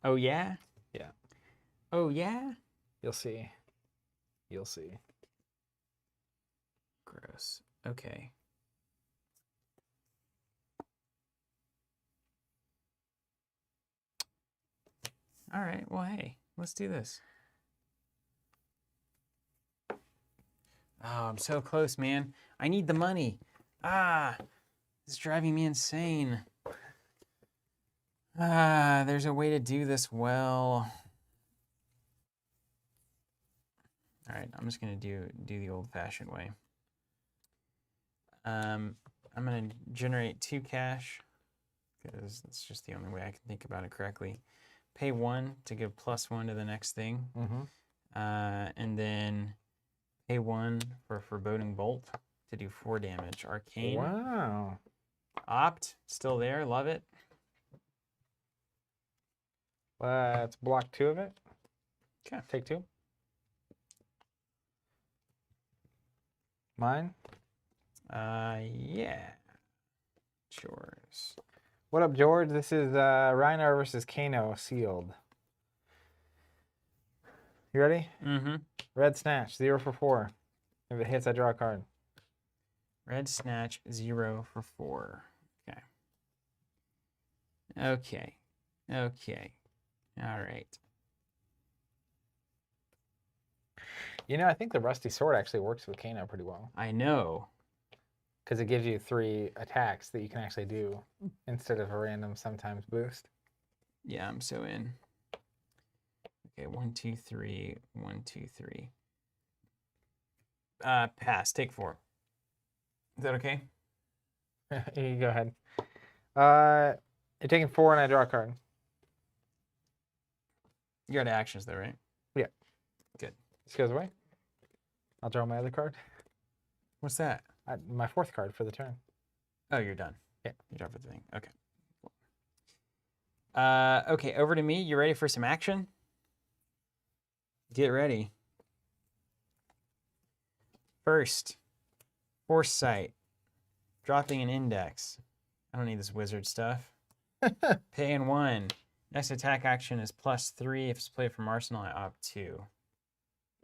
Oh, yeah? Yeah. Oh, yeah? You'll see. You'll see. Gross. Okay. All right. Well, hey, let's do this. Oh, I'm so close, man. I need the money. Ah, it's driving me insane. Ah, there's a way to do this well. All right, I'm just gonna do the old-fashioned way. I'm gonna generate 2 cash because that's just the only way I can think about it correctly. Pay 1 to give +1 to the next thing, and then pay 1 for Foreboding Bolt to do 4 damage. Arcane. Wow. Opt, still there, love it. Let's block 2 of it. Okay. Take 2. Mine? Yeah. It's yours. What up, George? This is Rhinar versus Kano sealed. You ready? Mm-hmm. Red Snatch, 0 for 4. If it hits, I draw a card. Red Snatch, 0 for 4. Okay. Okay. Okay. All right. You know, I think the Rusty Sword actually works with Kano pretty well. I know. Because it gives you 3 attacks that you can actually do instead of a random sometimes boost. Yeah, I'm so in. Okay, 1, 2, 3. 1, 2, 3. Pass. Take 4. Is that okay? You go ahead. You're taking 4 and I draw a card. You're out of actions though, right? Yeah. Good. This goes away. I'll draw my other card. What's that? My 4th card for the turn. Oh, you're done. Yeah. You draw for the thing. Okay. Okay, over to me. You ready for some action? Get ready. First, Foresight. Dropping an index. I don't need this wizard stuff. Paying 1. Next attack action is +3. If it's played from Arsenal, I opt 2.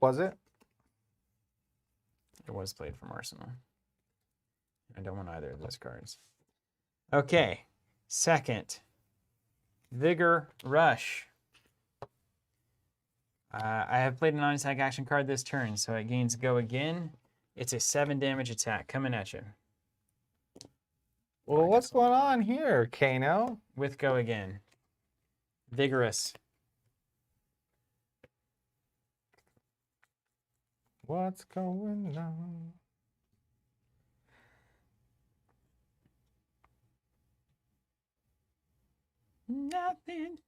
Was it? It was played from Arsenal. I don't want either of those cards. Okay. Second, Vigor Rush. I have played a non-attack action card this turn, so it gains Go Again. It's a 7 damage attack coming at you. Well, what's going on here, Kano? With Go Again. Vigorous. What's going on? Nothing.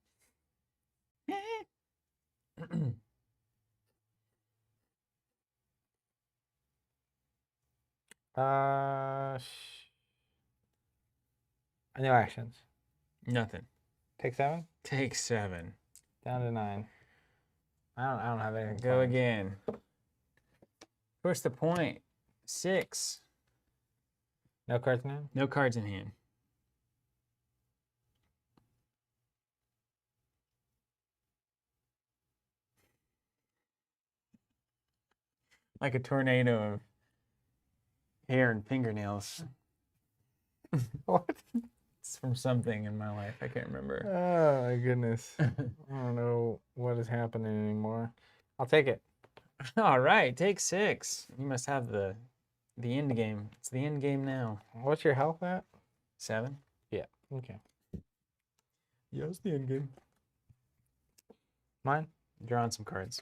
No actions. Nothing. Take 7. Take 7. Down to 9. I don't have anything. Go again. Push the point. 6. No cards now? No cards in hand. Like a tornado of hair and fingernails. What? It's from something in my life. I can't remember. Oh, my goodness. I don't know what is happening anymore. I'll take it. All right, take 6. You must have the end game. It's the end game now. What's your health at? 7. Yeah. Okay. Yeah, it's the end game. Mine? Draw on some cards.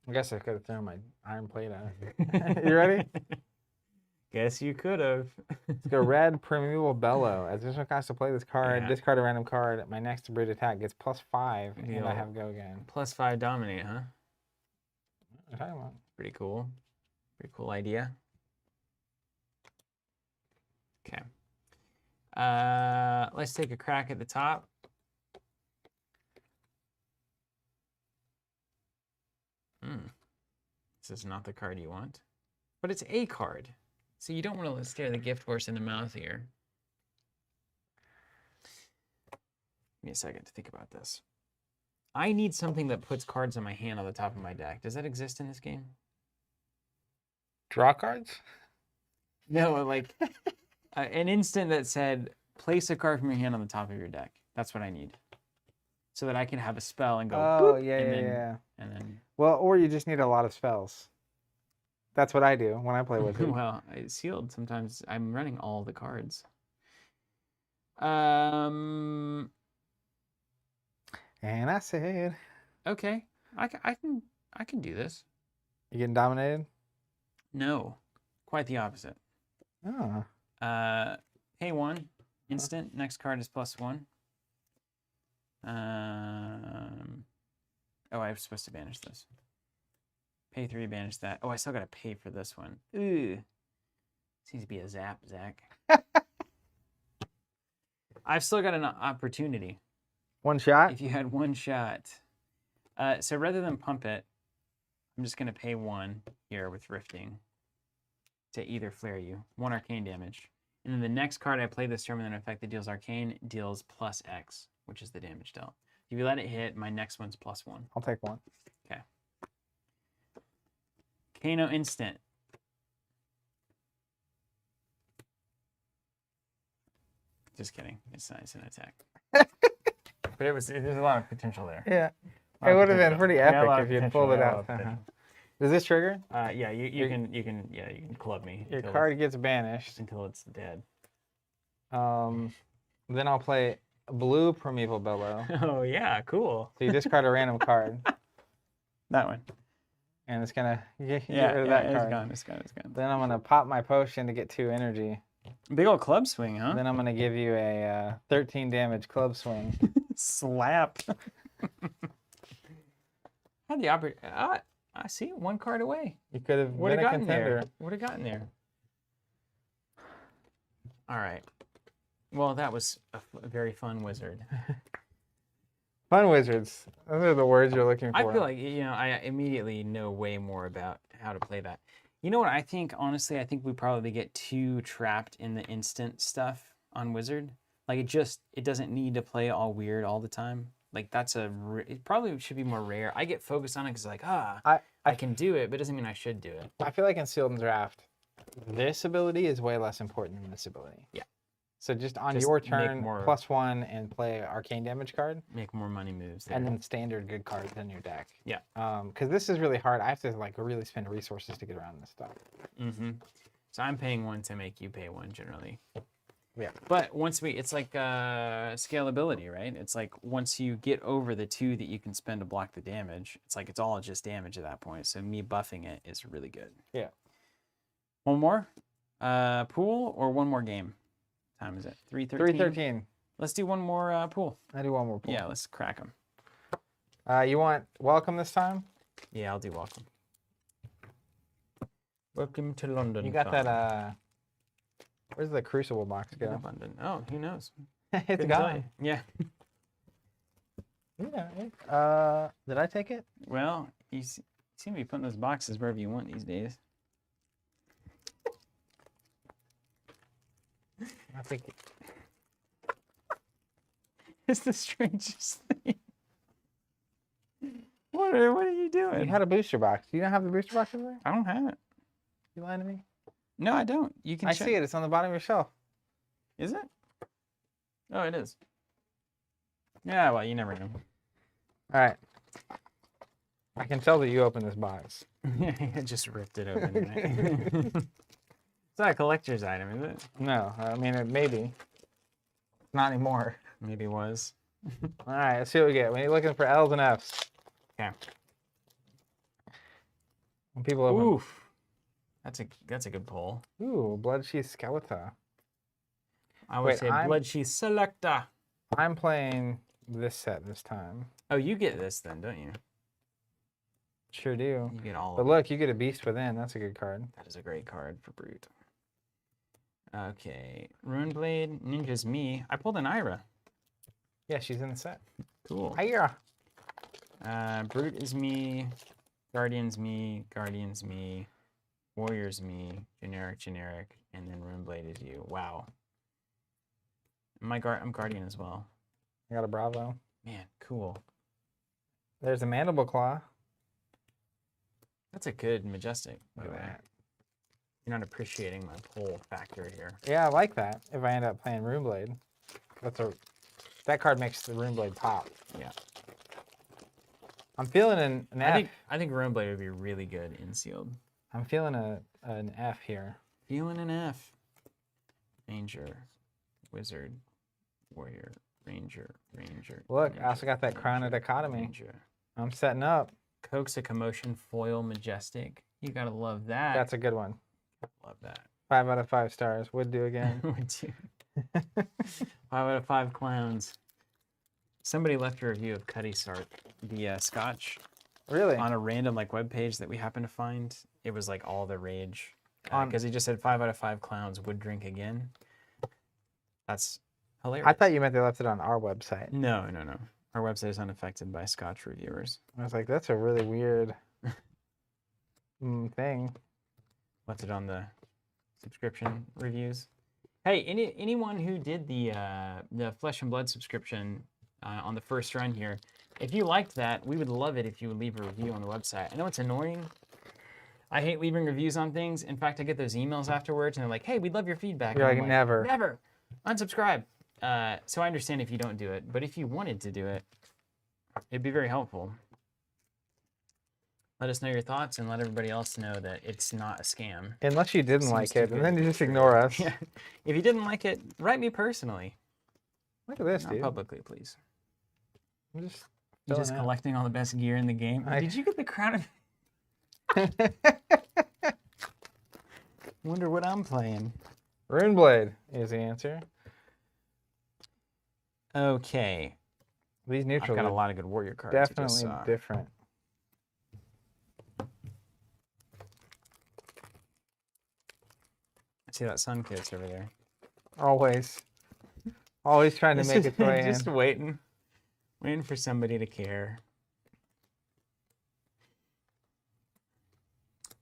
I guess I could have thrown my iron plate at it. You ready? Guess you could have. Let's go red Primeval Bellow. As additional cost to play this card, Yeah. discard a random card. My next bridge attack gets +5, and Deal. I have go again. +5 dominate, huh? What are you talking about? Pretty cool. Pretty cool idea. Okay. Let's take a crack at the top. This is not the card you want, but it's a card. So you don't want to stare the gift horse in the mouth here. Give me a second to think about this. I need something that puts cards in my hand on the top of my deck. Does that exist in this game? Draw cards? No, like an instant that said, place a card from your hand on the top of your deck. That's what I need. So that I can have a spell and go, Oh, boop, yeah, and yeah, then, yeah. And then, Well, or you just need a lot of spells. That's what I do when I play with it. well, it's sealed. Sometimes I'm running all the cards. And I said, Okay, I can do this. you getting dominated? No, quite the opposite. Oh. Pay 1, instant. Next card is +1. Oh, I was supposed to banish this. Pay 3, banish that. Oh, I still gotta pay for this one. Ooh. Seems to be a zap, Zach. I've still got an opportunity. One shot? If you had one shot. So rather than pump it, I'm just gonna pay 1 here with rifting to either flare you. 1 arcane damage. And then the next card I play this turn with an effect that deals arcane deals +X, which is the damage dealt. If you let it hit, my next one's +1. I'll take 1. Okay. Kano instant. Just kidding. It's not. It's an attack. But there's a lot of potential there. Yeah. Lot It of would have been potential. pretty Yeah, a lot epic of if you'd potential pulled it there, a lot out. of potential. Does this trigger? Yeah, you can club me. Your until card gets banished. until it's dead. Then I'll play blue Primeval Bellow. Oh yeah, cool. So you discard a random card, That one. and it's gonna get Yeah, rid of yeah, that it's card. gone. It's gone. It's gone. Then I'm gonna pop my potion to get 2 energy. Big old club swing, huh? Then I'm gonna give you a 13 damage club swing. Slap. Had the opportunity. I see it, 1 card away. You could have Would been have a gotten contender. there. Would have gotten there. All right. Well, that was a very fun wizard. Fun wizards. Those are the words you're looking for. I feel like, I immediately know way more about how to play that. You know what I think, honestly? I think we probably get too trapped in the instant stuff on wizard. Like, it doesn't need to play all weird all the time. Like, it probably should be more rare. I get focused on it because, like, I can do it, but it doesn't mean I should do it. I feel like in sealed and draft, this ability is way less important than this ability. Yeah. So just on Just your make turn, more- +1 and play arcane damage card, Make more money moves there. and then standard good cards in your deck. Yeah. Because this is really hard. I have to like really spend resources to get around this stuff. Mm-hmm. So I'm paying 1 to make you pay 1 generally. Yeah. But it's like scalability, right? It's like once you get over the 2 that you can spend to block the damage, it's like it's all just damage at that point. So me buffing it is really good. Yeah. One more pool or one more game? Time is it? 3:13. 313. Let's do one more pool. I do one more pull. Yeah, let's crack them. You want welcome this time? Yeah, I'll do welcome. Welcome to London. You got fam. that? Where's the Crucible box Welcome go? to London. Oh, who knows? It's Couldn't tell gone. you. Yeah. Yeah. Did I take it? Well, you seem to be putting those boxes wherever you want these days. I think It's the strangest thing. What are you doing? you had a booster box. Do you not have the booster box over there? I don't have it. You lying to me? No, I don't. You can I check. see it. It's on the bottom of your shelf. Is it? Oh, it is. Yeah, well, you never know. All right. I can tell that you opened this box. I just ripped it open. Right? It's not a collector's item, is it? No, I mean, it maybe. Not anymore. Maybe it was. All right, let's see what we get. When you're looking for L's and F's. Okay. When people open. Oof. That's a good pull. Ooh, Bloodsheath Skeleton. I would Wait, say I'm- Bloodsheath Selecta. I'm playing this set this time. Oh, you get this then, don't you? Sure do. You get all But of look, you get a Beast Within. That's a good card. it. That is a great card for Brute. Okay. Runeblade, Ninja's me. I pulled an Ira. Yeah, she's in the set. Cool. Hiya. Brute is me. Guardian's me. Guardian's me. Warrior's me. Generic. And then Runeblade is you. Wow. I'm Guardian as well. I got a Bravo. Man, cool. There's a Mandible Claw. That's a good Majestic. Look at that. You're not appreciating my pull factor here. Yeah, I like that. If I end up playing Runeblade, that card makes the Runeblade pop. Yeah. I'm feeling an F. I think Runeblade would be really good in sealed. I'm feeling an F here. Feeling an F. Ranger, Wizard, Warrior, Ranger. Look, I Ninja, also got that Crown of Dichotomy. Ranger. I'm setting up. Coax a Commotion, Foil, Majestic. You gotta love that. That's a good one. Love that. 5 out of 5 stars. Would do again. Would you? 5 out of 5 clowns. Somebody left a review of Cuddy Sark, the Scotch, Really? on a random web page that we happened to find. It was all the rage On- because he just said 5 out of 5 clowns would drink again. That's hilarious. I thought you meant they left it on our website. No. Our website is unaffected by Scotch reviewers. I was like, that's a really weird thing. Left it on the subscription reviews. Hey, anyone who did the Flesh and Blood subscription on the first run here, if you liked that, we would love it if you would leave a review on the website. I know it's annoying. I hate leaving reviews on things. In fact, I get those emails afterwards, and they're like, "Hey, we'd love your feedback." You're And I'm like, never. Never. Unsubscribe. So I understand if you don't do it, but if you wanted to do it, it'd be very helpful. Let us know your thoughts and let everybody else know that it's not a scam. Unless you didn't Seems like too it, good and then to you be just true. ignore us. Yeah. If you didn't like it, write me personally. Look at this, Not dude. publicly, please. I'm just You're just filling out. collecting all the best gear in the game. Did you get the crown of... Wonder what I'm playing. Runeblade is the answer. Okay. These I've neutrals got a are lot of good warrior cards. you just definitely saw. different. I see that sun kiss over there. Always. Always trying to make its way just in. waiting for somebody to care.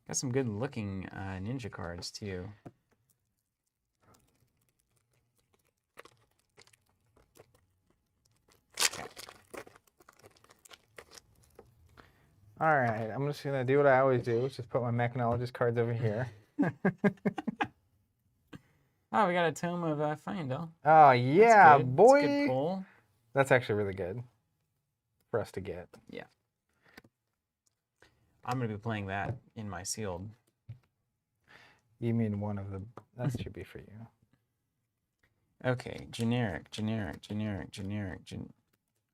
Got some good looking ninja cards too. All right, I'm just gonna do what I always do, which is put my mechanologist cards over here. Oh, we got a Tome of Fyendal. Oh That's yeah, good. That's a boy. good pull. That's actually really good for us to get. I'm gonna be playing that in my sealed. You mean one of the? That should be for you. Okay, generic,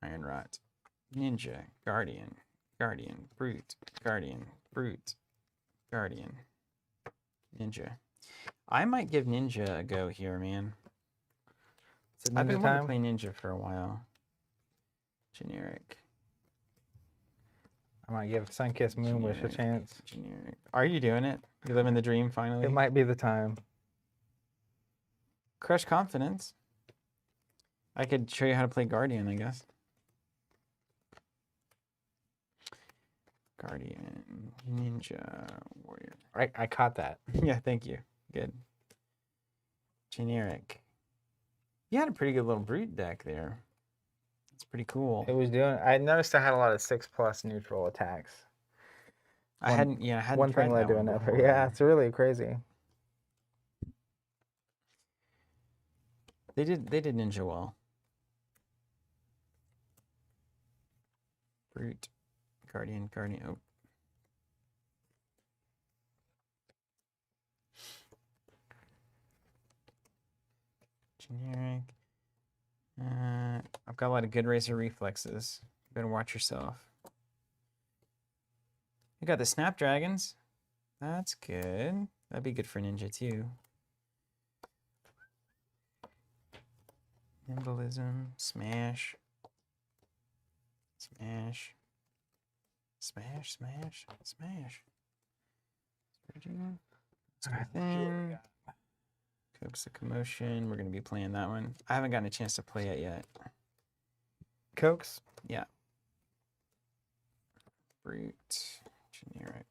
Iron Rot, Ninja, Guardian, Brute, Guardian, Ninja. I might give Ninja a go here, man. Is it I've been ninja wanting to time? play Ninja for a while. Generic, I might give Sunkiss Moonwish a chance. generic. Are you doing it? You living the dream finally? It might be the time. Crush Confidence. I could show you how to play Guardian, I guess. Guardian, Ninja, Warrior. I caught that. Yeah, thank you. Good. Generic. You had a pretty good little brute deck there. It's pretty cool. It was doing. I noticed I had a lot of 6+ neutral attacks. I hadn't One tried thing that led to one another. before. Yeah, it's really crazy. They did ninja well. Brute, guardian. Oh. Generic. I've got a lot of good razor reflexes. You better watch yourself. You got the snapdragons. That's good. That'd be good for ninja too. Nimblism, smash. Smash. Smash, smash, smash. Thing. Coax the Commotion. We're going to be playing that one. I haven't gotten a chance to play it yet. Coax? Yeah. Brute. Generic.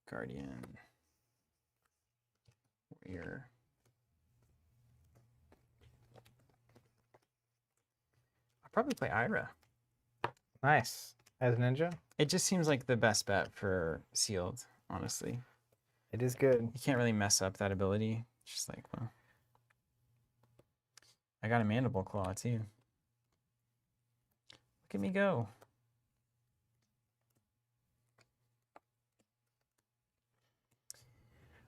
Guardian. Warrior. I'll probably play Ira. Nice. As ninja? It just seems like the best bet for sealed, honestly. It is good. You can't really mess up that ability. It's just like, well. I got a mandible claw too. Look at me go.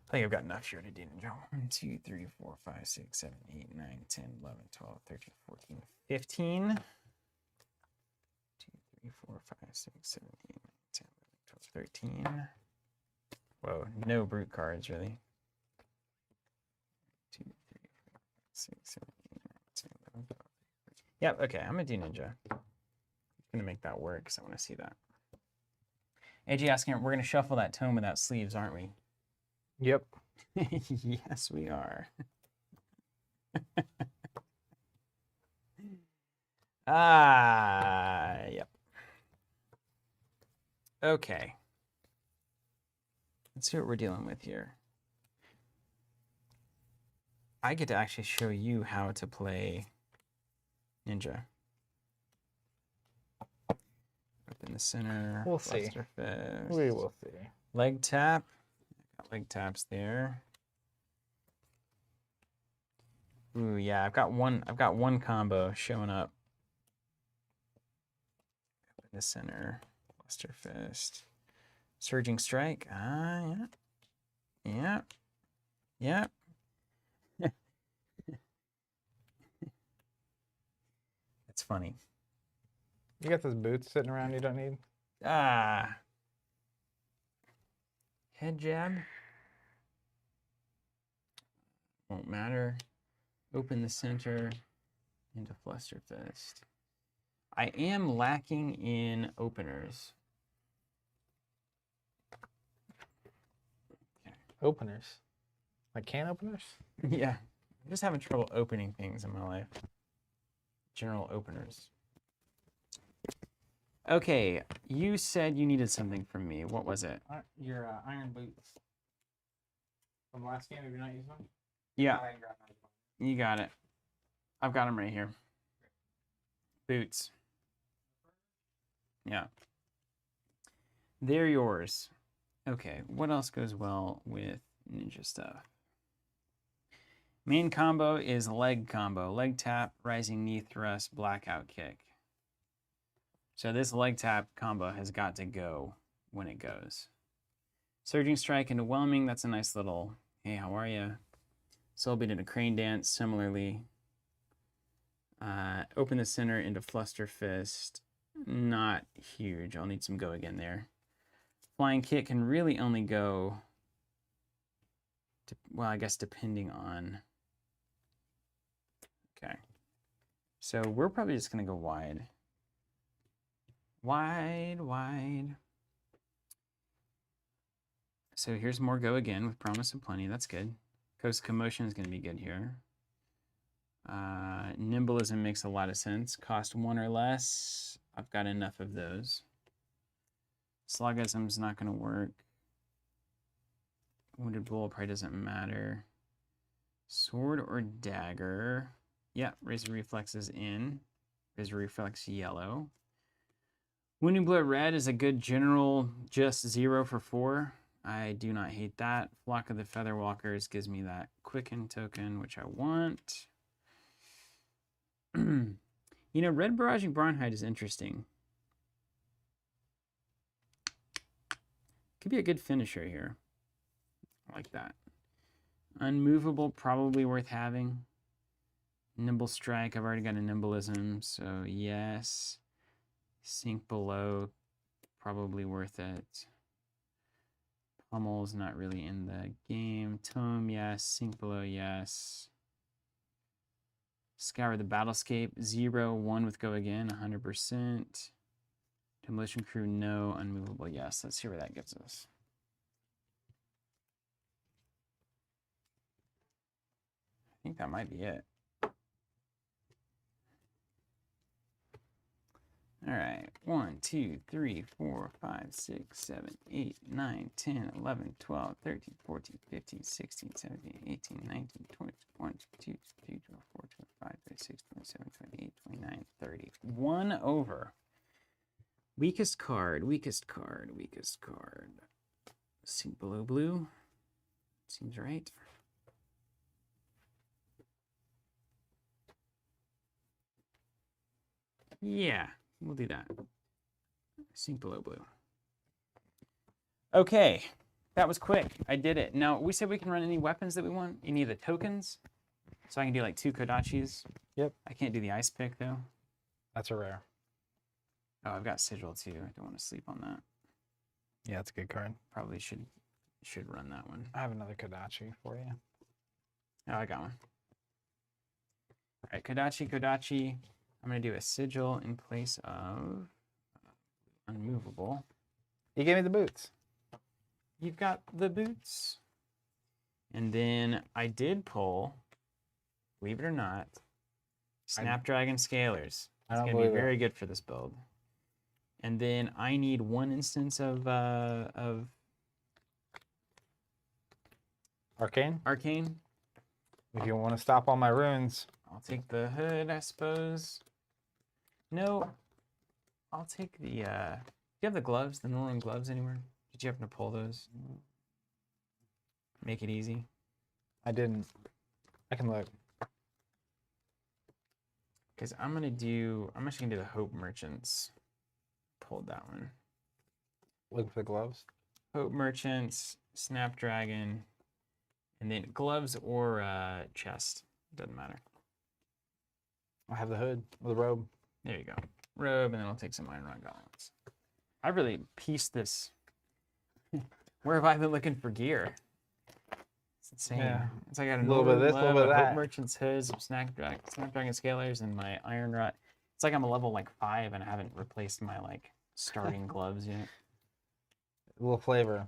I think I've got enough here to do ninja. 1, 2, 3, 4, 5, 6, 7, 8, 9, 10, 11, 12, 13, 14, 15. 2, 3, 4, 5, 6, 7, 8, 9, 10, 11, 12, 13. Whoa, no brute cards, really. 2, 3, 4, 5, 6, 7, 8, 9, 10, 11, 12, 13. Yep, okay, I'm going to do ninja. I'm going to make that work because I want to see that. AJ asking, we're going to shuffle that tome without sleeves, aren't we? Yep. Yes, we are. Yep. Okay. Let's see what we're dealing with here. I get to actually show you how to play ninja. Up in the center. We'll see. Fist. We will see. Leg tap. Got leg taps there. Ooh, yeah, I've got one combo showing up. Up in the center. Cluster Fist. Surging Strike. Yeah. Yeah. Yeah. That's funny. You got those boots sitting around you don't need? Head jab. Won't matter. Open the center into Fluster Fist. I am lacking in openers. Okay. Openers? Like can openers? Yeah. I'm just having trouble opening things in my life. General openers. Okay, you said you needed something from me. What was it? Your iron boots. From last game, have you not used them? Yeah. You got it. I've got them right here. Boots. Yeah. They're yours. Okay, what else goes well with ninja stuff? Main combo is leg combo. Leg tap, rising knee thrust, blackout kick. So this leg tap combo has got to go when it goes. Surging strike into whelming. That's a nice little, hey, how are you? Soulbeat into crane dance, similarly. Open the center into fluster fist. Not huge. I'll need some go again there. Flying kick can really only go, well, I guess depending on. Okay. So we're probably just going to go wide. Wide. So here's more go again with promise of plenty. That's good. Coast Commotion is going to be good here. Nimblism makes a lot of sense. Cost 1 or less. I've got enough of those. Slogism's not going to work. Wounded Bull probably doesn't matter. Sword or dagger? Yeah, Razor Reflex is in. Razor Reflex yellow. Wounding Blow red is a good general, just 0 for 4. I do not hate that. Flock of the Featherwalkers gives me that Quicken token, which I want. You know, Red Barraging Barnhide is interesting. Could be a good finisher here. I like that. Unmovable, probably worth having. Nimble Strike, I've already got a Nimbleism, so yes. Sink Below, probably worth it. Pummel's not really in the game. Tome, yes. Sink Below, yes. Scour the Battlescape, 0-1 with Go Again, 100%. Demolition Crew, no. Unmovable, yes. Let's see where that gets us. I think that might be it. All right. 1, 2, 3, 4, 5, 6, 7, 8, 9, 10, 11, 12, 13, 14, 15, 16, 17, 18, 19, 20, 21, 22, 23, 24, 25, 26, 27, 28, 29, 30. 1 over. Weakest card, weakest card, weakest card. Sink Below blue. Seems right. Yeah, we'll do that. Sink Below blue. Okay, that was quick. I did it. Now, we said we can run any weapons that we want. You need the tokens. So I can do like 2 Kodachis. Yep. I can't do the ice pick though. That's a rare. Oh, I've got Sigil too. I don't want to sleep on that. Yeah, it's a good card. Probably should run that one. I have another Kodachi for you. Oh, I got one. All right, Kodachi. I'm going to do a Sigil in place of Unmovable. You gave me the boots. You've got the boots. And then I did pull, believe it or not, Snapdragon Scalers. I It's don't going to be believe very good for this build. And then I need 1 instance of Arcane. Arcane. If you want to stop all my runes. I'll take the hood, I suppose. No, I'll take the, do you have the gloves, the Northern gloves anywhere? Did you happen to pull those? Make it easy. I didn't. I can look. Because I'm actually going to do the Hope Merchants. Pulled that one. Look for the gloves. Hope Merchants, Snapdragon, and then gloves or chest. Doesn't matter. I have the hood, the robe. There you go. Robe, and then I'll take some Iron Rod Gauntlets. I really pieced this. Where have I been looking for gear? It's insane. Yeah. It's like I got A little bit of this, a little bit of that. Hope Merchant's hoods, some Snapdragon Scalers, and my Iron Rod. It's like I'm a level like 5 and I haven't replaced my like starting gloves yet. A little flavor.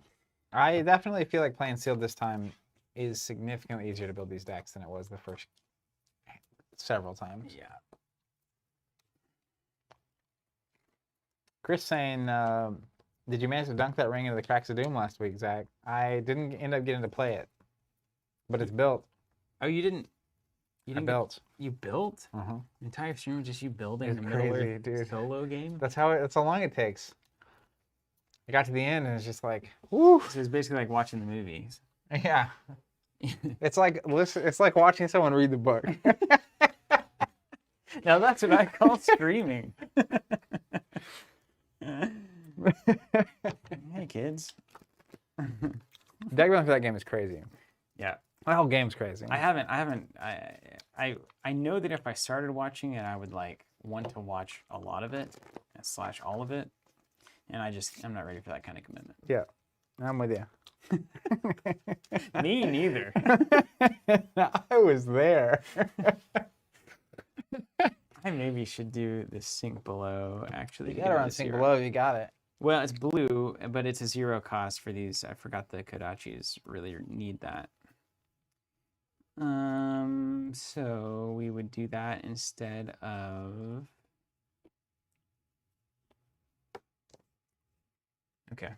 I definitely feel like playing sealed this time is significantly easier to build these decks than it was the first several times. Yeah. Chris saying, did you manage to dunk that ring into the cracks of doom last week, Zach? I didn't end up getting to play it, but it's built. Oh, you didn't? I built. You built? Uh-huh. The entire stream was just you building It's a Middle crazy, Earth dude. solo game? That's how long it takes. I got to the end and it's just like, woo. So it's basically like watching the movies. Yeah. It's like it's like watching someone read the book. Now that's what I call streaming. Hey kids. Deck building for that game is crazy. Yeah. My whole game's crazy. I know that if I started watching it, I would like want to watch a lot of it / all of it. And I'm not ready for that kind of commitment. Yeah. I'm with you. Me neither. I was there. I maybe should do the Sink Below actually. You got to run Sink Below, you got it. Well, it's blue, but it's a 0 cost for these. I forgot the Kodachis really need that. So we would do that instead of. Okay,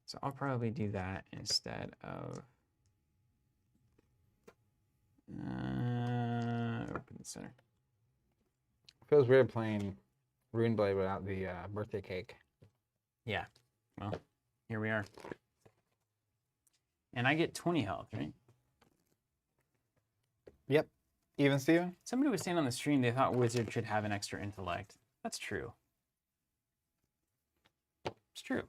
so I'll probably do that instead of center. Feels weird playing Rune Blade without the birthday cake. Yeah. Well, here we are. And I get 20 health, right? Yep. Even Steven? Somebody was saying on the stream they thought Wizard should have an extra intellect. That's true. It's true.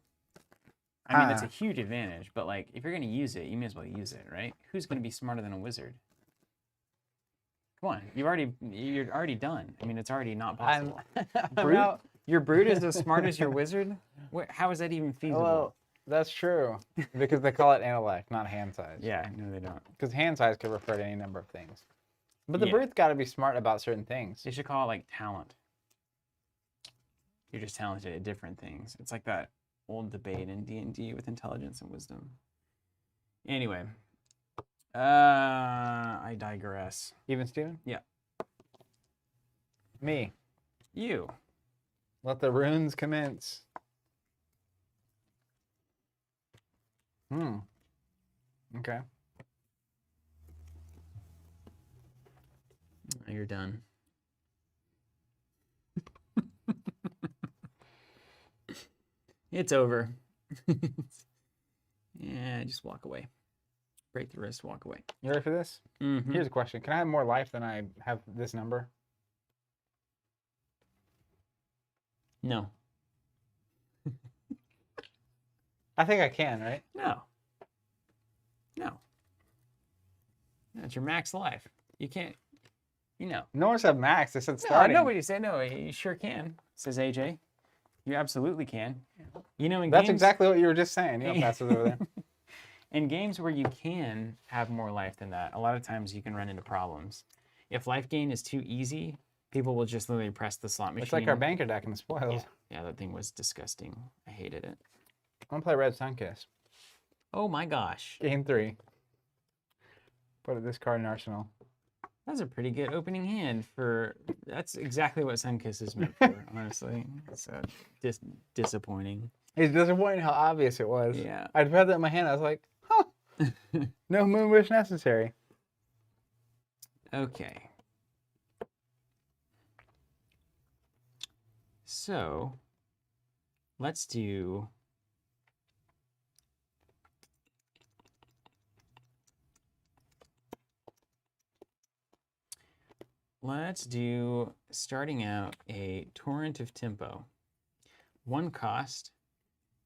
I mean, it's a huge advantage, but like, if you're going to use it, you may as well use it, right? Who's going to be smarter than a wizard? Come on, you're already done. I mean, it's already not possible. Your brute is as smart as your wizard? How is that even feasible? Well, that's true. Because they call it intellect, not hand size. Yeah, no, they don't. Because hand size could refer to any number of things. But the Yeah. brute's got to be smart about certain things. They should call it like talent. You're just talented at different things. It's like that old debate in D&D with intelligence and wisdom. Anyway, I digress. Even Steven? Yeah. Me. You. Let the runes commence. Okay. You're done. It's over. Yeah, just walk away. Break the wrist, walk away. You ready for this? Mm-hmm. Here's a question. Can I have more life than I have this number? No. I think I can, right? No. No. That's your max life. You can't, you know. No one said max. They said No, starting. nobody said no. You sure can, says AJ. You absolutely can. You know, in That's games, exactly what you were just saying. You know, pass it over there. in games where you can have more life than that, a lot of times you can run into problems. If life gain is too easy, people will just literally press the slot machine. It's like our banker deck in the spoils. Yeah, that thing was disgusting. I hated it. I'm gonna play Red Sunkiss. Oh my gosh. Game 3. Put this card in Arsenal. That's a pretty good opening hand for. That's exactly what Sunkiss is meant for, honestly. It's disappointing. It's disappointing how obvious it was. Yeah. I'd had that in my hand. I was like, huh. No moon wish necessary. Okay. So, let's do. Let's do, starting out, a Torrent of Tempo. 1 cost,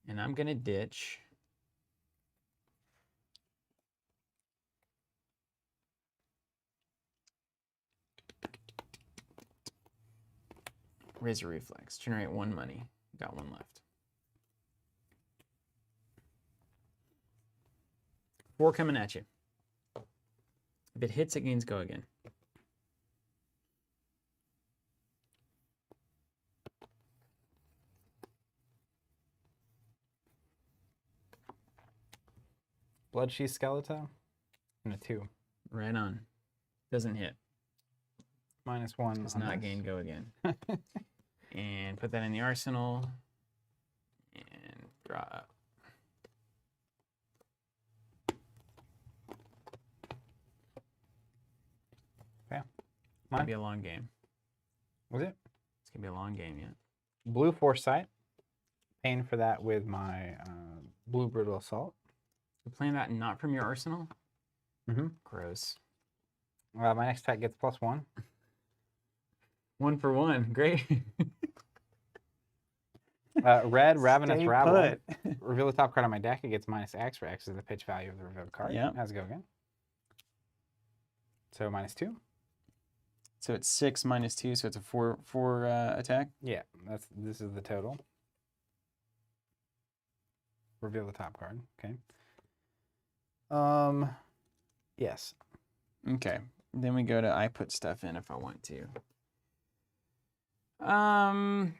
and I'm going to ditch Razor Reflex. Generate 1 money. Got 1 left. 4 coming at you. If it hits, it gains go again. Bloodsheath Skeleton and a 2. Right on. Doesn't hit. -1. Does on not this. gain go again. And put that in the arsenal. And draw up. Okay. It's going to be a long game. Was it? It's going to be a long game, yeah. Blue Foresight. Paying for that with my Blue Brutal Assault. You're playing that not from your arsenal? Mm-hmm. Gross. My next attack gets +1. 1 for 1. Great. Red Ravenous Stay Rabble. put. Reveal the top card on my deck. It gets -X for X is the pitch value of the revealed card. Yep. Let's go again. So -2. So it's 6 minus 2, so it's a 4 attack. Yeah, this is the total. Reveal the top card. Okay. Yes. Okay. Then we go to I put stuff in if I want to. I'll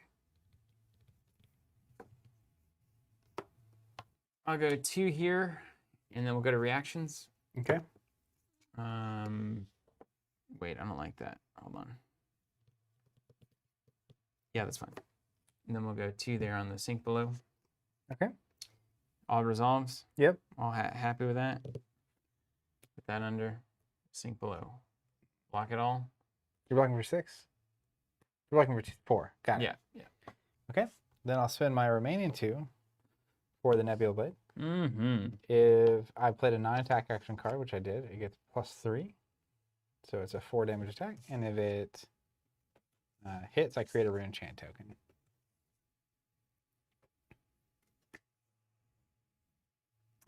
go 2 here, and then we'll go to reactions. Okay. Wait, I don't like that. Hold on. Yeah, that's fine. And then we'll go 2 there on the sink below. Okay. All resolves. Yep. All happy with that. Put that under. Sink below. Block it all. You're blocking for 6? You're blocking for 4. Got it. Yeah, yeah. Okay. Then I'll spend my remaining 2 for the Nebula Blade. Mm-hmm. If I played a non-attack action card, which I did, it gets +3. So it's a 4 damage attack. And if it hits, I create a rune chant token.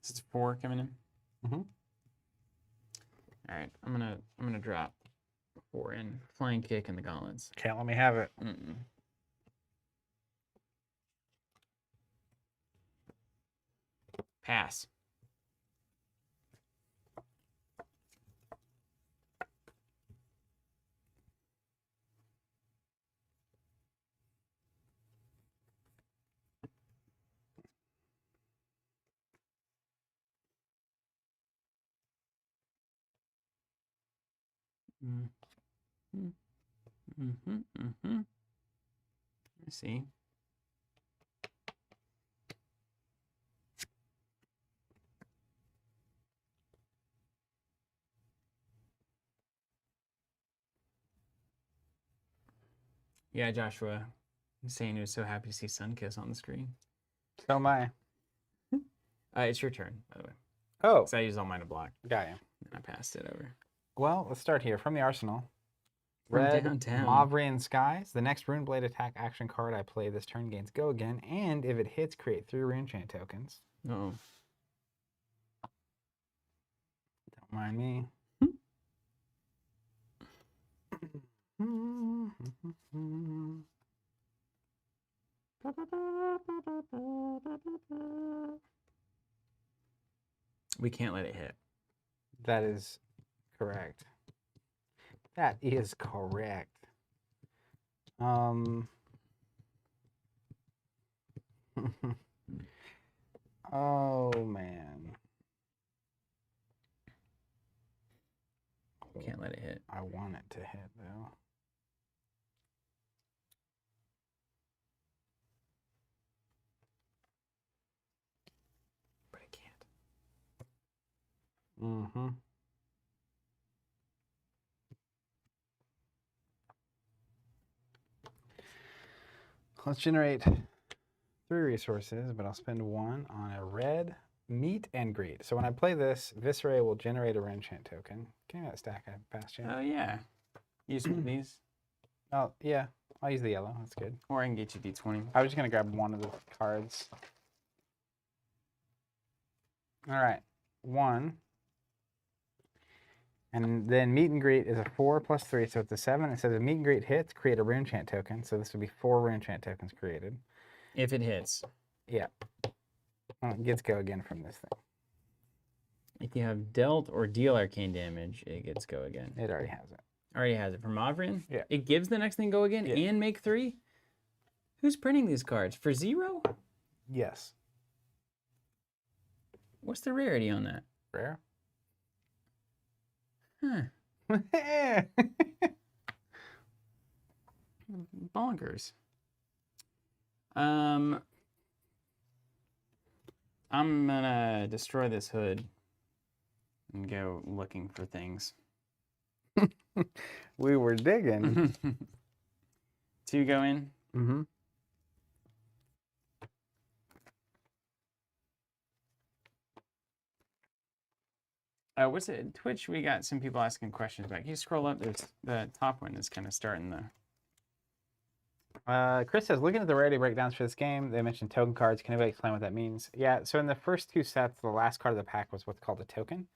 This is 4 coming in. Mm-hmm. All right, I'm gonna drop 4 in. Flying kick and the gauntlets. Can't let me have it. Mm-mm. Pass. Mm-hmm. Mm-hmm. Mm-hmm. I see. Yeah, Joshua was saying he was so happy to see Sunkiss on the screen. So am I. It's your turn, by the way. Oh, So I used all mine to block, got you. and I passed it over. Well, let's start here. From the arsenal. From Red downtown. Mavrian Skies. The next Rune Blade attack action card I play this turn gains Go Again, and if it hits, create 3 Rune Chant tokens. Oh. Don't mind me. We can't let it hit. That is correct. That is correct. Oh man. Can't let it hit. I want it to hit though. But it can't. Mm-hmm. Let's generate 3 resources, but I'll spend 1 on a red meet and greet. So when I play this, Viscera will generate a rune chant token. Give me that stack I passed you. Oh, yeah. Use one of these. Oh, yeah. I'll use the yellow. That's good. Or I can get you D20. I was just going to grab one of the cards. All right. 1. And then meet and greet is a 4 plus 3, so it's a 7. It says if meet and greet hits, create a rune chant token. So this would be 4 rune chant tokens created. If it hits. Yeah. Well, it gets Go Again from this thing. If you have dealt or deal arcane damage, it gets Go Again. It already has it. Already has it. From Mavrian? Yeah. It gives the next thing Go Again Yeah. and make 3? Who's printing these cards? For 0? Yes. What's the rarity on that? Rare. Huh. Bonkers. I'm gonna destroy this hood and go looking for things. We were digging. 2 go in. Mm-hmm. What's it? Twitch, we got some people asking questions back. Can you scroll up? There's the top one is kind of starting the. Chris says, looking at the rarity breakdowns for this game, they mentioned token cards. Can anybody explain what that means? Yeah, so in the first 2 sets, the last card of the pack was what's called a token.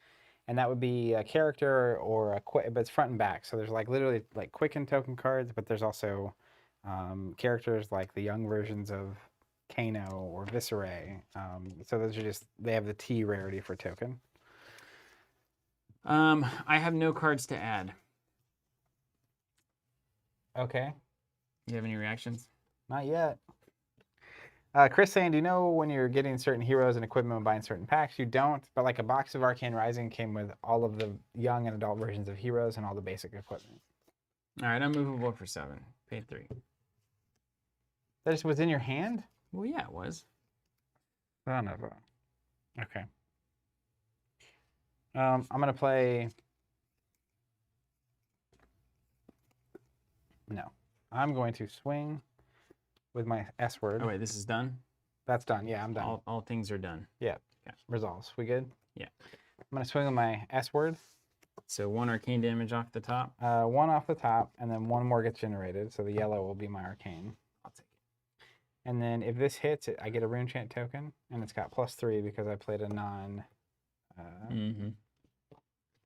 And that would be a character or a quick, but it's front and back. So there's like literally like quicken token cards, but there's also characters like the young versions of Kano or Viscera. So those are just, they have the T rarity for token. I have no cards to add. Okay. You have any reactions? Not yet. Chris saying, do you know when you're getting certain heroes and equipment and buying certain packs? You don't, but like a box of Arcane Rising came with all of the young and adult versions of heroes and all the basic equipment. All right, I'm movable for 7. Paid 3. That just was in your hand? Well, yeah, it was. Son of a. Okay. I'm going to play No. I'm going to swing with my S word. Oh wait, this is done. That's done. Yeah, I'm done. All things are done. Yeah. Okay. Resolves. We good? Yeah. I'm going to swing with my S word. So 1 arcane damage off the top. 1 off the top, and then 1 more gets generated. So the yellow will be my arcane. I'll take it. And then if this hits, I get a rune chant token, and it's got +3 because I played a non.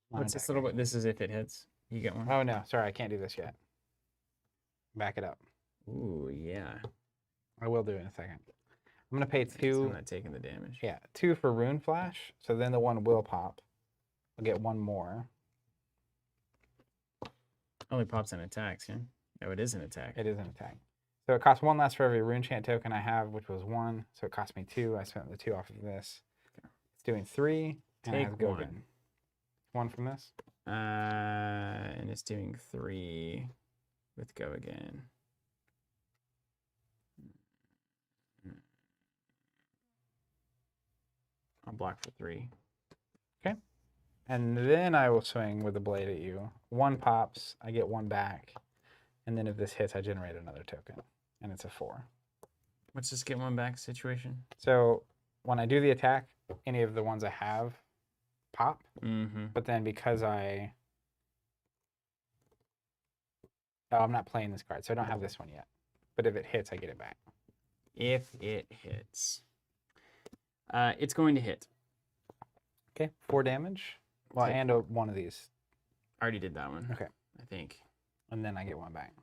What's this little bit? This is if it hits. You get one. Oh no, sorry, I can't do this yet. Back it up. Ooh, yeah. I will do it in a second. I'm gonna pay 2. I'm not taking the damage. Yeah, 2 for rune flash. So then the 1 will pop. I'll get 1 more. Only pops on attacks, yeah? Oh, it is an attack. It is an attack. So it costs 1 less for every rune chant token I have, which was 1. So it cost me 2. I spent the 2 off of this. It's doing 3, and I have to go again. 1 from this. And it's doing 3 with go again. I'll block for 3. Okay. And then I will swing with the blade at you. 1 pops, I get 1 back. And then if this hits, I generate another token. And it's a 4. What's this get 1 back situation? So when I do the attack, any of the ones I have pop. But then because I'm not playing this card, so I don't have this one yet. But if it hits, I get it back. If it hits. It's going to hit. Okay, 4 damage. Well, and one of these. I already did that one. Okay. I think. And then I get 1 back.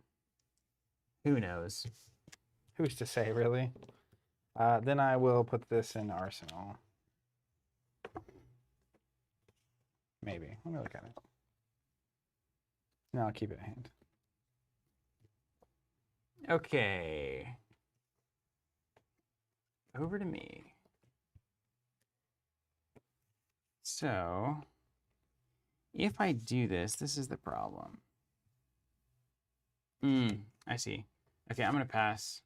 Who knows? Who's to say, really? Then I will put this in Arsenal. Maybe. Let me look at it. No, I'll keep it in hand. Okay. Over to me. So, if I do this, this is the problem. I see. Okay, I'm going to pass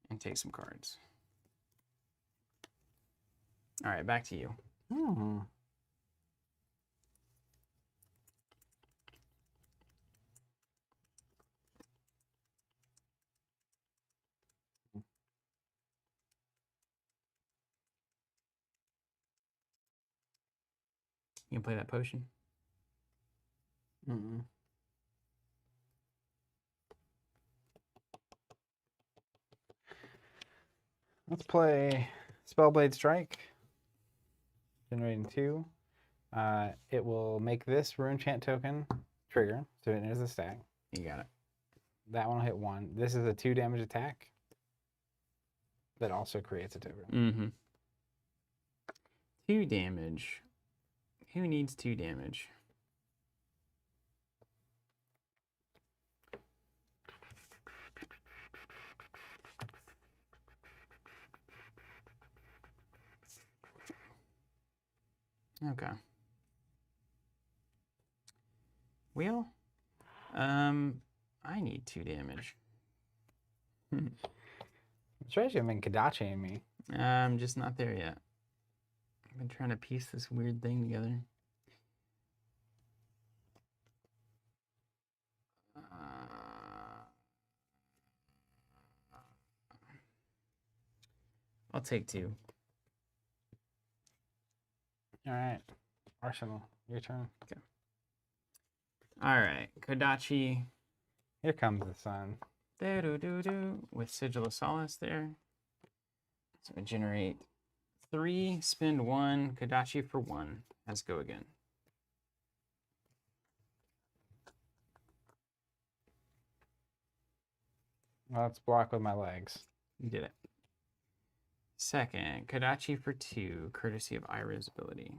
and take some cards. All right, back to you. You can play that potion. Let's play Spellblade Strike. Generating 2. It will make this rune chant token trigger, so it enters the stack. You got it. That one will hit 1. This is a 2 damage attack that also creates a token. 2 damage. Who needs 2 damage? Okay. Well, I need 2 damage. Especially, I mean, Kadachi and me. I'm just not there yet. I've been trying to piece this weird thing together. I'll take 2. All right. Arsenal, your turn. Okay. All right. Kodachi. Here comes the sun. With Sigil of Solace there. So I generate 3, spend 1, Kodachi for 1. Let's go again. Let's block with my legs. You did it. Second, Kodachi for 2, courtesy of Ira's ability.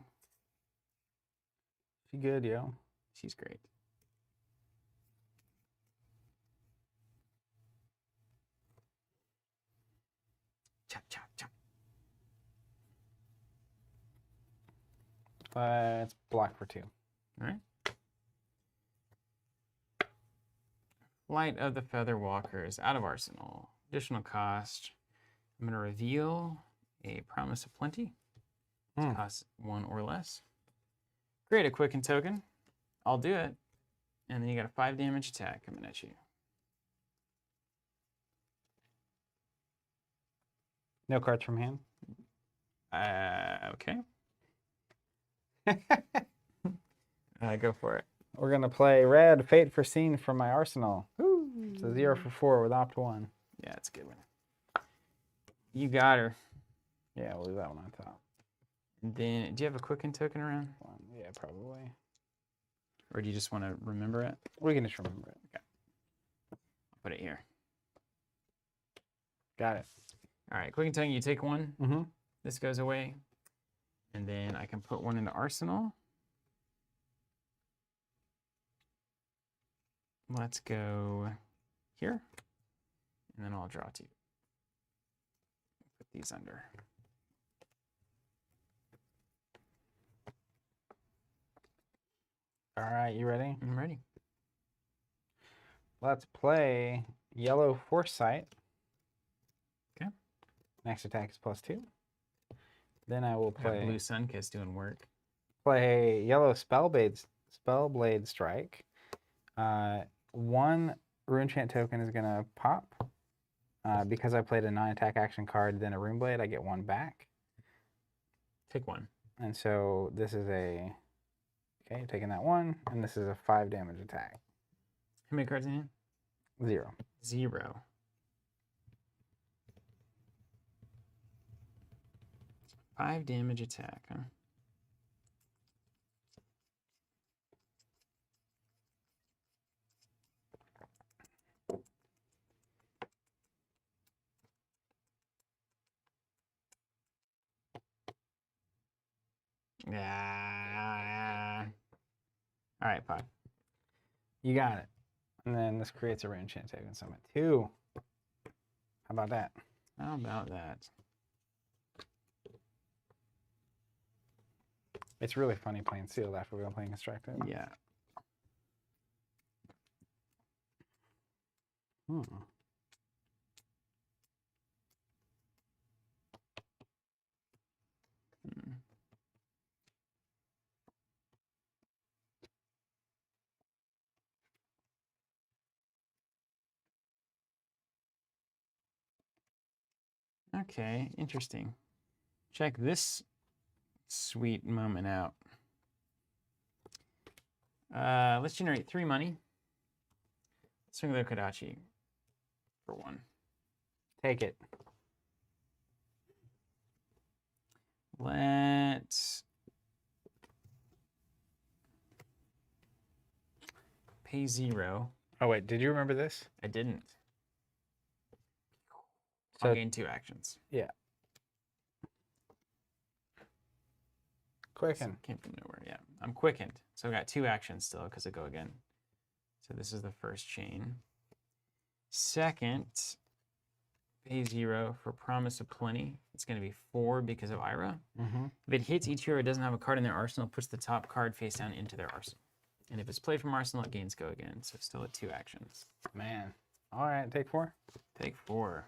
She good, yo. She's great. Chop, chop, chop. Let's block for 2. All right. Flight of the Feather Walkers out of Arsenal. Additional cost. I'm going to reveal a Promise of Plenty. It costs 1 or less. Create a Quicken token. I'll do it. And then you got a 5 damage attack coming at you. No cards from hand. Okay. Go for it. We're gonna play red Fate Foreseen from my arsenal. It's a 0 for 4 with opt 1. Yeah, it's a good one. You got her. Yeah, we'll leave that one on top. And then, do you have a Quicken token around? Yeah, probably. Or do you just want to remember it? We can just remember it. Okay. I'll put it here. Got it. All right, Quicken token, you take one. Mm-hmm. This goes away. And then I can put one into Arsenal. Let's go here. And then I'll draw 2. Put these under. All right, you ready? I'm ready. Let's play yellow Foresight. Okay. Next attack is +2. Then I will Got play blue Sunkiss doing work. play yellow Spellblade Strike. 1 Rune Chant token is gonna pop. Because I played a 9-attack action card, then a Rune Blade, I get 1 back. Take 1. And so this is a taking that 1, and this is a 5 damage attack. How many cards in hand? 0. 0. Five damage attack, huh? Yeah. All right, 5. You got it. And then this creates a Rune Chant token, so I'm at 2. How about that? How about that? It's really funny playing sealed after we're playing constructed. Yeah. Hmm. Okay, interesting. Check this sweet moment out. Let's generate 3 money. Swing the Kodachi for 1. Take it. Let's pay 0. Oh wait, did you remember this? I didn't. So I'll gain 2 actions. yeah. Quicken. Came from nowhere. Yeah, I'm quickened, so I got 2 actions still because I go again. So this is the first chain. Second, pay 0 for Promise of Plenty. It's going to be 4 because of Ira. Mm-hmm. If it hits, each hero doesn't have a card in their arsenal, puts the top card face down into their arsenal. And if it's played from arsenal, it gains go again. So still at 2 actions. Man. All right, take 4. Take 4.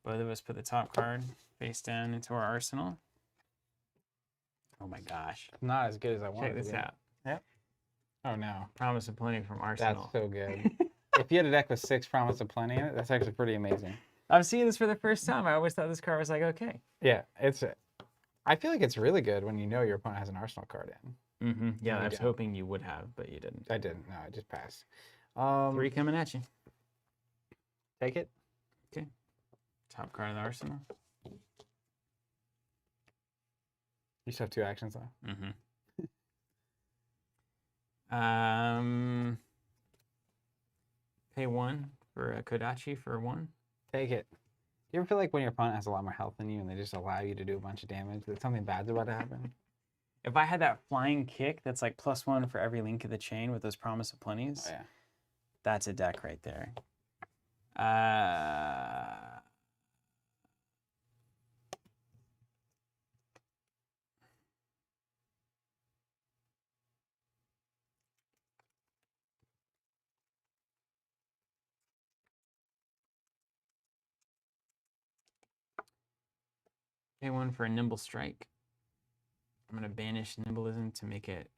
Both of us put the top card face down into our arsenal. Oh my gosh. Not as good as I wanted. Check this out. Yep. Oh no. Promise of Plenty from arsenal. That's so good. If you had a deck with 6 Promise of Plenty in it, that's actually pretty amazing. I'm seeing this for the first time. I always thought this card was like, okay. Yeah, I feel like it's really good when you know your opponent has an arsenal card in. Mm-hmm. Yeah, No I was doubt. hoping you would have, but you didn't. I didn't. No, I just passed. 3 coming at you. Take it. Okay. Top card of the arsenal. You still have 2 actions though. Mm-hmm. Pay 1 for a Kodachi for 1. Take it. You ever feel like when your opponent has a lot more health than you and they just allow you to do a bunch of damage, that something bad's about to happen? If I had that flying kick that's like +1 for every link of the chain with those Promise of Plenties, Oh, yeah. that's a deck right there. Pay 1 for a Nimble Strike. I'm going to banish Nimbleism to make it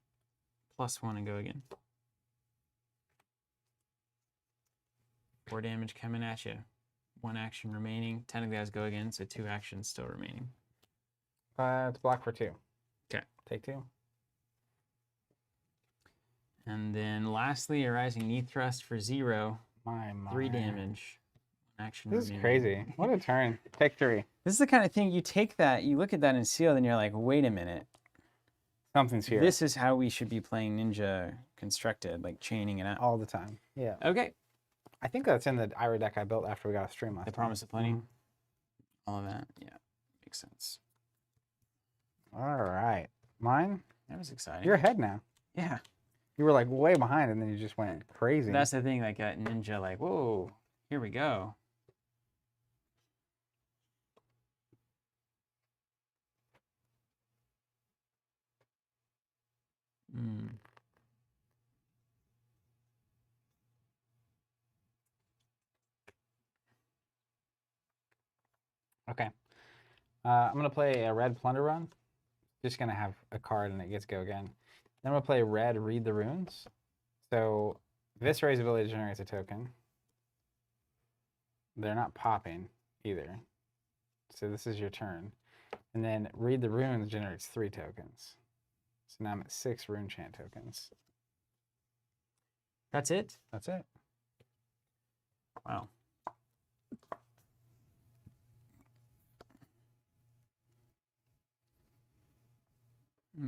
+1 and go again. 4 damage coming at you. 1 action remaining. Technically has go again, so 2 actions still remaining. It's block for 2. Okay. Take 2. And then lastly, a rising knee thrust for 0. My. 3 damage. Action This is remaining. crazy. What a turn. Take 3. This is the kind of thing you take that, you look at that in sealed, and you're like, wait a minute. Something's here. This is how we should be playing Ninja Constructed, like chaining it out. all the time. Yeah. Okay. I think that's in the Ira deck I built after we got a stream last The time. Promise of Plenty. Mhm. All of that. Yeah. Makes sense. All right. Mine? That was exciting. You're ahead now. Yeah. You were like way behind and then you just went crazy. That's the thing, like Ninja, like, whoa, here we go. Okay. I'm going to play a red Plunder Run. Just going to have a card and it gets go again. Then I'm going to play red Read the Runes. So this Raise Ability generates a token. They're not popping either. So this is your turn. And then Read the Runes generates 3 tokens. So now I'm at 6 Rune Chant tokens. That's it? That's it. Wow.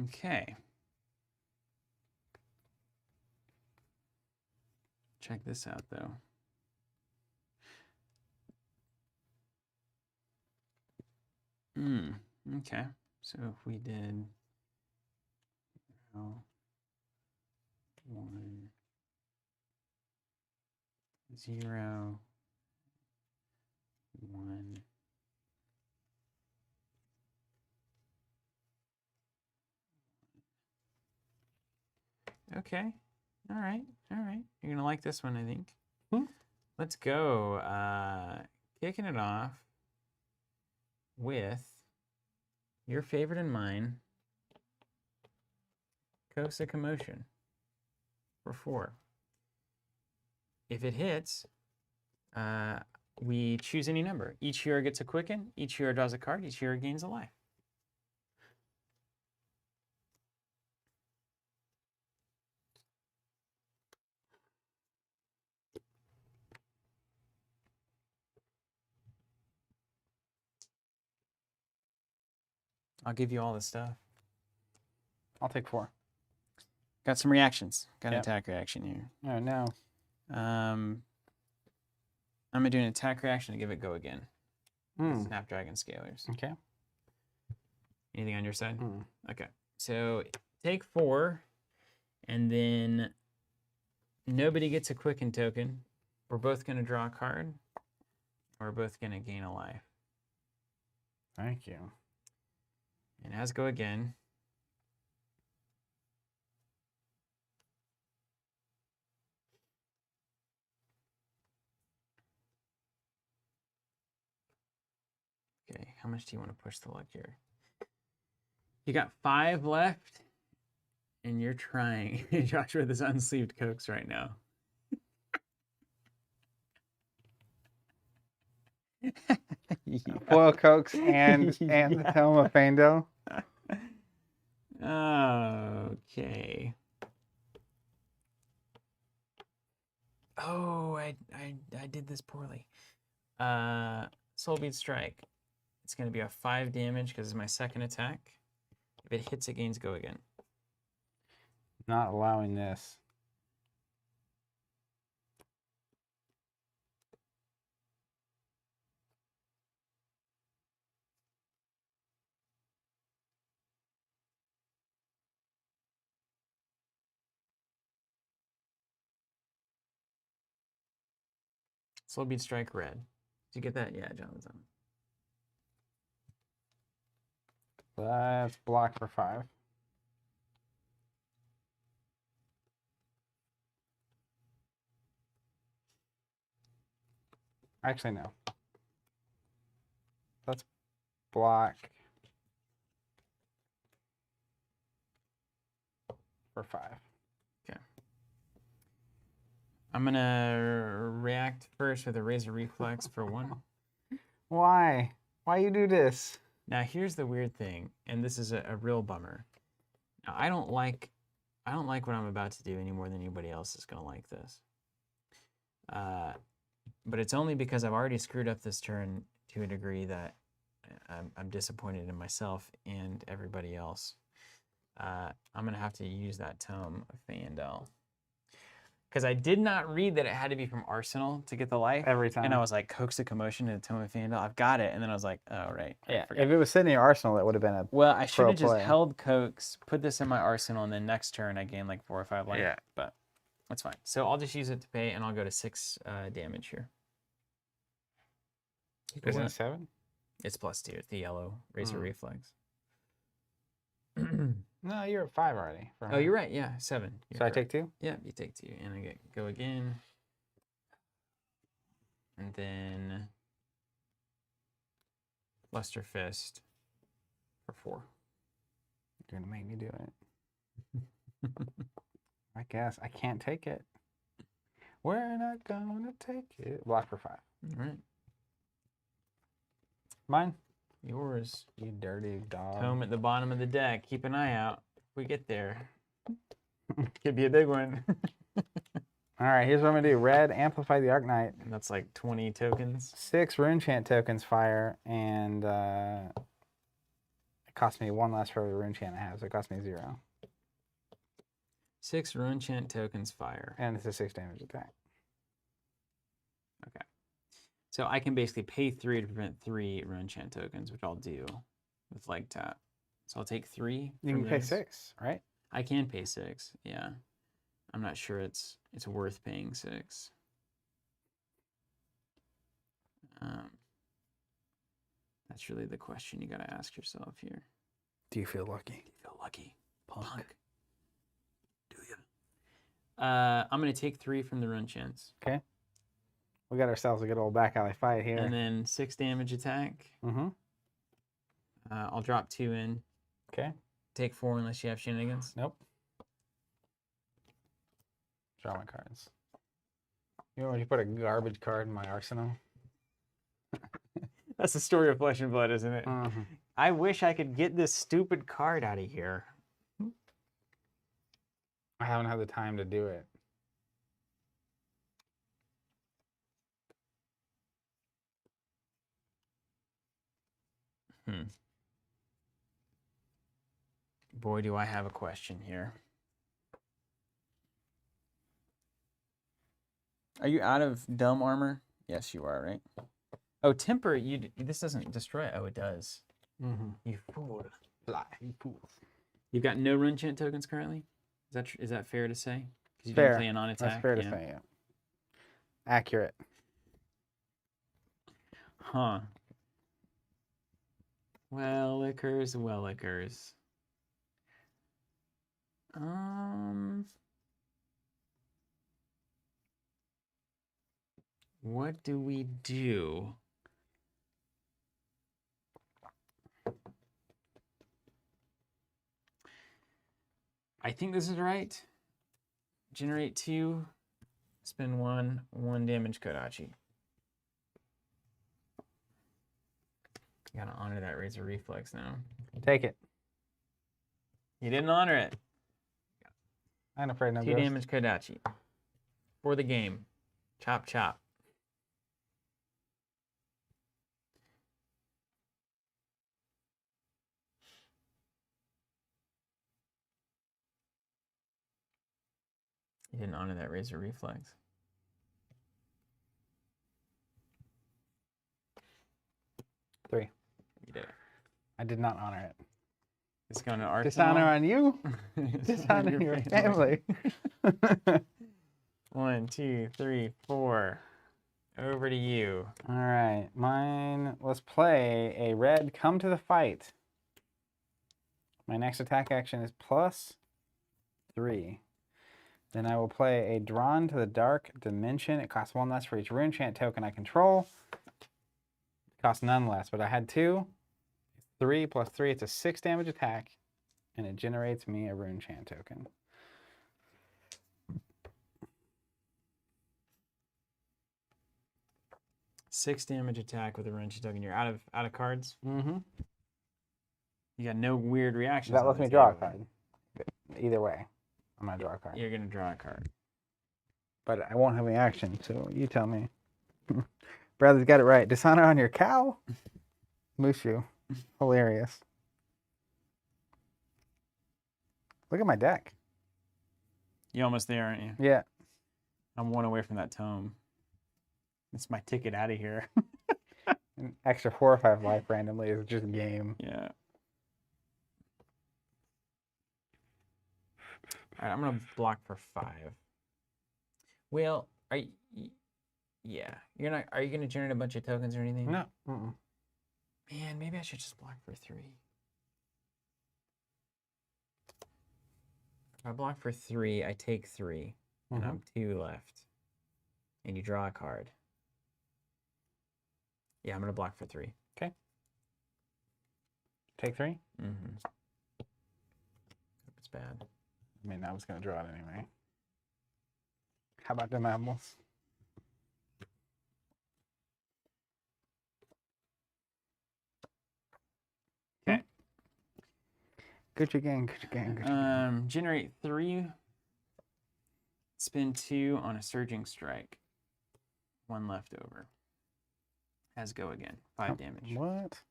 Okay. Check this out, though. Okay. So if we did 1, 0, 1. Okay. All right. All right. You're going to like this one, I think. Let's go. Kicking it off with your favorite and mine, Kosa Commotion for 4. If it hits, we choose any number. Each hero gets a quicken, each hero draws a card, each hero gains a life. I'll give you all the stuff. I'll take 4. Got some reactions. Got an Yep. attack reaction here. Oh, no. I'm going to do an attack reaction to give it go again. Snapdragon Scalers. Okay. Anything on your side? Okay. So take 4, and then nobody gets a quicken token. We're both going to draw a card. We're both going to gain a life. Thank you. And as go again. Okay, how much do you want to push the luck here? You got 5 left, and you're trying. Joshua, this unsleeved Cokes right now. Foil Cokes and the Helm of Fando. Okay. Oh, I did this poorly. Soulbeat Strike. It's going to be a 5 damage because it's my second attack. If it hits, it gains go again. Not allowing this. Soulbeat Strike red. Did you get that? Yeah, Jonathan. That's block for 5. Actually, no. That's block for 5. Okay. I'm gonna react first with a Razor Reflex for 1. Why? Why you do this? Now here's the weird thing, and this is a real bummer. Now, I don't like what I'm about to do any more than anybody else is gonna like this. But it's only because I've already screwed up this turn to a degree that I'm disappointed in myself and everybody else. I'm gonna have to use that Tome of Fandel. Because I did not read that it had to be from Arsenal to get the life. Every time. And I was like, Coax the Commotion to the Tome of Fandel. I've got it. And then I was like, oh, right. Yeah, if it was sitting in your arsenal, it would have been a Well, I should have just play. held Coax, put this in my arsenal, and then next turn I gain like 4 or 5 life. Yeah. But that's fine. So I'll just use it to pay, and I'll go to 6 damage here. Isn't it 7? It's +2. It's the yellow Razor Reflex. No, you're at 5 already. Oh, you're right. Yeah, 7. So I take 2? Yeah, you take 2. And I go again. And then Luster Fist for 4. You're going to make me do it. I guess. I can't take it. We're not going to take it. Block for 5. All right. Mine? Yours. You dirty dog. Tome at the bottom of the deck. Keep an eye out. If we get there, could be a big one. All right, here's what I'm going to do. Red, amplify the Arknight. And that's like 20 tokens. 6 Rune Chant tokens fire, and it costs me 1 less for every Rune Chant I have, so it costs me 0. 6 Rune Chant tokens fire. And it's a 6 damage attack. Okay. So I can basically pay 3 to prevent 3 Rune Chant tokens, which I'll do with Leg Tap. So I'll take 3. You can pay 6, right? I can pay 6, yeah. I'm not sure it's worth paying 6. That's really the question you got to ask yourself here. Do you feel lucky? Do you feel lucky? Punk. Do you? I'm going to take 3 from the Rune Chants. Okay. We got ourselves a good old back alley fight here. And then 6 damage attack. Mm-hmm. I'll drop 2 in. Okay. Take 4 unless you have shenanigans. Nope. Draw my cards. You know when you put a garbage card in my arsenal? That's the story of Flesh and Blood, isn't it? Mm-hmm. I wish I could get this stupid card out of here. I haven't had the time to do it. Boy, do I have a question here. Are you out of dumb armor? Yes, you are, right? Oh, temper, this doesn't destroy it. Oh, it does. Mm-hmm. You fool. Fly, you fools. You've got no Rune Chant tokens currently? Is that fair to say? Because you Fair. don't play an on attack. That's fair to say, yeah. Accurate. Huh. Wellickers. What do we do? I think this is right. Generate 2, spend 1 damage Kodachi. Gotta honor that Razor Reflex now. Take it. You didn't honor it. I ain't afraid no 2 ghost. damage Kodachi. For the game. Chop, chop. You didn't honor that Razor Reflex. Three. You did it. I did not honor it. It's going to Arsenal. Dishonor on you. Dishonor your family. 1, 2, 3, 4. Over to you. All right. Mine, let's play a red come to the fight. My next attack action is +3. Then I will play a Drawn to the Dark Dimension. It costs 1 less for each Rune Chant token I control. It costs none less, but I had 2. 3 plus 3, it's a 6 damage attack, and it generates me a Rune Chant token. 6 damage attack with a wrenchy token. You're out of cards. Mm-hmm. You got no weird reactions. That on lets the me draw a table. card. Either way, I'm gonna draw a card. You're gonna draw a card. But I won't have any action, so you tell me. Bradley's got it right. Dishonor on your cow? Mushu. Hilarious. Look at my deck. You almost there, aren't you? Yeah. I'm 1 away from that tome. It's my ticket out of here. An extra 4 or 5 life randomly is just game. Yeah. All right, I'm gonna block for 5. Well, yeah, you're not. Are you gonna generate a bunch of tokens or anything? No. Mm-mm. Man, maybe I should just block for 3. If I block for 3, I take 3, and I'm 2 left. And you draw a card. Yeah, I'm gonna block for 3. Okay. Take 3? Mm-hmm. It's bad. I mean, I was gonna draw it anyway. How about them apples? Okay. Gucci gang, Gucci gang, Gucci gang. Generate 3. Spend 2 on a surging strike. 1 left over. Has go again. 5 damage. What?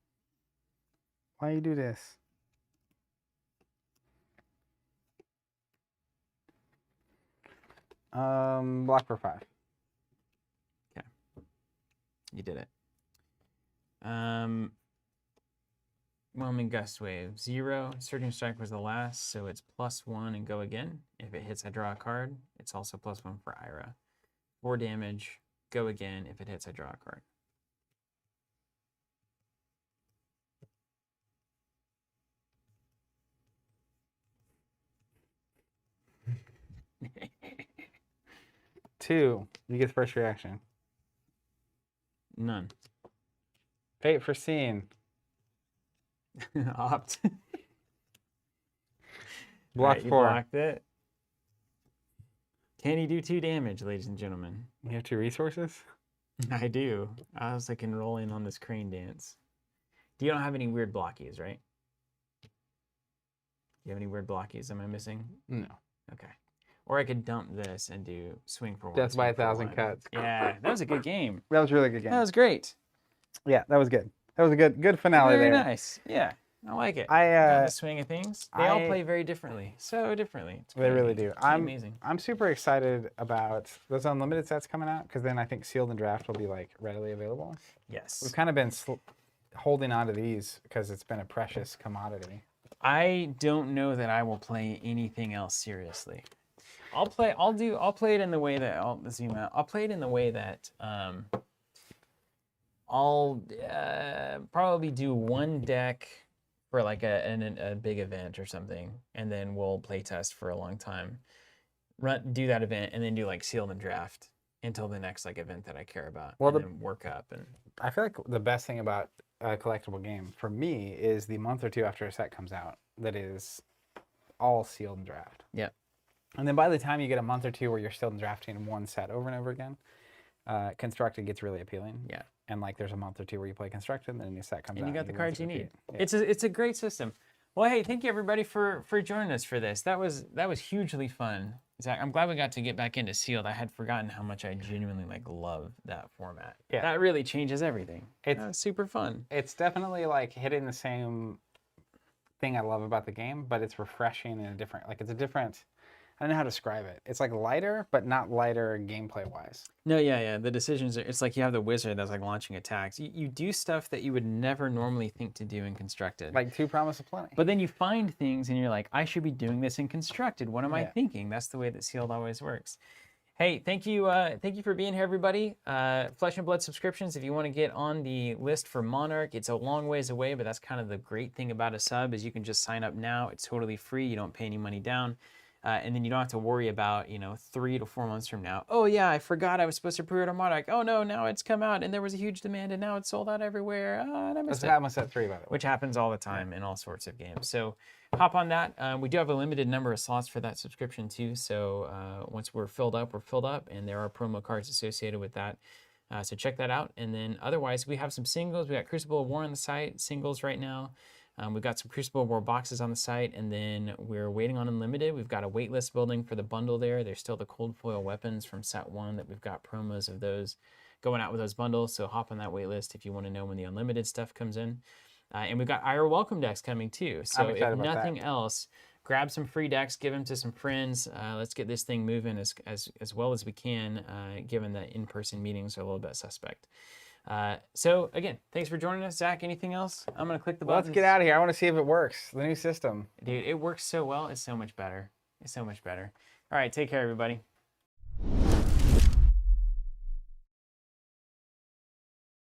Why you do this? Block for 5. Okay. You did it. Whelming Gust Wave. 0. Surging Strike was the last, so it's +1 and go again. If it hits, I draw a card. It's also +1 for Ira. 4 damage. Go again. If it hits, I draw a card. Two. You get the first reaction. None. Fate foreseen. Opt. Block Right, you 4. blocked it. Can he do 2 damage, ladies and gentlemen? You have 2 resources? I do. I was like enrolling on this crane dance. You don't have any weird blockies, right? You have any weird blockies? Am I missing? No. Okay. Or I could dump this and do swing for 1. Death by swing for 1,000 1. cuts. Yeah, that was a good game. That was a really good game. That was great. Yeah, that was good. That was a good finale Very there. nice. Yeah, I like it. I Got the swing of things. They all I- play very differently. So differently. It's They really crazy. do. It's amazing. I'm super excited about those unlimited sets coming out because then I think sealed and draft will be like readily available. Yes. We've kind of been holding on to these because it's been a precious commodity. I don't know that I will play anything else seriously. I'll play it in the way that I'll zoom out. I'll play it in the way that I'll probably do 1 deck for like a big event or something, and then we'll play test for a long time. Do that event and then do like sealed and draft until the next like event that I care about. Well, and then work up and I feel like the best thing about a collectible game for me is the month or 2 after a set comes out that is all sealed and draft. yeah. And then by the time you get a month or 2 where you're still drafting one set over and over again, constructed gets really appealing. Yeah. And like there's a month or 2 where you play constructed and then a new set comes out. And you got the want cards to you need. repeat. Yeah. It's a great system. Well, hey, thank you everybody for joining us for this. That was hugely fun. Zach, I'm glad we got to get back into sealed. I had forgotten how much I genuinely like love that format. Yeah. That really changes everything. It's super fun. It's definitely like hitting the same thing I love about the game, but it's refreshing in a different, like it's a different, I don't know how to describe it. It's like lighter, but not lighter gameplay wise. No, yeah. The decisions are, it's like you have the wizard that's like launching attacks. You do stuff that you would never normally think to do in constructed. Like 2 Promise of Plenty. But then you find things and you're like, I should be doing this in constructed. What am I Yeah. thinking? That's the way that sealed always works. Hey, thank you for being here, everybody. Flesh and Blood subscriptions, if you want to get on the list for Monarch, it's a long ways away, but that's kind of the great thing about a sub is you can just sign up now. It's totally free. You don't pay any money down. And then you don't have to worry about, 3 to 4 months from now. Oh yeah, I forgot I was supposed to pre-order Monarch. Oh no, now it's come out and there was a huge demand and now it's sold out everywhere. And I missed That's it. almost at 3, by the way. Which happens all the time in all sorts of games. So hop on that. We do have a limited number of slots for that subscription too. So once we're filled up, and there are promo cards associated with that. So check that out. And then otherwise, we have some singles. We got Crucible of War on the site, singles right now. We've got some Crucible of War boxes on the site, and then we're waiting on Unlimited. We've got a waitlist building for the bundle there. There's still the cold foil weapons from set 1 that we've got promos of those going out with those bundles. So hop on that waitlist if you want to know when the Unlimited stuff comes in. And we've got IRA welcome decks coming too. So if nothing else, grab some free decks, give them to some friends. Let's get this thing moving as well as we can, given that in-person meetings are a little bit suspect. So again, thanks for joining us. Zach, anything else? I'm going to click the button. Let's get out of here. I want to see if it works. The new system. Dude, it works so well. It's so much better. It's so much better. All right, take care, everybody.